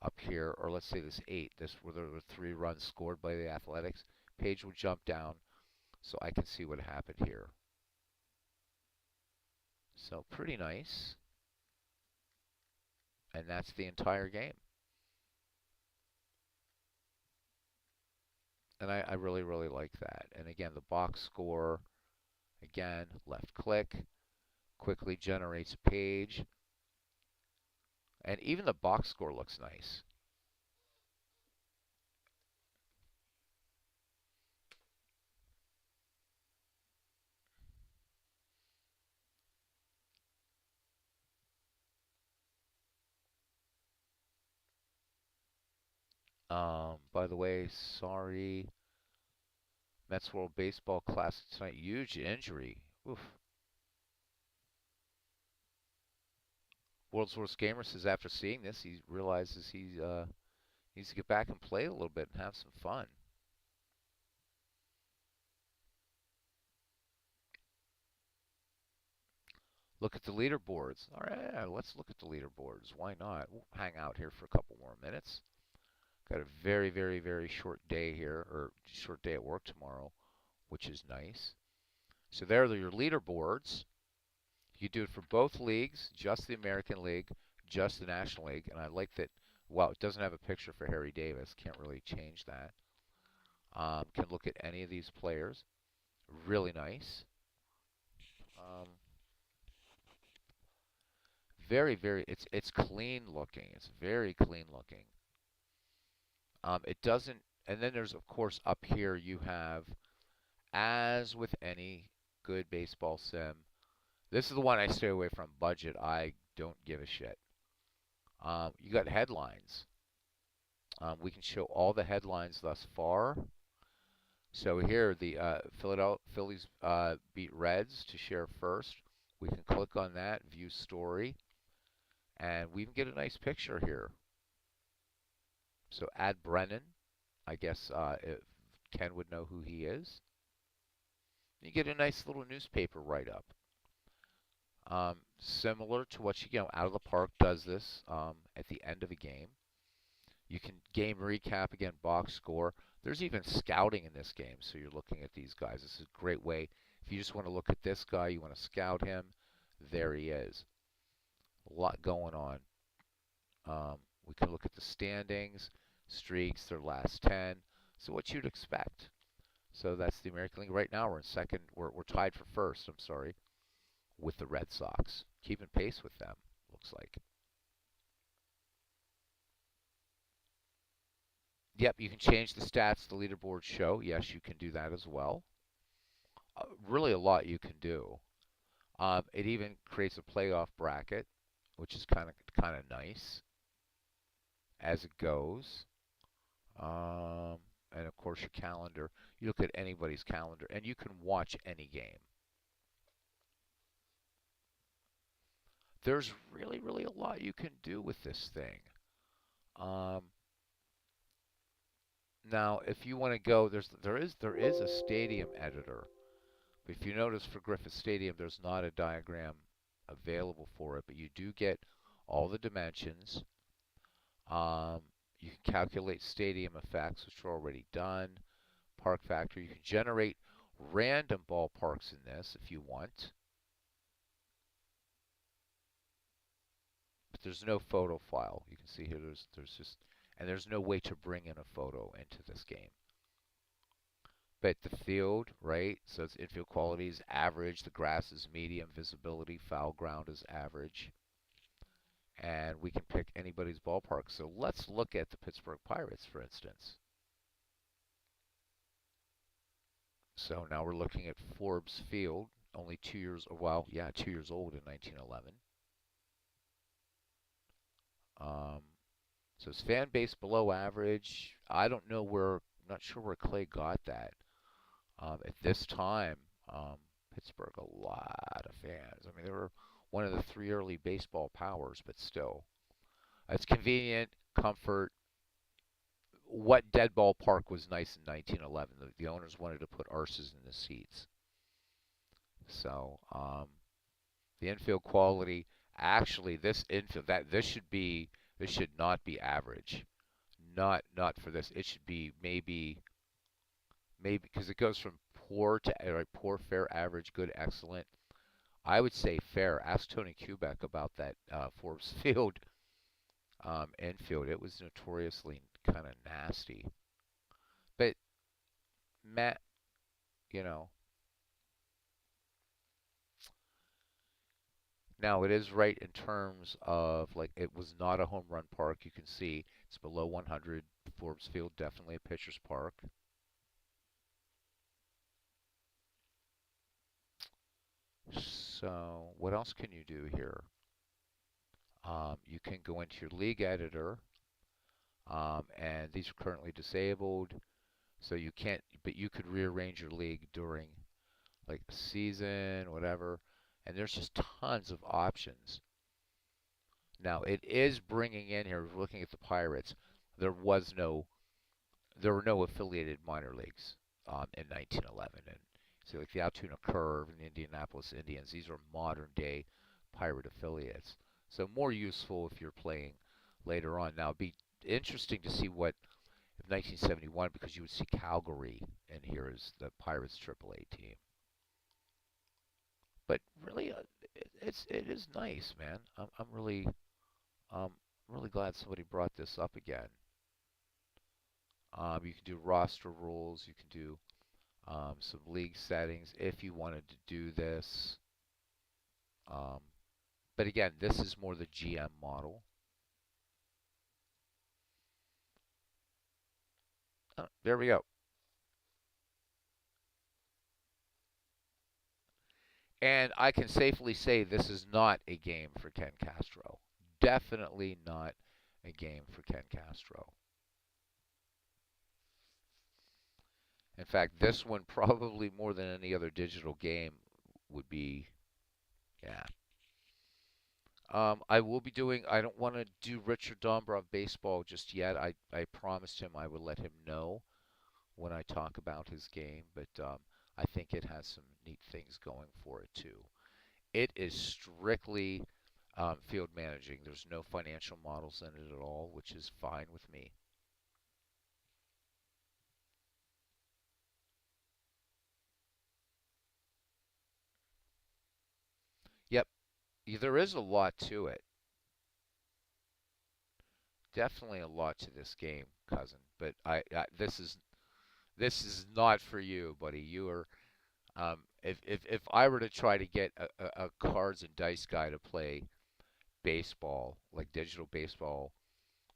up here, or let's say this 8, this where there were 3 runs scored by the Athletics, page will jump down so I can see what happened here. So pretty nice. And that's the entire game. And I really, really like that. And again, the box score, Again, left click, quickly generates a page, and even the box score looks nice. By the way, sorry, Mets World Baseball Classic tonight. Huge injury. Oof. World's Worst Gamer says after seeing this, he realizes he needs to get back and play a little bit and have some fun. Look at the leaderboards. All right, yeah, let's look at the leaderboards. Why not? We'll hang out here for a couple more minutes. Got a very, very, very short day here, or short day at work tomorrow, which is nice. So there are your leaderboards. You do it for both leagues, just the American League, just the National League, and I like that. Well, it doesn't have a picture for Harry Davis. Can't really change that. Can look at any of these players. Really nice. Um, very, very. It's clean looking. It's very clean looking. It doesn't. And then there's of course up here you have, as with any good baseball sim. This is the one I stay away from. Budget. I don't give a shit. You got headlines. We can show all the headlines thus far. So here, the Philadelphia Phillies beat Reds to share first. We can click on that, view story, and we can get a nice picture here. So add Brennan. I guess if Ken would know who he is. You get a nice little newspaper write-up. Similar to what Out of the Park does this at the end of a game. You can game recap again, box score. There's even scouting in this game, so you're looking at these guys. This is a great way. If you just want to look at this guy, you want to scout him, there he is. A lot going on. We can look at the standings, streaks, their last 10. So what you'd expect. So that's the American League. Right now we're in second. We're tied for first, I'm sorry, with the Red Sox. Keeping pace with them, looks like. Yep, you can change the stats the leaderboard show. Yes, you can do that as well. Really a lot you can do. It even creates a playoff bracket, which is kind of nice as it goes. Um, and of course your calendar. You look at anybody's calendar, and you can watch any game. There's really, really a lot you can do with this thing. Um, Now, if you want to go, there is a stadium editor. If you notice for Griffith Stadium, there's not a diagram available for it, but you do get all the dimensions. Um, you can calculate stadium effects, which are already done. Park factor. You can generate random ballparks in this if you want, but there's no photo file. You can see here there's just and there's no way to bring in a photo into this game. But the field, right? So its infield quality is average. The grass is medium. Visibility, foul ground is average. And we can pick anybody's ballpark. So let's look at the Pittsburgh Pirates, for instance. So now we're looking at Forbes Field, only 2 years, well, yeah, 2 years old in 1911. Um, so it's fan base below average. I don't know where, not sure where Clay got that. At this time, um, Pittsburgh, a lot of fans. I mean, they were one of the three early baseball powers, but still. It's convenient, comfort. What dead ball park was nice in 1911? The owners wanted to put arses in the seats. So the infield quality, actually, this infield this should not be average. Not for this. It should be maybe because it goes from poor to poor, fair, average, good, excellent. I would say fair. Ask Tony Kubek about that Forbes Field infield. It was notoriously kind of nasty. But Matt, you know, Now it is right in terms of like it was not a home run park. You can see it's below 100. Forbes Field definitely a pitcher's park. So what else can you do here? You can go into your league editor, and these are currently disabled, so you can't. But you could rearrange your league during like the season, whatever. And there's just tons of options. Now it is bringing in here. Looking at the Pirates, there was no, there were no affiliated minor leagues in 1911, and so like the Altoona Curve and the Indianapolis Indians. These are modern day Pirate affiliates. So more useful if you're playing later on. Now it'd be interesting to see what if 1971 because you would see Calgary in here as the Pirates AAA team. But really, it is nice, man. I'm um really glad somebody brought this up again. You can do roster rules. You can do some league settings if you wanted to do this. Um, but again, this is more the GM model. There we go. And I can safely say this is not a game for Ken Castro. Definitely not a game for Ken Castro. In fact, this one probably more than any other digital game would be, yeah. I will be doing, I don't want to do Richard Dombrov baseball just yet. I promised him I would let him know when I talk about his game, but I think it has some neat things going for it too. It is strictly field managing. There's no financial models in it at all, which is fine with me. Yep, there is a lot to it. Definitely a lot to this game, cousin. But this is not for you, buddy. You are if I were to try to get a cards and dice guy to play baseball, like digital baseball,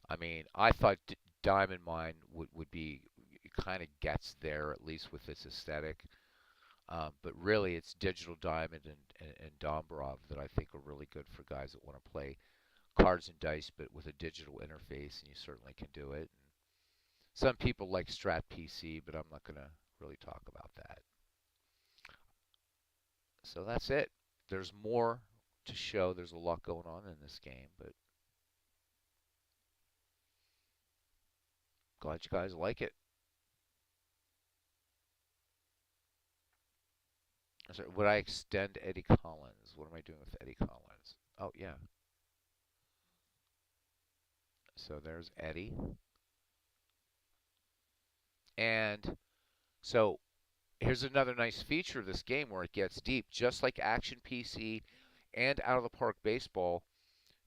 I mean, I thought Diamond Mine would be kind of gets there at least with its aesthetic. But really, it's Digital Diamond and Dombrov that I think are really good for guys that want to play cards and dice, but with a digital interface, and you certainly can do it. And some people like Strat PC, but I'm not going to really talk about that. So that's it. There's more to show. There's a lot going on in this game, but glad you guys like it. Sorry, would I extend Eddie Collins? What am I doing with Eddie Collins? Oh, yeah. So there's Eddie. And so here's another nice feature of this game where it gets deep. Just like Action PC and Out of the Park Baseball,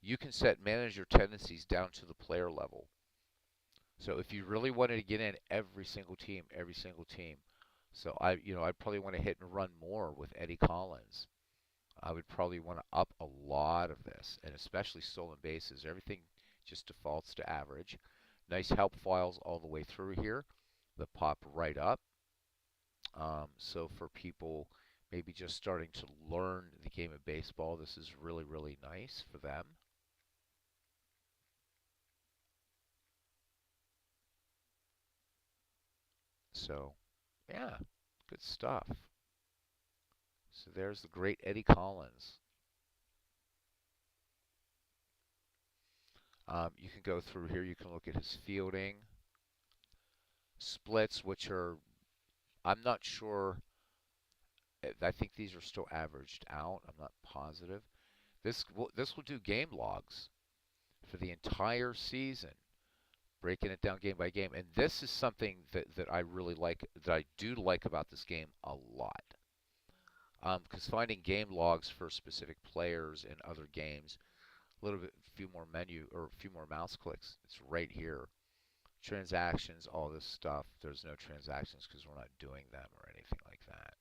you can set manager tendencies down to the player level. So if you really wanted to get in every single team. So I'd probably want to hit and run more with Eddie Collins. I would probably want to up a lot of this, and especially stolen bases. Everything just defaults to average. Nice help files all the way through here that pop right up. So for people maybe just starting to learn the game of baseball, this is really, really nice for them. So, yeah, good stuff. So there's the great Eddie Collins. You can go through here. You can look at his fielding splits, which are, I'm not sure. I think these are still averaged out. I'm not positive. This will do game logs for the entire season, breaking it down game by game. And this is something that I really like, that I do like about this game a lot. Because finding game logs for specific players in other games, a little bit, few more menu or a few more mouse clicks. It's right here. Transactions, all this stuff. There's no transactions because we're not doing them or anything like that.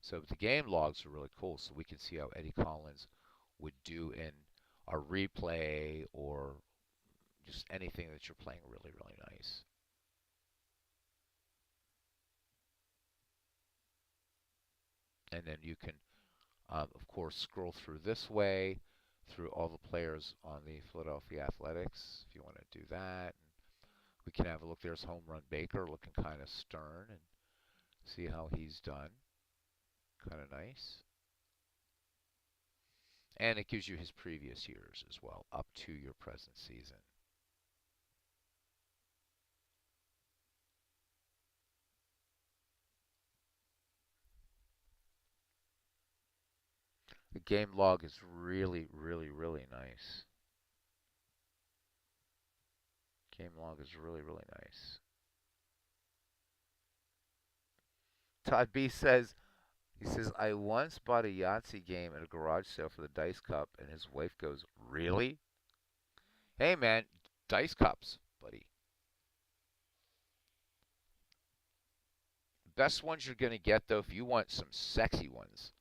So the game logs are really cool. So we can see how Eddie Collins would do in a replay or just anything that you're playing really, really nice. And then you can, of course, scroll through this way through all the players on the Philadelphia Athletics if you want to do that. And we can have a look. There's Home Run Baker looking kind of stern and see how he's done. Kind of nice. And it gives you his previous years as well, up to your present season. The game log is really, really, really nice. Game log is really, really nice. Todd B says, I once bought a Yahtzee game at a garage sale for the Dice Cup, and his wife goes, really? Hey, man, Dice Cups, buddy. Best ones you're going to get, though, if you want some sexy ones,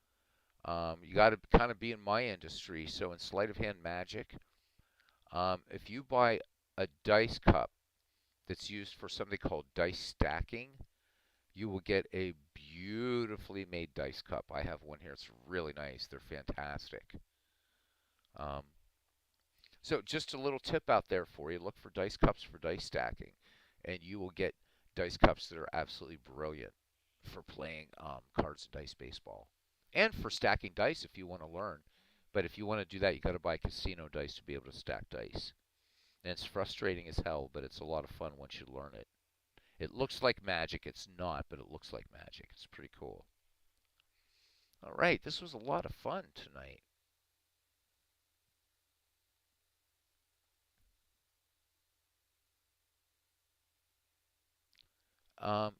you got to kind of be in my industry. So in sleight of hand magic, if you buy a dice cup that's used for something called dice stacking, you will get a beautifully made dice cup. I have one here. It's really nice. They're fantastic. Um, so just a little tip out there for you. Look for dice cups for dice stacking, and you will get dice cups that are absolutely brilliant for playing cards and dice baseball, and for stacking dice if you want to learn. But if you want to do that, you got to buy casino dice to be able to stack dice. And it's frustrating as hell, but it's a lot of fun once you learn it. It looks like magic. It's not, but it looks like magic. It's pretty cool. All right, this was a lot of fun tonight.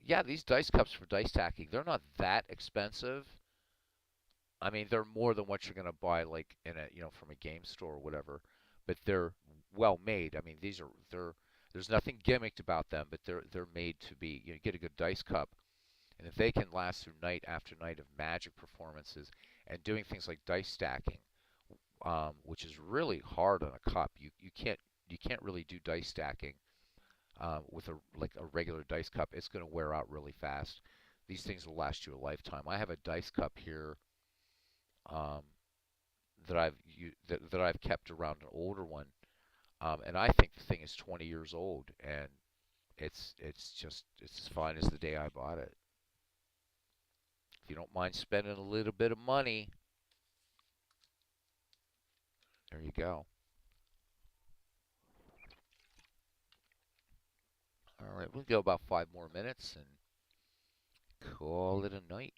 Yeah, these dice cups for dice stacking, they're not that expensive. I mean, they're more than what you're going to buy like in a, from a game store or whatever, but they're well made. I mean, they're there's nothing gimmicked about them, but they're made to be, get a good dice cup, and if they can last through night after night of magic performances and doing things like dice stacking, which is really hard on a cup. You can't really do dice stacking with a regular dice cup. It's going to wear out really fast. These things will last you a lifetime. I have a dice cup here um, that I've kept around, an older one, and I think the thing is 20 years old, and it's as fine as the day I bought it. If you don't mind spending a little bit of money, there you go. All right, we'll go about 5 more minutes and call it a night.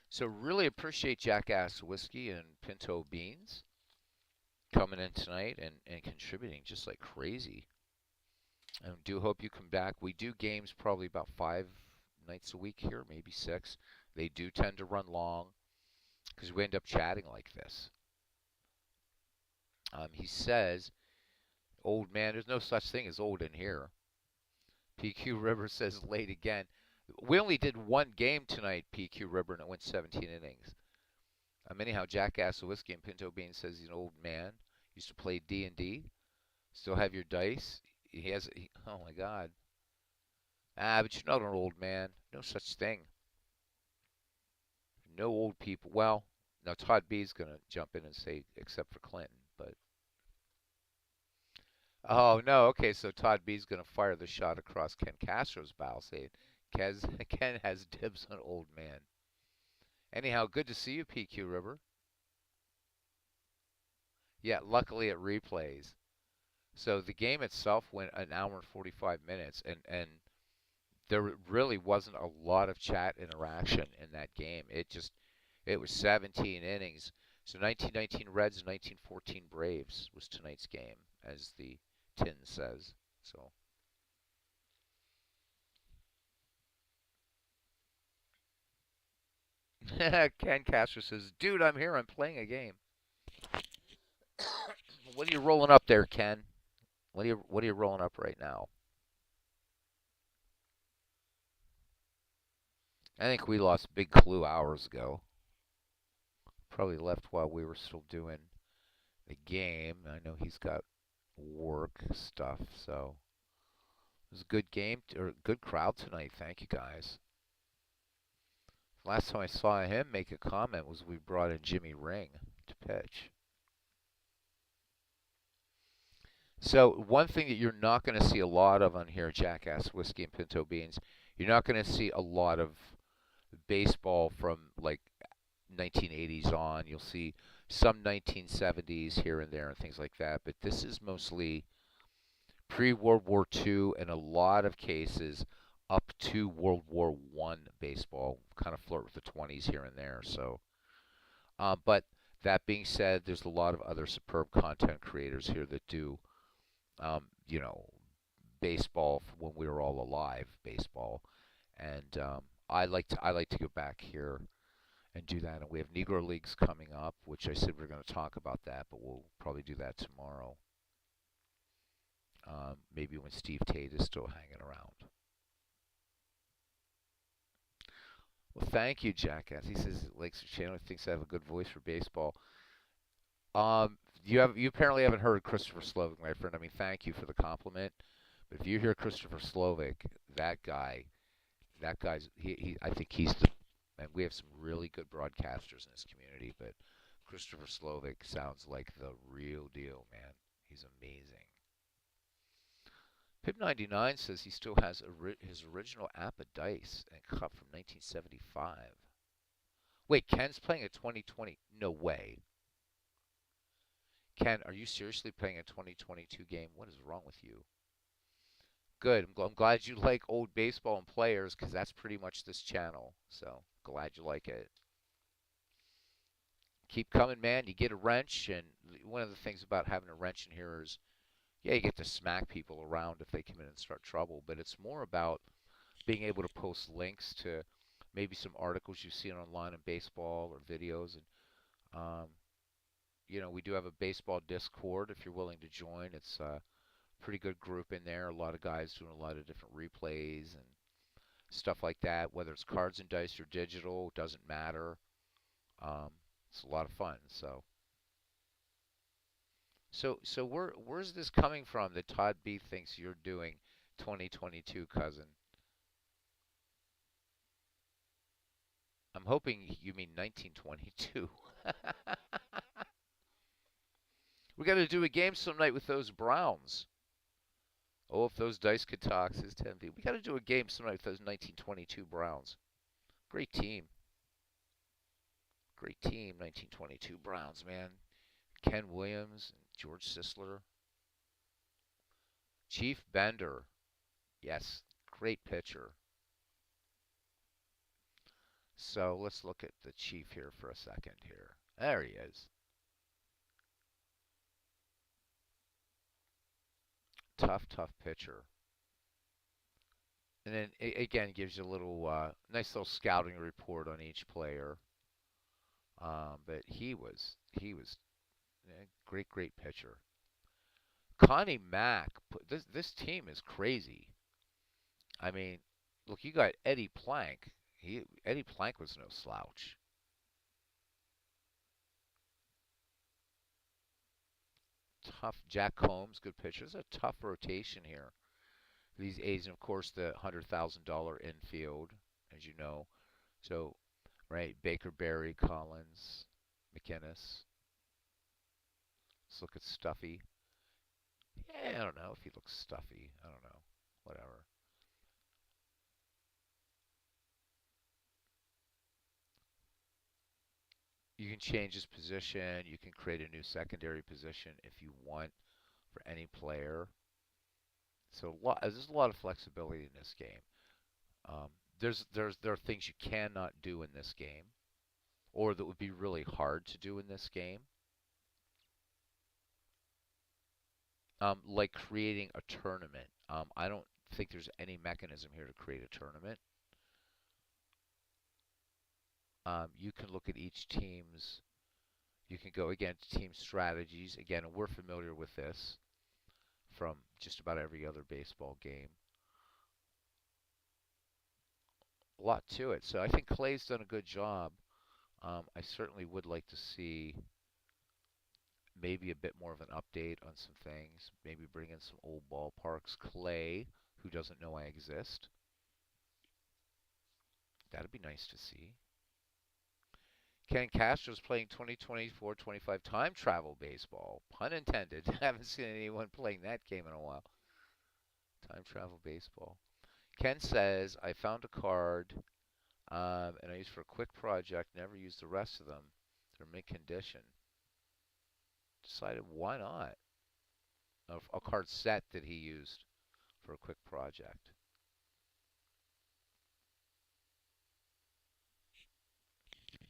So really appreciate Jackass Whiskey and Pinto Beans coming in tonight and contributing just like crazy. And do hope you come back. We do games probably about 5 nights a week here, maybe 6. They do tend to run long because we end up chatting like this. He says, old man, there's no such thing as old in here. PQ River says late again. We only did one game tonight, PQ River, and it went 17 innings. Anyhow, Jackass Whiskey and Pinto Bean says he's an old man. Used to play D&D. Still have your dice. Oh my God. But you're not an old man. No such thing. No old people. Well, now Todd B's going to jump in and say, except for Clinton, but. Oh, no. Okay, so Todd B's going to fire the shot across Ken Castro's bow, saying, Ken has dibs on old man. Anyhow, good to see you, PQ River. Yeah, luckily it replays. So the game itself went an hour and 45 minutes, and there really wasn't a lot of chat interaction in that game. It was 17 innings. So 1919 Reds and 1914 Braves was tonight's game, as the tin says. So Ken Castro says, "Dude, I'm here. I'm playing a game." What are you rolling up there, Ken? What are you rolling up right now? I think we lost Big Clue hours ago. Probably left while we were still doing the game. I know he's got work stuff, so it was a good game or good crowd tonight. Thank you guys. Last time I saw him make a comment was we brought in Jimmy Ring to pitch. So one thing that you're not going to see a lot of on here, Jackass Whiskey and Pinto Beans, you're not going to see a lot of baseball from like 1980s on. You'll see some 1970s here and there and things like that, but this is mostly pre-World War II in a lot of cases up to World War One baseball. Kind of flirt with the 20s here and there. So, but that being said, there's a lot of other superb content creators here that do, you know, baseball when we were all alive, baseball, and I like to go back here and do that. And we have Negro Leagues coming up, which I said we're going to talk about that, but we'll probably do that tomorrow. Maybe when Steve Tate is still hanging around. Well, thank you, Jackass. He says Lakes Chandler thinks I have a good voice for baseball. You apparently haven't heard Christopher Slovic, my friend. I mean, thank you for the compliment. But if you hear Christopher Slovic, that guy, that guy's he I think he's the and we have some really good broadcasters in this community, but Christopher Slovic sounds like the real deal, man. He's amazing. Pip99 says he still has his original app of dice and cup from 1975. Wait, Ken's playing a 2020? No way. Ken, are you seriously playing a 2022 game? What is wrong with you? Good. I'm glad you like old baseball and players because that's pretty much this channel. So glad you like it. Keep coming, man. You get a wrench, and one of the things about having a wrench in here is, yeah, you get to smack people around if they come in and start trouble. But it's more about being able to post links to maybe some articles you've seen online in baseball or videos, and we do have a baseball Discord if you're willing to join. It's a pretty good group in there. A lot of guys doing a lot of different replays and stuff like that. Whether it's cards and dice or digital, doesn't matter. Um, it's a lot of fun. So where's this coming from that Todd B thinks you're doing 2022, cousin? I'm hoping you mean 1922. We got to do a game some night with those Browns. Oh, if those dice could talk, says 10B. We got to do a game some night with those 1922 Browns. Great team. Great team, 1922 Browns, man. Ken Williams, George Sisler. Chief Bender. Yes, great pitcher. So let's look at the Chief here for a second here. There he is. Tough, tough pitcher. And then again gives you a little nice little scouting report on each player. But he was a great pitcher. Connie Mack. This team is crazy. I mean, look, you got Eddie Plank. Eddie Plank was no slouch. Tough Jack Combs, good pitcher. It's a tough rotation here. These A's, and of course the $100,000 infield, as you know. So, right, Baker, Berry, Collins, McInnes. Let's look at Stuffy. Yeah, I don't know if he looks stuffy. I don't know. Whatever. You can change his position. You can create a new secondary position if you want for any player. So there's a lot of flexibility in this game. Um, there are things you cannot do in this game, or that would be really hard to do in this game. Like creating a tournament. I don't think there's any mechanism here to create a tournament. You can look at each team's. You can go again to team strategies. Again, we're familiar with this from just about every other baseball game. A lot to it. So I think Clay's done a good job. I certainly would like to see maybe a bit more of an update on some things. Maybe bring in some old ballparks. Clay, who doesn't know I exist. That'd be nice to see. Ken Castro's playing 2024-25 time travel baseball. Pun intended. I haven't seen anyone playing that game in a while. Time travel baseball. Ken says, I found a card and I used for a quick project, never used the rest of them. They're mint condition. Decided why not? A card set that he used for a quick project.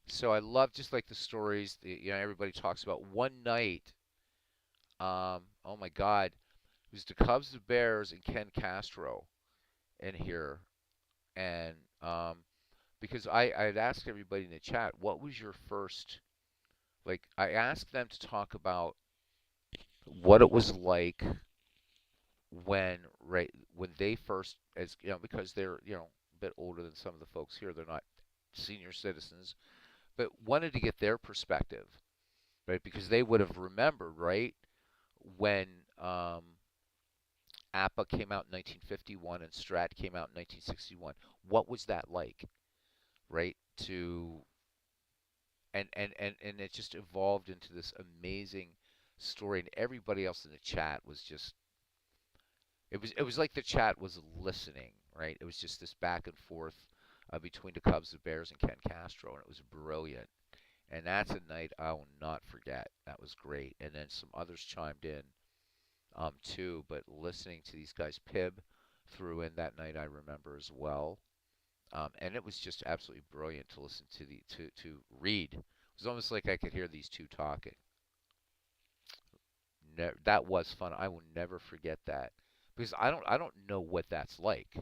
So I love just like the stories that, everybody talks about. One night, oh my God, it was the Cubs, the Bears, and Ken Castro in here, and because I had asked everybody in the chat, what was your first, like I asked them to talk about what it was like when when they first, as because they're a bit older than some of the folks here, they're not senior citizens, but wanted to get their perspective, right? Because they would have remembered, right, when APA came out in 1951 and Strat came out in 1961. What was that like, right? To and it just evolved into this amazing story, and everybody else in the chat was just it was like the chat was listening, right? It was just this back and forth between the Cubs, the Bears, and Ken Castro, and it was brilliant. And that's a night I will not forget. That was great. And then some others chimed in too, but listening to these guys, Pib threw in that night I remember as well. And it was just absolutely brilliant to listen to to read. It was almost like I could hear these two talking. That was fun. I will never forget that because I don't know what that's like.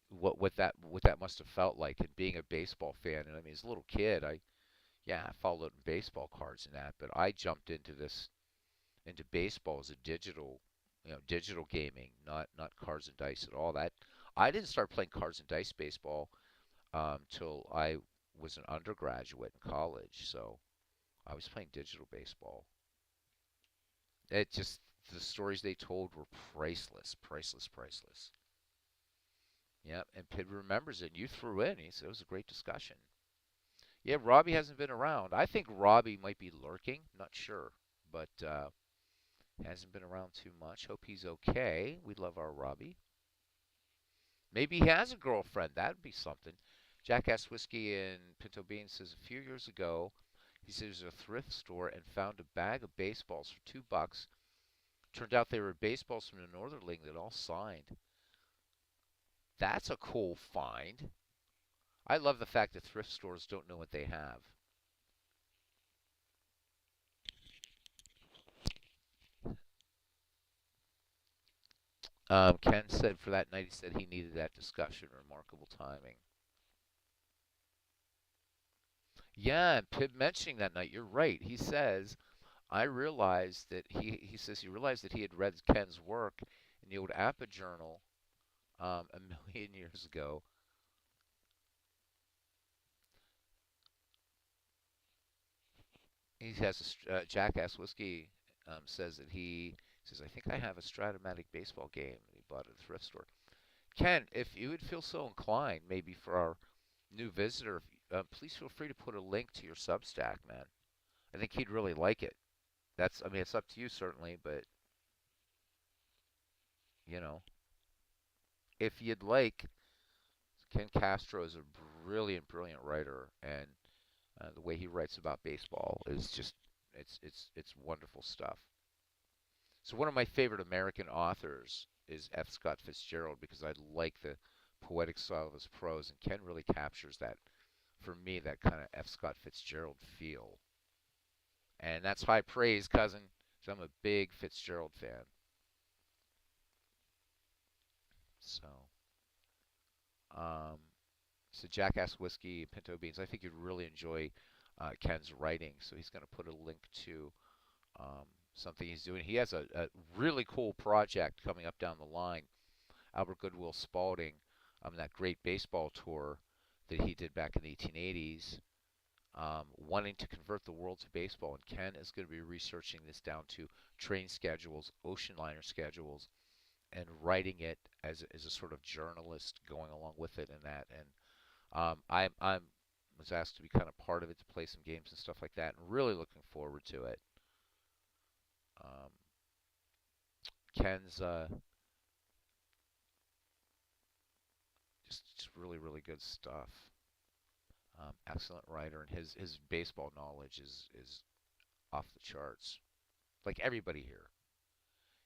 What that must have felt like, and being a baseball fan. And I mean, as a little kid, I followed baseball cards and that, but I jumped into baseball as a digital gaming, not cards and dice at all. That I didn't start playing cards and dice baseball till I was an undergraduate in college. So I was playing digital baseball. It just the stories they told were priceless, priceless, priceless. Yeah, and Pid remembers it. You threw in. He said it was a great discussion. Yeah, Robbie hasn't been around. I think Robbie might be lurking. Not sure, but hasn't been around too much. Hope he's okay. We love our Robbie. Maybe he has a girlfriend. That'd be something. Jackass Whiskey and Pinto Beans says a few years ago, he says a thrift store and found a bag of baseballs for $2. Turned out they were baseballs from the Northern League that all signed. That's a cool find. I love the fact that thrift stores don't know what they have. Ken said for that night, he said he needed that discussion. Remarkable timing. Yeah, and Pib mentioning that night, you're right. He says, I realized that he says he realized that he had read Ken's work in the old APA journal a million years ago. He has Jackass Whiskey says that he says, I think I have a Stratomatic baseball game that he bought at the thrift store. Ken, if you would feel so inclined, maybe for our new visitor, please feel free to put a link to your Substack, man. I think he'd really like it. I mean, it's up to you certainly, but you know, if you'd like, Ken Castro is a brilliant, brilliant writer, and the way he writes about baseball is just it's wonderful stuff. So one of my favorite American authors is F. Scott Fitzgerald because I like the poetic style of his prose, and Ken really captures that for me, that kind of F. Scott Fitzgerald feel. And that's high praise, cousin. So I'm a big Fitzgerald fan. So, um, so Jackass Whiskey, Pinto Beans. I think you'd really enjoy Ken's writing. So he's going to put a link to something he's doing. He has a really cool project coming up down the line. Albert Goodwill Spalding, that great baseball tour that he did back in the 1880s. wanting to convert the world to baseball. And Ken is going to be researching this down to train schedules, ocean liner schedules, and writing it as a sort of journalist going along with it and that. And I'm was asked to be kind of part of it to play some games and stuff like that, and really looking forward to it. Um, Ken's just really good stuff. Excellent writer, and his baseball knowledge is off the charts. Like everybody here.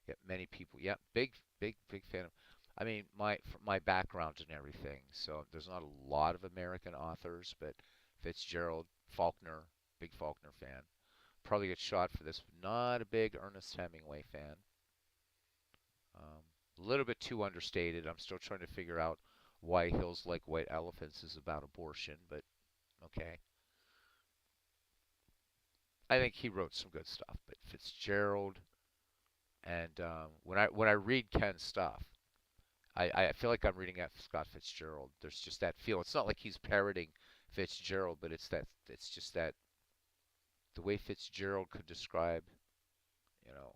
Yeah, many people. Yeah, big fan of. I mean, my background and everything. So there's not a lot of American authors, but Fitzgerald, Faulkner, big Faulkner fan. Probably get shot for this. Not a big Ernest Hemingway fan. A little bit too understated. I'm still trying to figure out why Hills Like White Elephants is about abortion, but okay. I think he wrote some good stuff, but Fitzgerald and when I read Ken's stuff, I feel like I'm reading at Scott Fitzgerald. There's just that feel. It's not like he's parroting Fitzgerald, but it's just that the way Fitzgerald could describe, you know,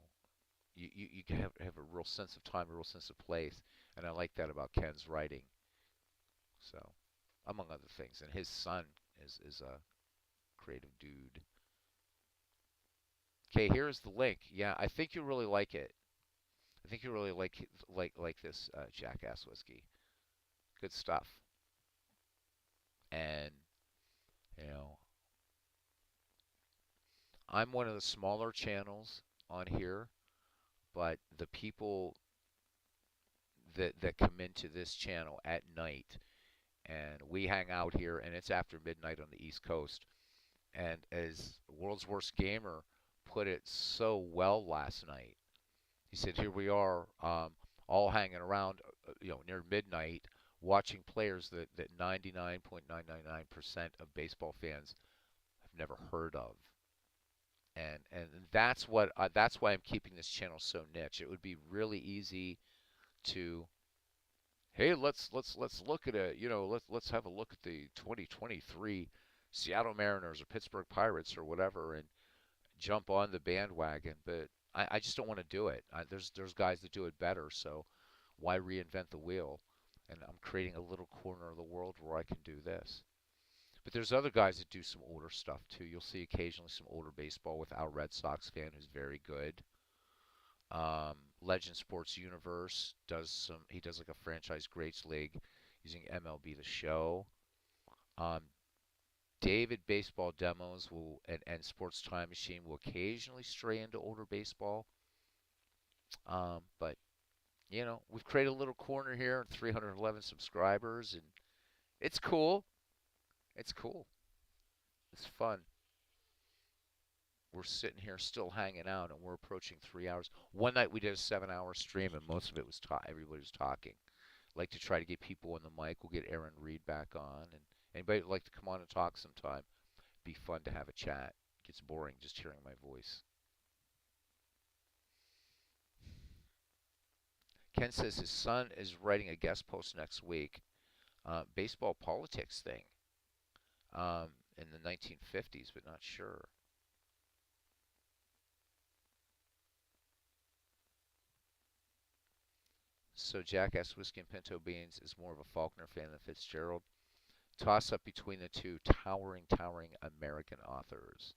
you can have a real sense of time, a real sense of place, and I like that about Ken's writing. So, among other things, and his son is a creative dude. Okay, here's the link. Yeah, I think you'll really like it. I think you really like this Jackass whiskey. Good stuff. And you know, I'm one of the smaller channels on here, but the people that come into this channel at night, and we hang out here, and it's after midnight on the East Coast. And as World's Worst Gamer put it so well last night, he said, "Here we are, all hanging around, near midnight, watching players that 99.999% of baseball fans have never heard of." And that's why I'm keeping this channel so niche. It would be really easy to, hey, let's look at let's have a look at the 2023 Seattle Mariners or Pittsburgh Pirates or whatever and jump on the bandwagon. But I just don't want to do it. There's guys that do it better, so why reinvent the wheel? And I'm creating a little corner of the world where I can do this. But there's other guys that do some older stuff too. You'll see occasionally some older baseball with our Red Sox fan who's very good. Legend Sports Universe does some. He does like a franchise greats league using MLB The Show. Um, David Baseball Demos and Sports Time Machine will occasionally stray into older baseball. But we've created a little corner here, 311 subscribers, and it's cool. It's cool. It's fun. We're sitting here still hanging out, and we're approaching 3 hours. One night we did a 7-hour stream, and most of it was everybody was talking. Like to try to get people on the mic. We'll get Aaron Reed back on, and anybody would like to come on and talk sometime. Be fun to have a chat. Gets boring just hearing my voice. Ken says his son is writing a guest post next week, baseball politics thing, in the 1950s, but not sure. So Jackass Whiskey and Pinto Beans is more of a Faulkner fan than Fitzgerald. Toss up between the two towering American authors.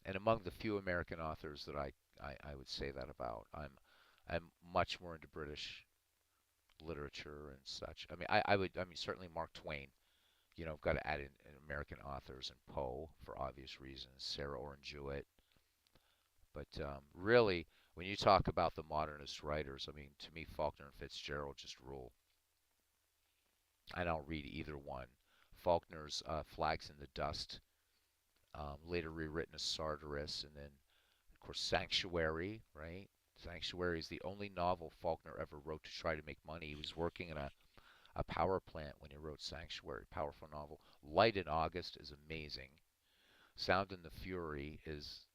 And among the few American authors that I would say that about, I'm much more into British literature and such. I mean certainly Mark Twain. I've got to add in American authors and Poe for obvious reasons, Sarah Orne Jewett. But really, when you talk about the modernist writers, I mean, to me, Faulkner and Fitzgerald just rule. I don't read either one. Faulkner's Flags in the Dust, later rewritten as Sartorus, and then, of course, Sanctuary, right? Sanctuary is the only novel Faulkner ever wrote to try to make money. He was working in a power plant when he wrote Sanctuary, powerful novel. Light in August is amazing. Sound and the Fury is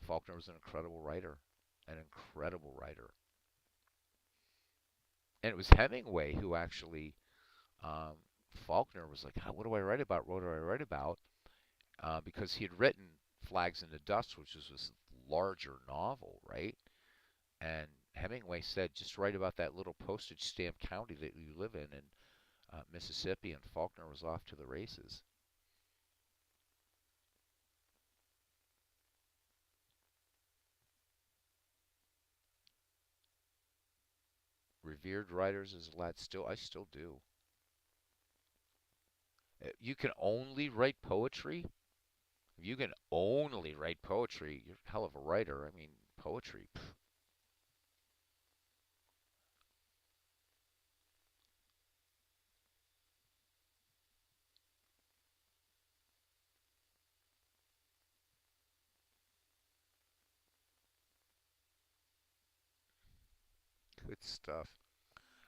Faulkner was an incredible writer, an incredible writer. And it was Hemingway who actually, Faulkner was like, "What do I write about? What do I write about?" because he had written Flags in the Dust, which was this larger novel, right? And Hemingway said, just write about that little postage stamp county that you live in Mississippi, and Faulkner was off to the races. Revered writers as a lad, I still do. You can only write poetry. If you can only write poetry, you're a hell of a writer. I mean, poetry, pff, good stuff.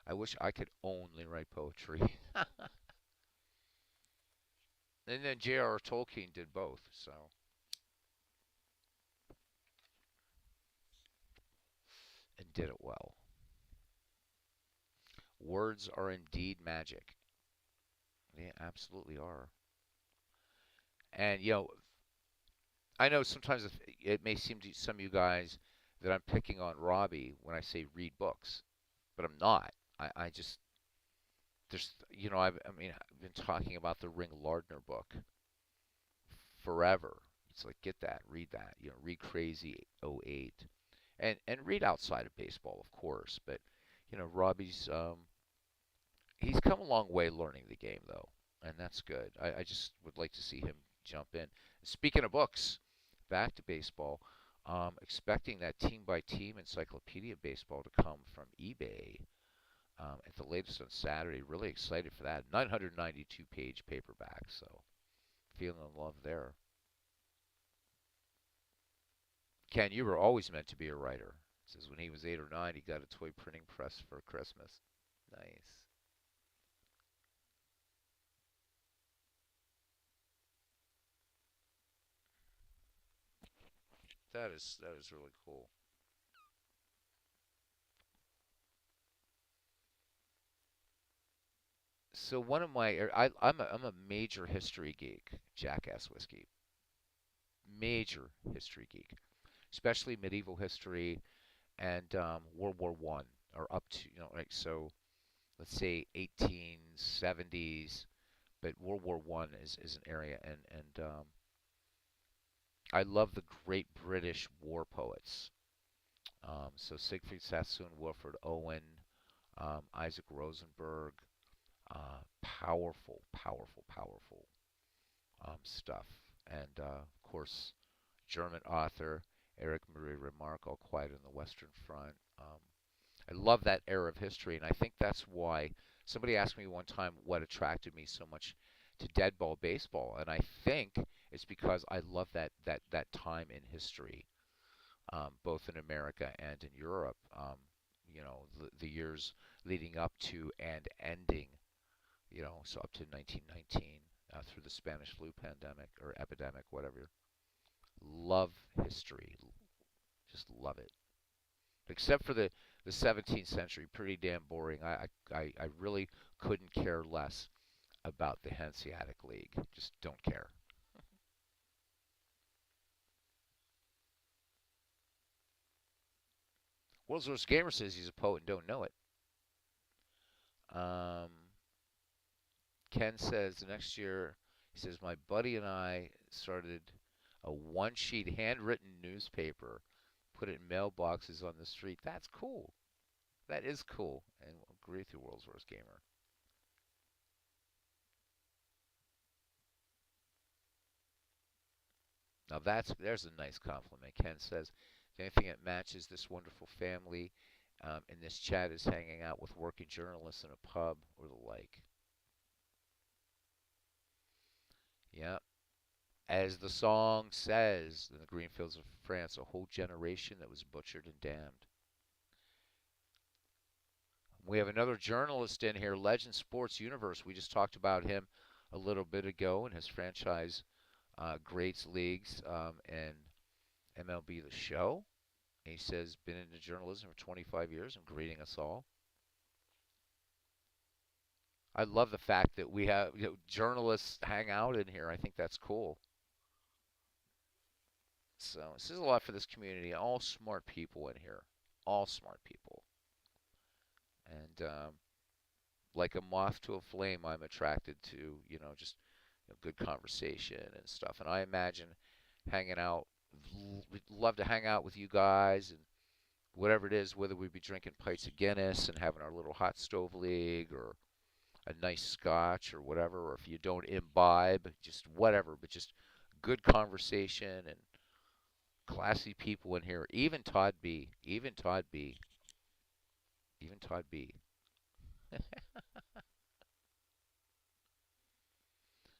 I wish I could only write poetry. And then J.R.R. Tolkien did both, so and did it well. Words are indeed magic. They absolutely are. And I know sometimes it may seem to some of you guys that I'm picking on Robbie when I say read books, but I'm not. I just I mean I've been talking about the Ring Lardner book forever. It's like get that, read that, read Crazy '08, and read outside of baseball, of course. But Robbie's he's come a long way learning the game though, and that's good. I just would like to see him jump in. Speaking of books, back to baseball. Expecting that team by team encyclopedia of baseball to come from eBay at the latest on Saturday. Really excited for that. 992 page paperback, so feeling in love there. Ken, you were always meant to be a writer. Says when he was 8 or 9, he got a toy printing press for Christmas. Nice. That is really cool. So one of my I'm a major history geek, Jackass Whiskey. Major history geek, especially medieval history and World War One or up to like so let's say 1870s, but World War One is an area and I love the great British war poets. So Siegfried Sassoon, Wilfred Owen, Isaac Rosenberg, powerful, powerful, powerful stuff. And of course, German author Erich Marie Remarque, All Quiet on the Western Front. I love that era of history, and I think that's why somebody asked me one time what attracted me so much to dead ball baseball, and I think it's because I love that time in history, both in America and in Europe. The years leading up to and ending, so up to 1919 through the Spanish flu pandemic or epidemic, whatever. Love history, just love it. Except for the 17th century, pretty damn boring. I really couldn't care less about the Hanseatic League. Just don't care. World's Worst Gamer says he's a poet and don't know it. Um, Ken says the next year, he says, my buddy and I started a one sheet handwritten newspaper, put it in mailboxes on the street. That's cool. That is cool. And I agree with you, World's Worst Gamer. Now there's a nice compliment. Ken says, the only thing that matches this wonderful family in this chat is hanging out with working journalists in a pub or the like. Yeah. As the song says, in the green fields of France, a whole generation that was butchered and damned. We have another journalist in here, Legend Sports Universe. We just talked about him a little bit ago in his franchise greats leagues and MLB The Show. He says, been into journalism for 25 years and greeting us all. I love the fact that we have journalists hang out in here. I think that's cool. So this is a lot for this community. All smart people in here. All smart people. And like a moth to a flame, I'm attracted to, just good conversation and stuff. And I imagine hanging out, we'd love to hang out with you guys and whatever it is, whether we be drinking pints of Guinness and having our little hot stove league or a nice scotch or whatever, or if you don't imbibe, just whatever, but just good conversation and classy people in here. Even Todd B. Even Todd B. Even Todd B.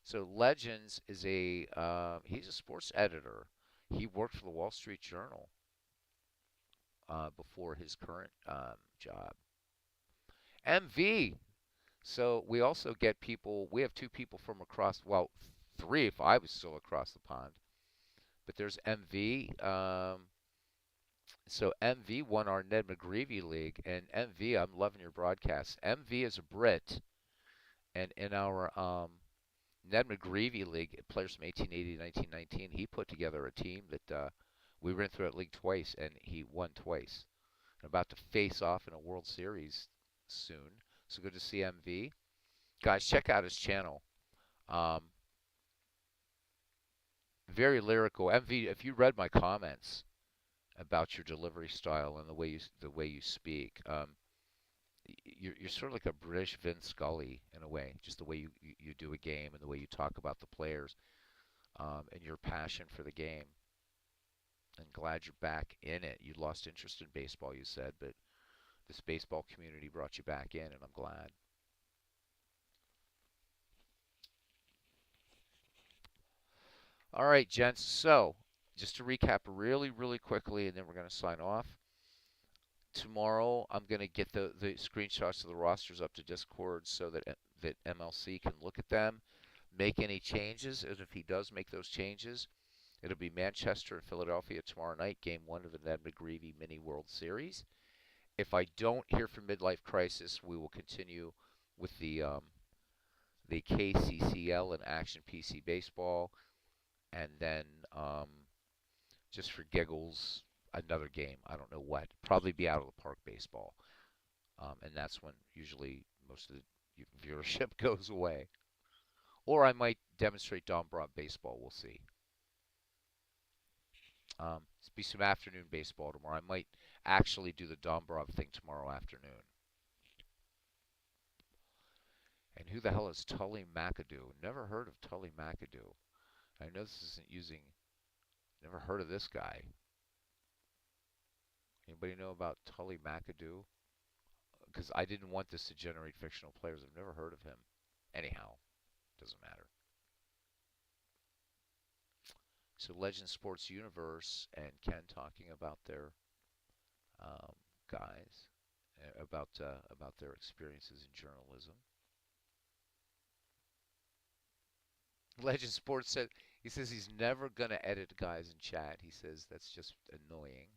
So Legends is he's a sports editor. He worked for the Wall Street Journal before his current job. MV. So we also get people. We have two people from across. Well, three if I was still across the pond. But there's MV. So MV won our Ned McGreevy League, and MV, I'm loving your broadcast. MV is a Brit, and in our Ned McGreevy League, players from 1880 to 1919, he put together a team that we ran through that league twice, and he won twice. And about to face off in a World Series soon. So good to see MV. Guys, check out his channel. Um, very lyrical. MV, if you read my comments about your delivery style and the way you speak, you're sort of like a British Vince Scully in a way, just the way you do a game and the way you talk about the players and your passion for the game. And glad you're back in it. You lost interest in baseball, you said, but this baseball community brought you back in, and I'm glad. All right, gents. So just to recap really, really quickly, and then we're going to sign off. Tomorrow, I'm going to get the screenshots of the rosters up to Discord so that MLC can look at them, make any changes, and if he does make those changes, it'll be Manchester and Philadelphia tomorrow night, Game 1 of the Ned McGreevy Mini World Series. If I don't hear from Midlife Crisis, we will continue with the KCCL and Action PC Baseball, and then just for giggles, another game. I don't know what. Probably be out of the park baseball, and that's when usually most of the viewership goes away. Or I might demonstrate Don Broad baseball. We'll see. Be some afternoon baseball tomorrow. I might actually do the Don Broad thing tomorrow afternoon. And who the hell is Tully McAdoo? Never heard of Tully McAdoo. I know this isn't using. Never heard of this guy. Anybody know about Tully McAdoo? Because I didn't want this to generate fictional players. I've never heard of him. Anyhow, doesn't matter. So Legend Sports Universe and Ken talking about their guys, about their experiences in journalism. Legend Sports said he says he's never gonna edit guys in chat. He says that's just annoying.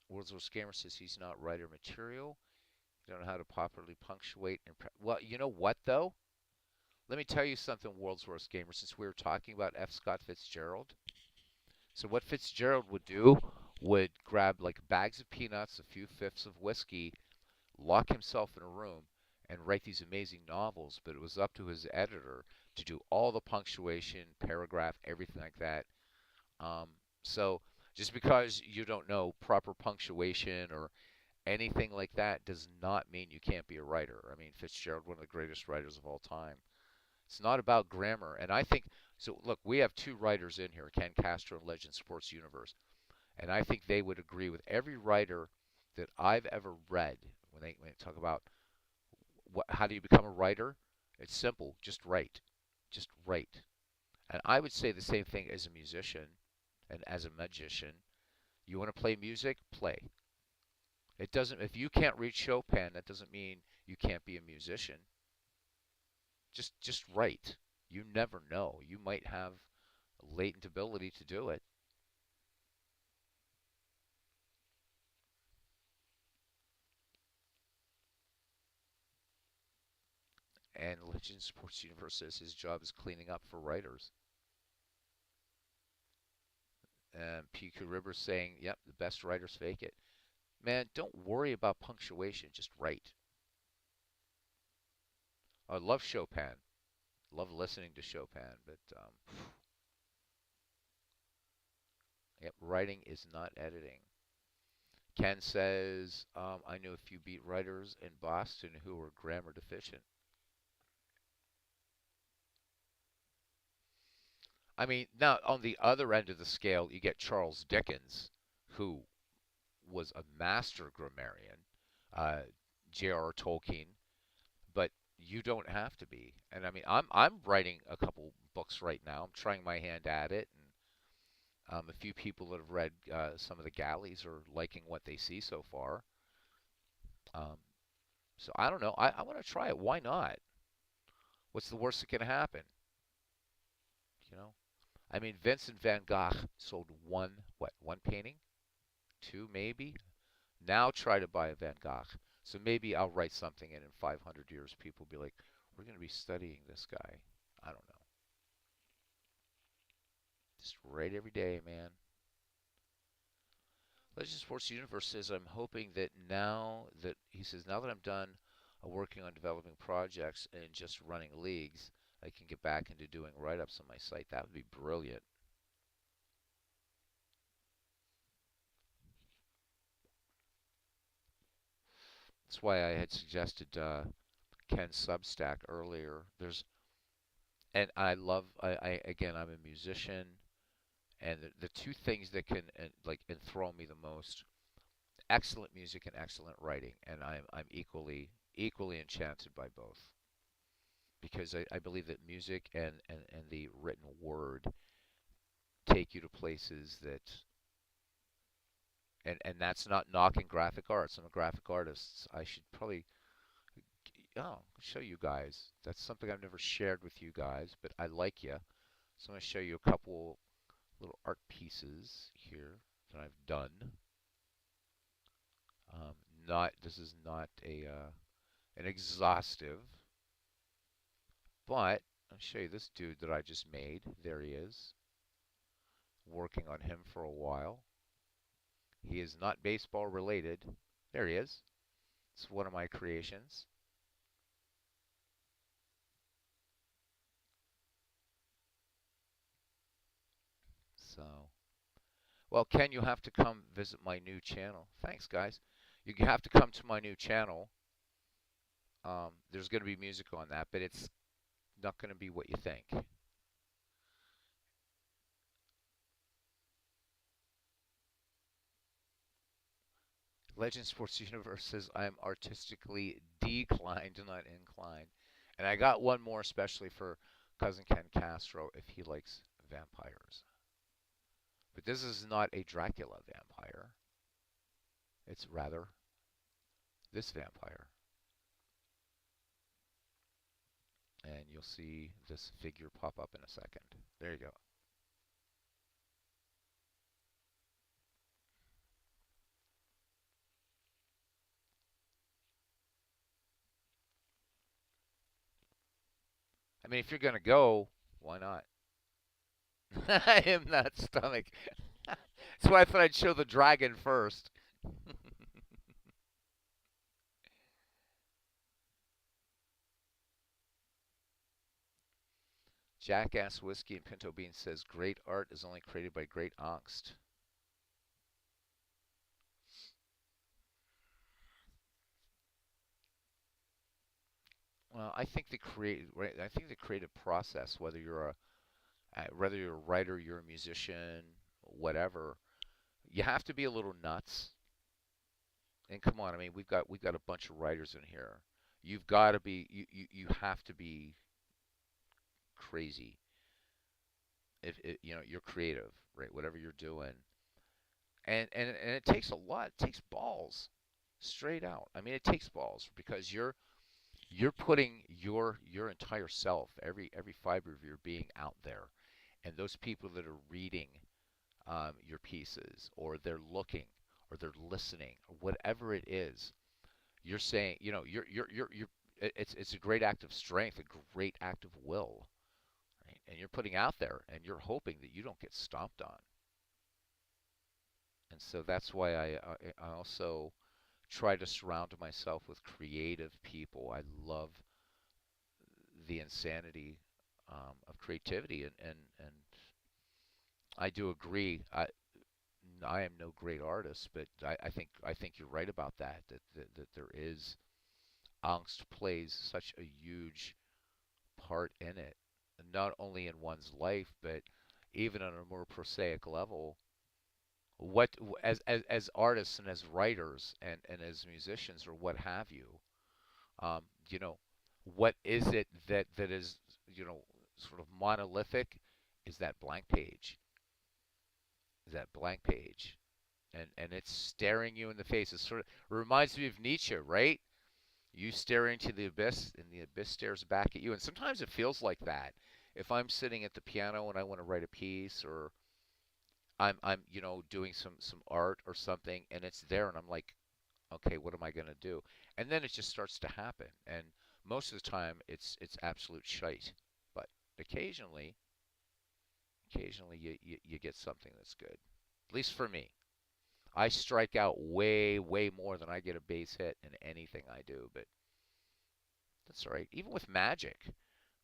Wordsworth Scammer says he's not writer material. You don't know how to properly punctuate. Well, you know what though? Let me tell you something, Wordsworth Gamer. Since we were talking about F. Scott Fitzgerald, so what Fitzgerald would do would grab like bags of peanuts, a few fifths of whiskey, lock himself in a room, and write these amazing novels. But it was up to his editor to do all the punctuation, paragraph, everything like that. Um, so just because you don't know proper punctuation or anything like that does not mean you can't be a writer. I mean, Fitzgerald, one of the greatest writers of all time. It's not about grammar. And I think, so look, we have two writers in here, Ken Castro and Legend Sports Universe. And I think they would agree with every writer that I've ever read when they talk about how do you become a writer. It's simple, just write. Just write. And I would say the same thing as a musician and as a magician. You want to play music? Play. It doesn't, if you can't read Chopin, that doesn't mean you can't be a musician. Just write. You never know. You might have a latent ability to do it. and Legend Sports Universe says his job is cleaning up for writers. And PQ Rivers saying, "Yep, the best writers fake it." Man, don't worry about punctuation. Just write. I love Chopin. Love listening to Chopin, but yep, writing is not editing. Ken says, I knew a few beat writers in Boston who were grammar deficient. I mean, now on the other end of the scale, you get Charles Dickens, who was a master grammarian, uh, J.R.R. Tolkien, but you don't have to be. And I mean, I'm writing a couple books right now. I'm trying my hand at it, and a few people that have read some of the galleys are liking what they see so far. Um, so I don't know. I want to try it. Why not? What's the worst that can happen? You know? I mean, Vincent van Gogh sold one painting? Two, maybe? Now try to buy a Van Gogh. So maybe I'll write something, and in 500 years, people will be like, we're going to be studying this guy. I don't know. Just write every day, man. Legend Sports Universe says, I'm hoping that he says, now that I'm done working on developing projects and just running leagues, I can get back into doing write-ups on my site. That would be brilliant. That's why I had suggested Ken's Substack earlier. And I love, again, I'm a musician, and the two things that can like enthrall me the most: excellent music and excellent writing. And I'm equally enchanted by both because I believe that music and the written word take you to places that and that's not knocking graphic arts. I'm a graphic artist. I should probably show you guys. That's something I've never shared with you guys, but I like you. So I'm going to show you a couple little art pieces here that I've done. Um, not This is not a an exhaustive, but I'll show you this dude that I just made. There he is, working on him for a while. He is not baseball related. There he is. It's one of my creations. So, well, Ken, you have to come visit my new channel. Thanks, guys. You have to come to my new channel. There's going to be music on that, but it's not going to be what you think. Legend Sports Universe says I'm artistically declined, not inclined. And I got one more especially for cousin Ken Castro if he likes vampires. But this is not a Dracula vampire. It's rather this vampire. And you'll see this figure pop up in a second. There you go. I mean, if you're going to go, why not? I am not stomach. That's why I thought I'd show the dragon first. Jackass Whiskey and Pinto Bean says great art is only created by great angst. Well, I think the creative process, whether you're a writer, you're a musician, whatever, you have to be a little nuts. And come on, I mean, we've got a bunch of writers in here. You've got to be you have to be crazy if you're creative, right? Whatever you're doing, and it takes a lot. It takes balls, straight out. I mean, it takes balls because you're putting your entire self, every fiber of your being out there, and those people that are reading your pieces, or they're looking, or they're listening, or whatever it is, you're saying, it's a great act of strength, a great act of will, right? And you're putting out there, and you're hoping that you don't get stomped on. And so that's why I also try to surround myself with creative people. I love the insanity of creativity, and I do agree. I am no great artist, but I think you're right about that. That there is angst plays such a huge part in it, not only in one's life, but even on a more prosaic level. What as artists and as writers and as musicians or what have you, um, you know, what is it that is sort of monolithic? Is that blank page? Is that blank page? And it's staring you in the face. It reminds me of Nietzsche, right? You stare into the abyss, and the abyss stares back at you. And sometimes it feels like that. If I'm sitting at the piano and I want to write a piece, or I'm doing some art or something, and it's there, and I'm like, okay, what am I gonna do? And then it just starts to happen. And most of the time, it's absolute shite. But occasionally, occasionally you get something that's good. At least for me. I strike out way more than I get a base hit in anything I do, but that's all right. Even with magic,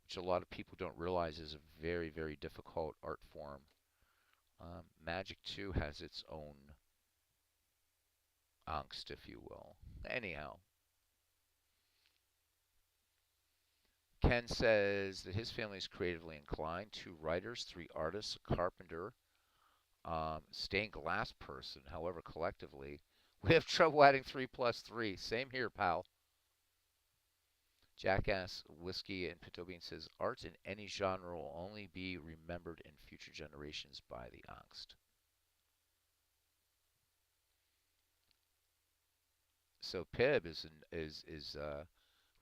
which a lot of people don't realize is a very difficult art form, magic too has its own angst, if you will. Anyhow, Ken says that his family is creatively inclined. Two writers, three artists, a carpenter, stained glass person. However, collectively, we have trouble adding 3 plus 3. Same here, pal. Jackass Whiskey and Pinto Bean says art in any genre will only be remembered in future generations by the angst. So Pib is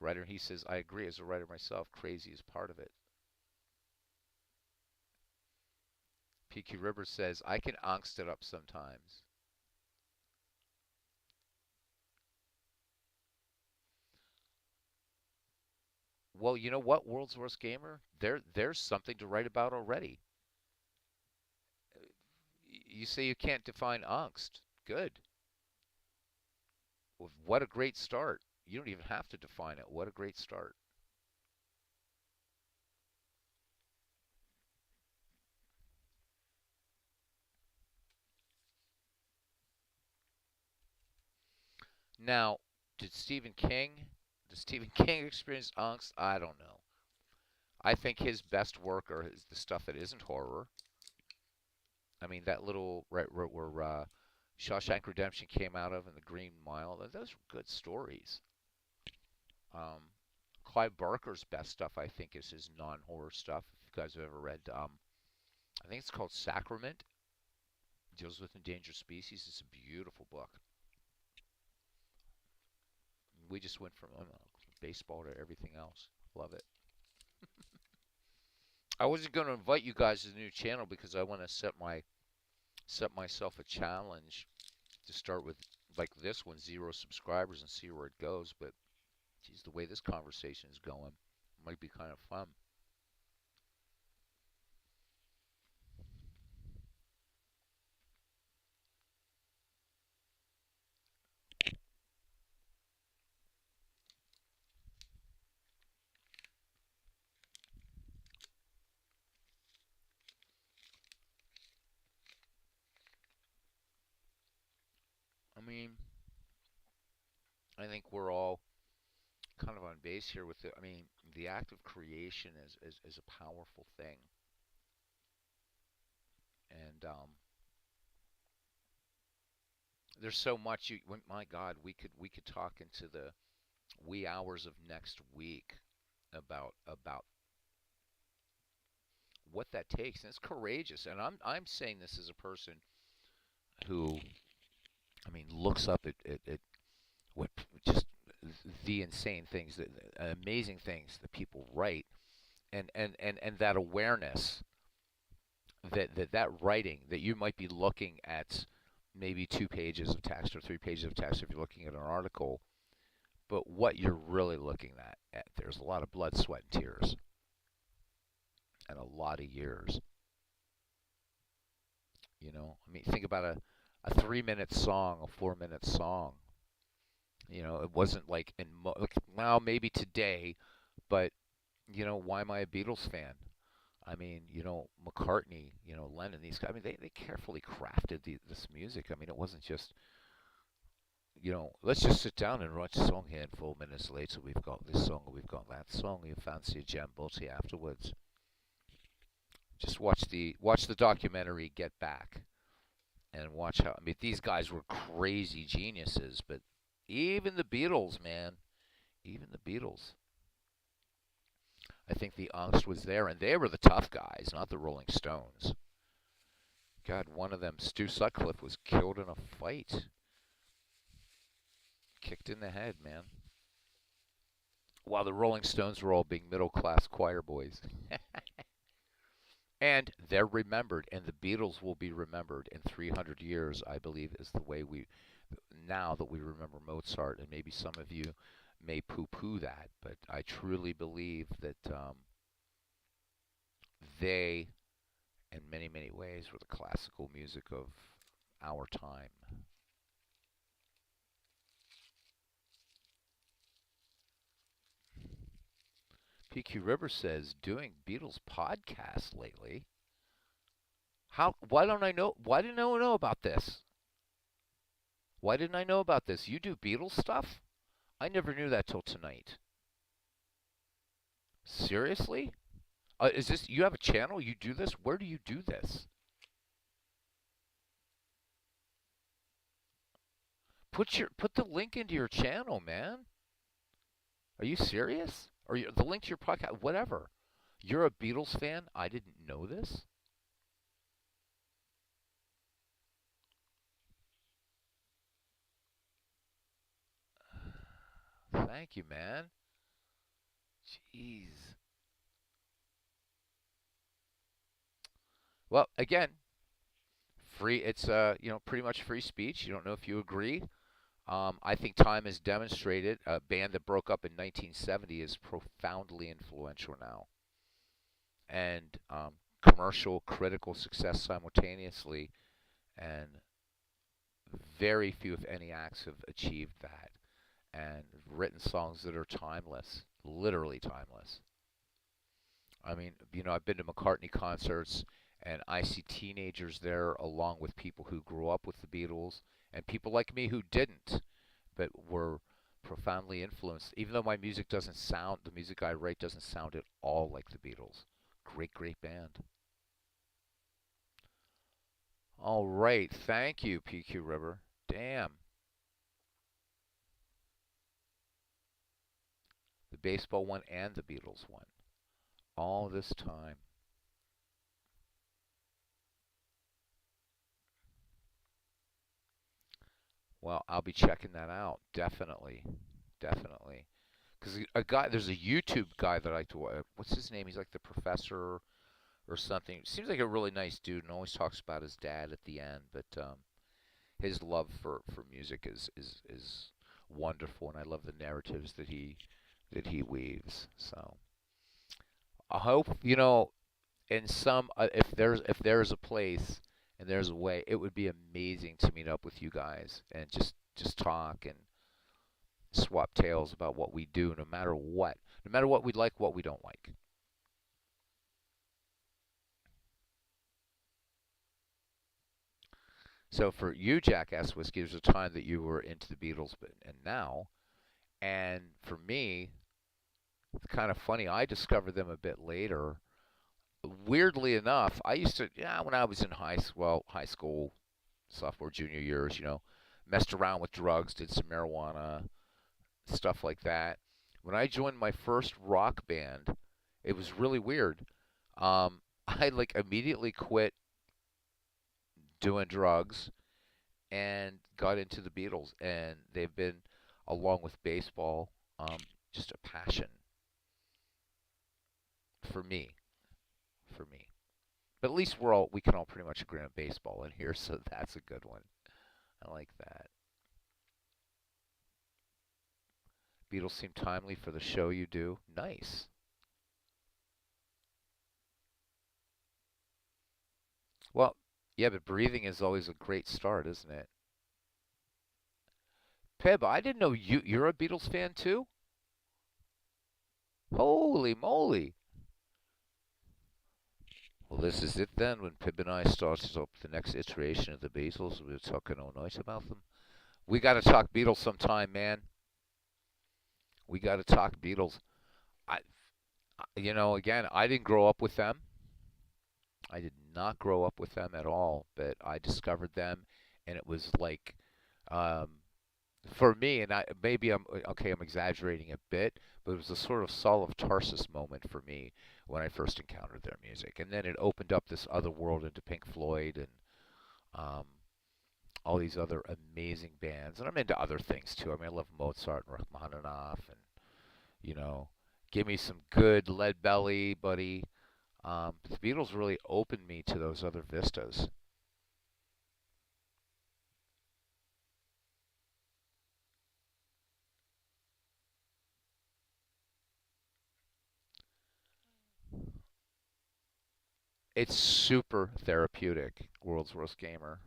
writer. He says I agree as a writer myself. Crazy is part of it. PQ Rivers says I can angst it up sometimes. Well, you know what, World's Worst Gamer? There's something to write about already. You say you can't define angst. Good. Well, what a great start. You don't even have to define it. What a great start. Now, did Stephen King, does Stephen King experience angst? I don't know. I think his best work is the stuff that isn't horror. I mean, that little right where Shawshank Redemption came out of and the Green Mile. Those are good stories. Um, Clive Barker's best stuff, I think, is his non-horror stuff. If you guys have ever read, I think it's called Sacrament. It deals with endangered species. It's a beautiful book. We just went from baseball to everything else. Love it. I wasn't going to invite you guys to the new channel because I want to set myself a challenge to start with like this one, 0 subscribers, and see where it goes. But geez, the way this conversation is going, might be kind of fun. I mean, I think we're all kind of on base here with it. I mean, the act of creation is a powerful thing, and there's so much. My God, we could talk into the wee hours of next week about what that takes, and it's courageous. And I'm saying this as a person who, I mean, looks up at what just the insane things, the amazing things that people write, and that awareness that writing that you might be looking at maybe 2 pages of text or 3 pages of text if you're looking at an article, But what you're really looking at, there's a lot of blood, sweat, and tears, and a lot of years. I mean, think about a 3 minute song, a 4 minute song. It wasn't like like now maybe today, but why am I a Beatles fan? I mean, McCartney, Lennon, these guys. I mean, they carefully crafted this music. I mean, it wasn't just let's just sit down and write a song here, and 4 minutes later we've got this song, or we've got that song. You fancy a jambotti afterwards? Just watch the documentary Get Back, and watch how. I mean, these guys were crazy geniuses, but even the Beatles, man, even the Beatles. I think the angst was there, and they were the tough guys, not the Rolling Stones. God, one of them, Stu Sutcliffe, was killed in a fight, kicked in the head, man. While the Rolling Stones were all being middle class choir boys. And they're remembered, and the Beatles will be remembered in 300 years, I believe, is the way now that we remember Mozart. And maybe some of you may poo poo that, but I truly believe that they, in many, many ways, were the classical music of our time. PQ River says, doing Beatles podcasts lately. How? Why don't I know? Why didn't I know about this? Why didn't I know about this? You do Beatles stuff? I never knew that till tonight. Seriously? Is this you have a channel? You do this? Where do you do this? Put the link into your channel, man. Are you serious? Or the link to your podcast? Whatever. You're a Beatles fan? I didn't know this. Thank you, man. Jeez. Well, again, free. It's pretty much free speech. You don't know if you agree. I think time has demonstrated a band that broke up in 1970 is profoundly influential now, and commercial, critical success simultaneously, and very few, if any, acts have achieved that, and written songs that are timeless, literally timeless. I mean, I've been to McCartney concerts, and I see teenagers there along with people who grew up with the Beatles and people like me who didn't, but were profoundly influenced. Even though my music doesn't sound, the music I write doesn't sound at all like the Beatles. Great, great band. All right. Thank you, PQ River. Damn. The baseball one and the Beatles one. All this time. Well, I'll be checking that out. Definitely. Definitely. Because there's a YouTube guy that I like to watch. What's his name? He's like the professor or something. Seems like a really nice dude and always talks about his dad at the end. But his love for music is wonderful, and I love the narratives that he weaves. So I hope in some if there's a place and there's a way, it would be amazing to meet up with you guys and just talk and swap tales about what we do, no matter what we like, what we don't like. So for you, Jackass Whiskey, there's a time that you were into the Beatles, but and now, and for me, it's kind of funny. I discovered them a bit later. Weirdly enough, I used to, yeah, when I was in high school, sophomore, junior years, messed around with drugs, did some marijuana, stuff like that. When I joined my first rock band, it was really weird. I like immediately quit doing drugs and got into the Beatles, and they've been, along with baseball, um, just a passion for me. For me. But at least we can all pretty much agree on baseball in here, so that's a good one. I like that. Beatles seem timely for the show you do. Nice. Well, yeah, but breathing is always a great start, isn't it? Peb, I didn't know you're a Beatles fan too? Holy moly. Well, this is it then. When Pib and I started up the next iteration of the Beatles, we were talking all night about them. We got to talk Beatles sometime, man. We got to talk Beatles. I, again, I didn't grow up with them. I did not grow up with them at all, but I discovered them, and it was like, um, for me, and maybe I'm okay. I'm exaggerating a bit, but it was a sort of Saul of Tarsus moment for me when I first encountered their music, and then it opened up this other world into Pink Floyd and um, all these other amazing bands. And I'm into other things too. I mean, I love Mozart and Rachmaninoff, and you know, give me some good Lead Belly, buddy. The Beatles really opened me to those other vistas. It's super therapeutic. World's Worst Gamer.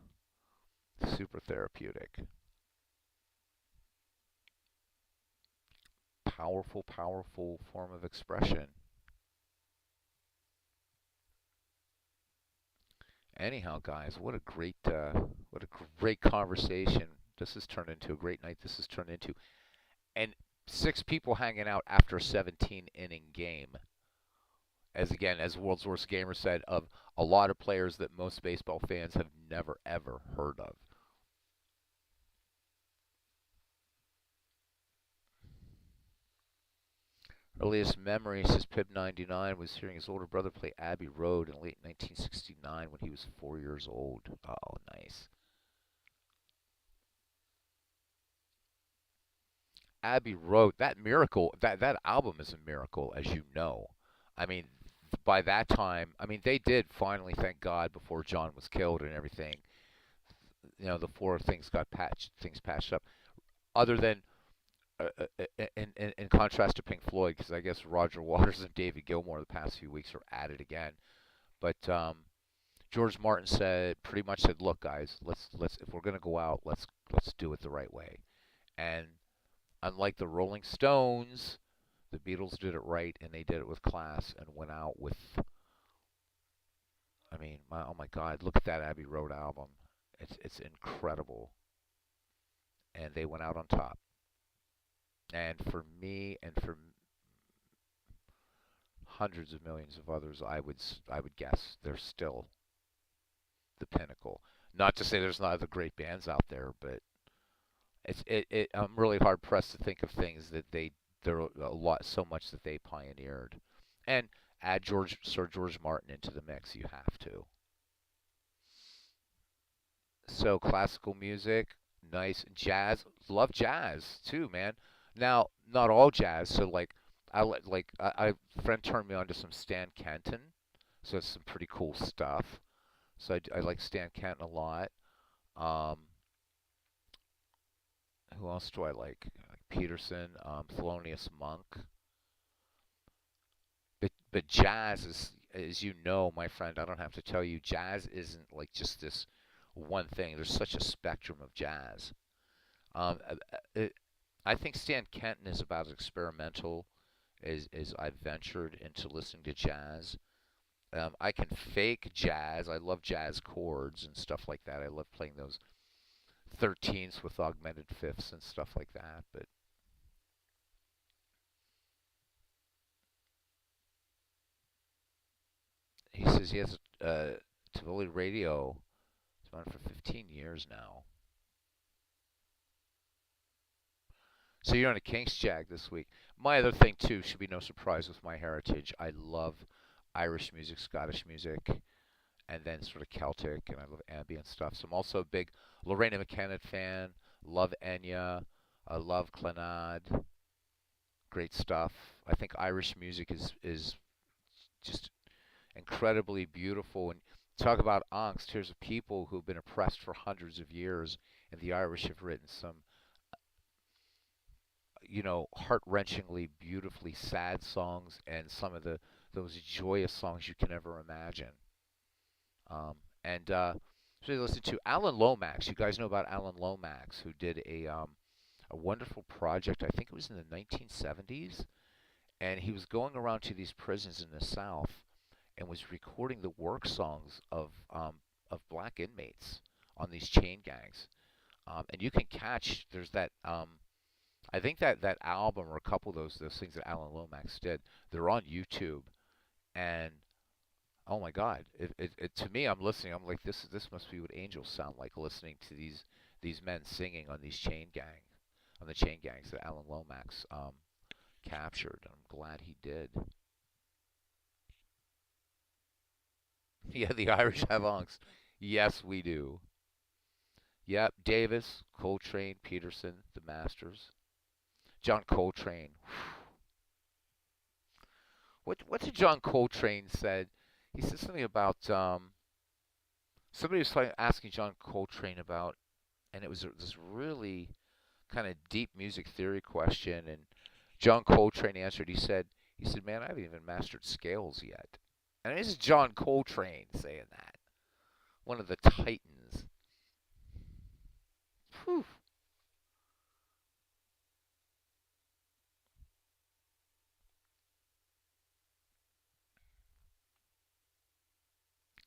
Super therapeutic. Powerful, powerful form of expression. Anyhow, guys, what a great conversation. This has turned into a great night. This has turned into, and six people hanging out after a 17 inning game. As again, as World's Worst Gamer said, of a lot of players that most baseball fans have never ever heard of. Earliest memory, says Pib99, was hearing his older brother play Abbey Road in late 1969 when he was 4 years old. Oh, nice. Abbey Road, that miracle, that album is a miracle, as you know. I mean, by that time, I mean they did finally, thank God, before John was killed and everything. The four things got patched up. Other than in contrast to Pink Floyd, because I guess Roger Waters and David Gilmour the past few weeks are at it again. But George Martin pretty much said, "Look, guys, let's if we're gonna go out, let's do it the right way." And unlike the Rolling Stones, the Beatles did it right, and they did it with class, and went out with. I mean, oh my God, look at that Abbey Road album. It's incredible, and they went out on top. And for me, and for hundreds of millions of others, I would guess they're still the pinnacle. Not to say there's not other great bands out there, but I'm really hard pressed to think of things that there are a lot so much that they pioneered, and add Sir George Martin into the mix. You have to. So classical music, nice jazz. Love jazz too, man. Now, not all jazz. So like, a friend turned me on to some Stan Kenton. So it's some pretty cool stuff. So I like Stan Kenton a lot. Um, who else do I like? Peterson, Thelonious Monk. But jazz is, as you know, my friend. I don't have to tell you, jazz isn't like just this one thing. There's such a spectrum of jazz. Um, uh, I think Stan Kenton is about as experimental as I've ventured into listening to jazz. I can fake jazz. I love jazz chords and stuff like that. I love playing those 13ths with augmented fifths and stuff like that. But he says he has Tivoli Radio. It's been on for 15 years now. So you're on a Kinks Jag this week. My other thing too should be no surprise with my heritage. I love Irish music, Scottish music, and then sort of Celtic, and I love ambient stuff. So I'm also a big Lorena McKenna fan. Love Enya. I love Clannad. Great stuff. I think Irish music is just incredibly beautiful. And talk about angst. Here's a people who've been oppressed for hundreds of years, and the Irish have written some heart-wrenchingly, beautifully sad songs and some of the those joyous songs you can ever imagine. Um, and so you listen to Alan Lomax. You guys know about Alan Lomax, who did a wonderful project. I think it was in the 1970s, and he was going around to these prisons in the South and was recording the work songs of black inmates on these chain gangs. And you can catch there's that I think that album or a couple of those things that Alan Lomax did. They're on YouTube, and oh my God, to me, I'm listening. I'm like, this must be what angels sound like listening to these men singing on the chain gangs that Alan Lomax captured. I'm glad he did. Yeah, the Irish have unks. Yes, we do. Yep, Davis, Coltrane, Peterson, the Masters. John Coltrane. What did John Coltrane said? He said something about somebody was asking John Coltrane about, and it was this really kind of deep music theory question, and John Coltrane answered. He said, "Man, I haven't even mastered scales yet." And this is John Coltrane saying that, one of the titans. Whew.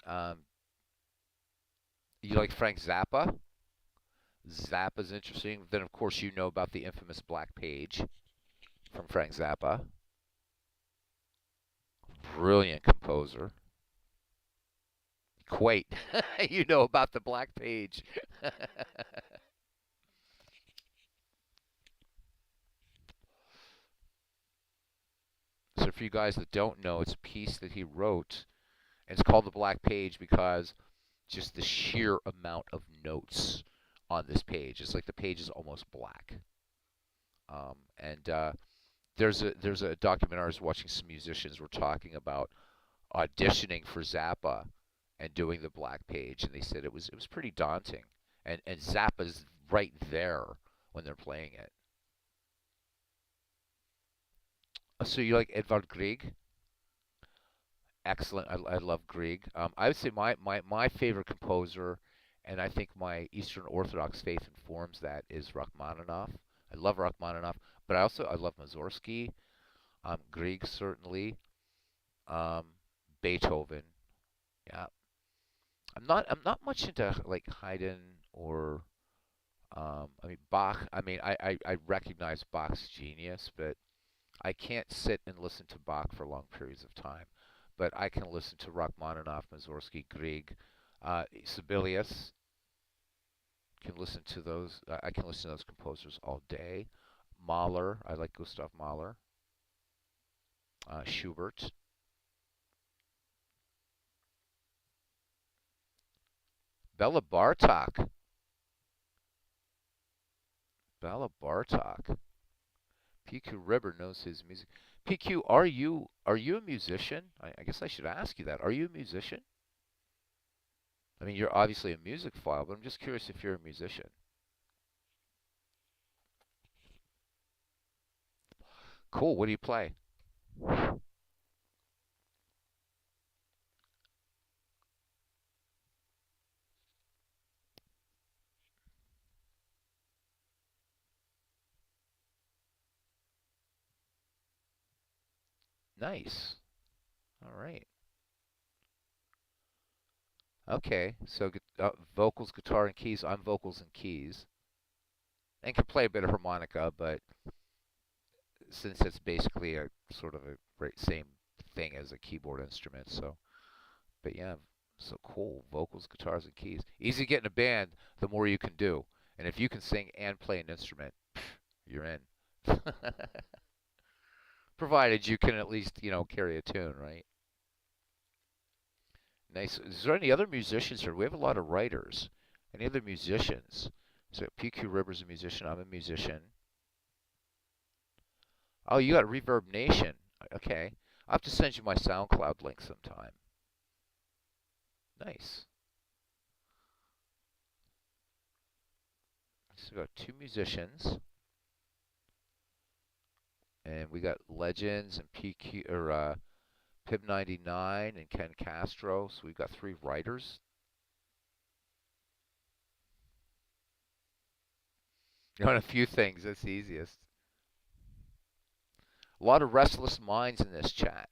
Um, you like Frank Zappa? Zappa's interesting. Then, of course, you know about the infamous Black Page from Frank Zappa. Brilliant composer. Quite. You know about the Black Page. So, for you guys that don't know, it's a piece that he wrote, and it's called the Black Page because just the sheer amount of notes on this page. It's like the page is almost black. And there's a documentary I was watching. Some musicians were talking about auditioning for Zappa and doing the Black Page, and they said it was pretty daunting. And Zappa's right there when they're playing it. So you like Edvard Grieg? Excellent. I love Grieg. I would say my favorite composer, and I think my Eastern Orthodox faith informs that, is Rachmaninoff. I love Rachmaninoff, but I love Mussorgsky, Grieg certainly, um, Beethoven. Yeah, I'm not much into like Haydn or I mean Bach. I mean I recognize Bach's genius, but I can't sit and listen to Bach for long periods of time, but I can listen to Rachmaninoff, Mussorgsky, Grieg, Sibelius. Can listen to those. I can listen to those composers all day. Mahler, I like Gustav Mahler. Schubert, Bela Bartok. Bela Bartok. PQ Ribber knows his music. PQ, are you a musician? I guess I should ask you that. Are you a musician? I mean, you're obviously a music file, but I'm just curious if you're a musician. Cool. What do you play? Nice. All right. Okay. So vocals, guitar, and keys. I'm vocals and keys, and can play a bit of harmonica, but since it's basically a sort of a same thing as a keyboard instrument, so but yeah, so cool. Vocals, guitars, and keys. Easy to get in a band. The more you can do, and if you can sing and play an instrument, you're in. Provided you can at least carry a tune, right? Nice. Is there any other musicians here? We have a lot of writers. Any other musicians? So PQ Rivers a musician. I'm a musician. Oh, you got Reverb Nation. Okay. I'll have to send you my SoundCloud link sometime. Nice. So we got two musicians. And we got Legends and PQ or Pib 99 and Ken Castro. So we've got 3 writers. On a few things, that's the easiest. A lot of restless minds in this chat.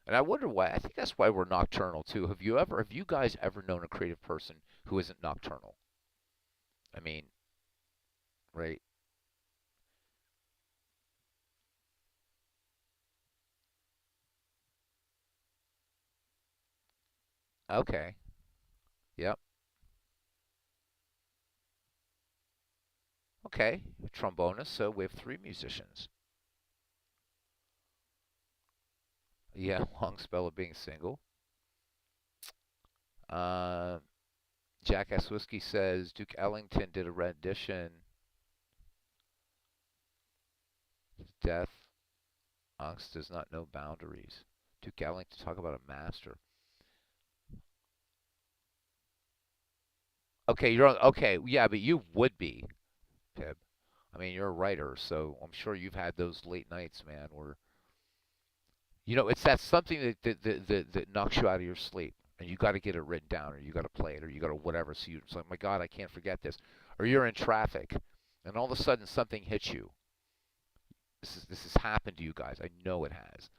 And I wonder why. I think that's why we're nocturnal too. Have you guys ever known a creative person who isn't nocturnal? I mean, right? Okay. Yep. Okay. A trombonist. So we have 3 musicians. Yeah, long spell of being single. Uh, Jackass Whiskey says Duke Ellington did a rendition. Death. Angst does not know boundaries. Duke Ellington, talk about a master. Okay, you're on. Okay, yeah, but you would be, Pib. I mean, you're a writer, so I'm sure you've had those late nights, man, where it's that something that knocks you out of your sleep, and you got to get it written down, or you got to play it, or you got to whatever. So it's like, my God, I can't forget this. Or you're in traffic, and all of a sudden something hits you. This has happened to you guys. I know it has.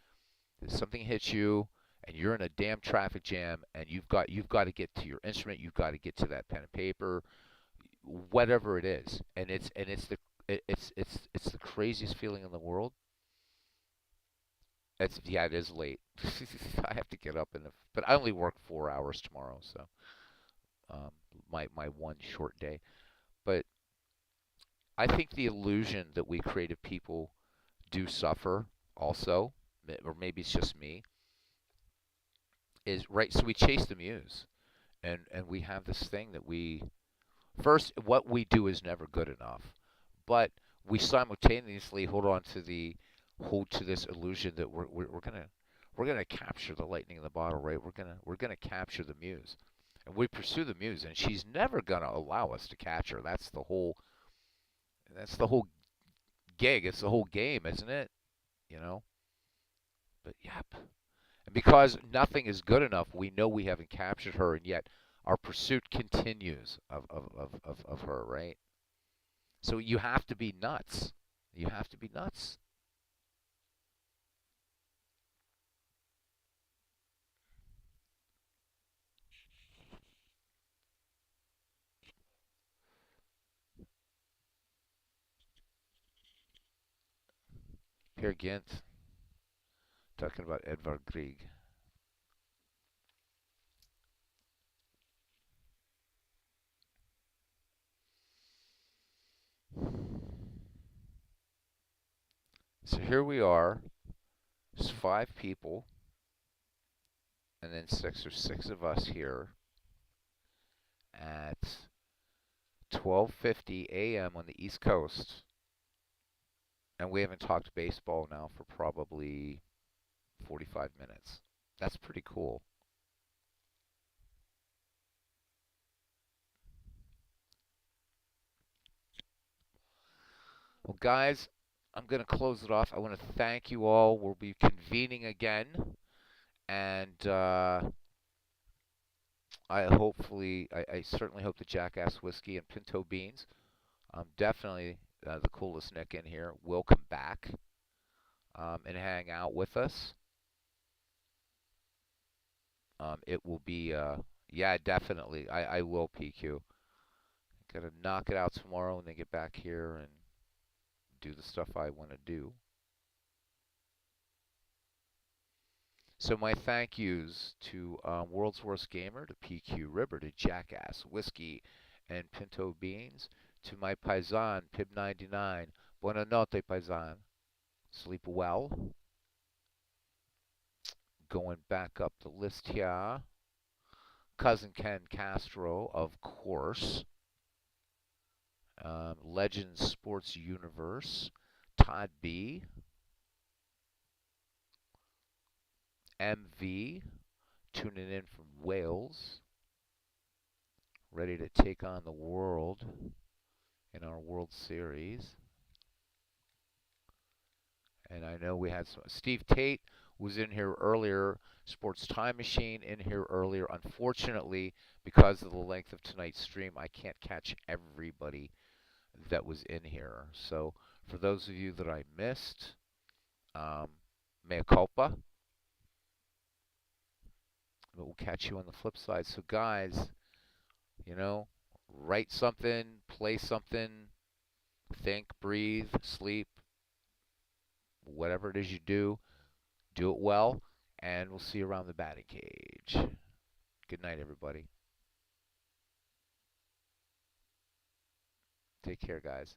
Something hits you, and you're in a damn traffic jam, and you've got to get to your instrument. You've got to get to that pen and paper, whatever it is, and it's the craziest feeling in the world. It is late. I have to get up but I only work 4 hours tomorrow, so um, my one short day. But I think the illusion that we creative people do suffer also, or maybe it's just me, is right. So we chase the muse, and we have this thing that we first what we do is never good enough, but we simultaneously hold to this illusion that we're gonna capture the lightning in the bottle, right? We're gonna capture the muse, and we pursue the muse, and she's never gonna allow us to catch her. That's the whole gig. It's the whole game, isn't it? You know. But yep. And because nothing is good enough, we know we haven't captured her, and yet our pursuit continues of her, right? So you have to be nuts. You have to be nuts. Peer Gynt talking about Edvard Grieg. So here we are. There's 5 people, and then six of us here at 12:50 a.m. on the East Coast, and we haven't talked baseball now for probably 45 minutes. That's pretty cool. Well, guys, I'm going to close it off. I want to thank you all. We'll be convening again, and I certainly hope the Jackass Whiskey and Pinto Beans, definitely the coolest Nick in here, will come back and hang out with us. It will be, yeah, definitely. I will, PQ. Gotta knock it out tomorrow and then get back here and do the stuff I want to do. So my thank yous to World's Worst Gamer, to PQ River, to Jackass Whiskey and Pinto Beans, to my paisan Pib 99. Buona notte, paisan. Sleep well. Going back up the list here. Cousin Ken Castro, of course. Legends Sports Universe. Todd B. MV, tuning in from Wales, ready to take on the world in our World Series. And I know we had some. Steve Tate was in here earlier. Sports Time Machine in here earlier. Unfortunately, because of the length of tonight's stream, I can't catch everybody that was in here. So for those of you that I missed, um, mea culpa. But we'll catch you on the flip side. So guys, you know, write something, play something, think, breathe, sleep, whatever it is you do it well, and we'll see you around the batting cage. Good night, everybody. Take care, guys.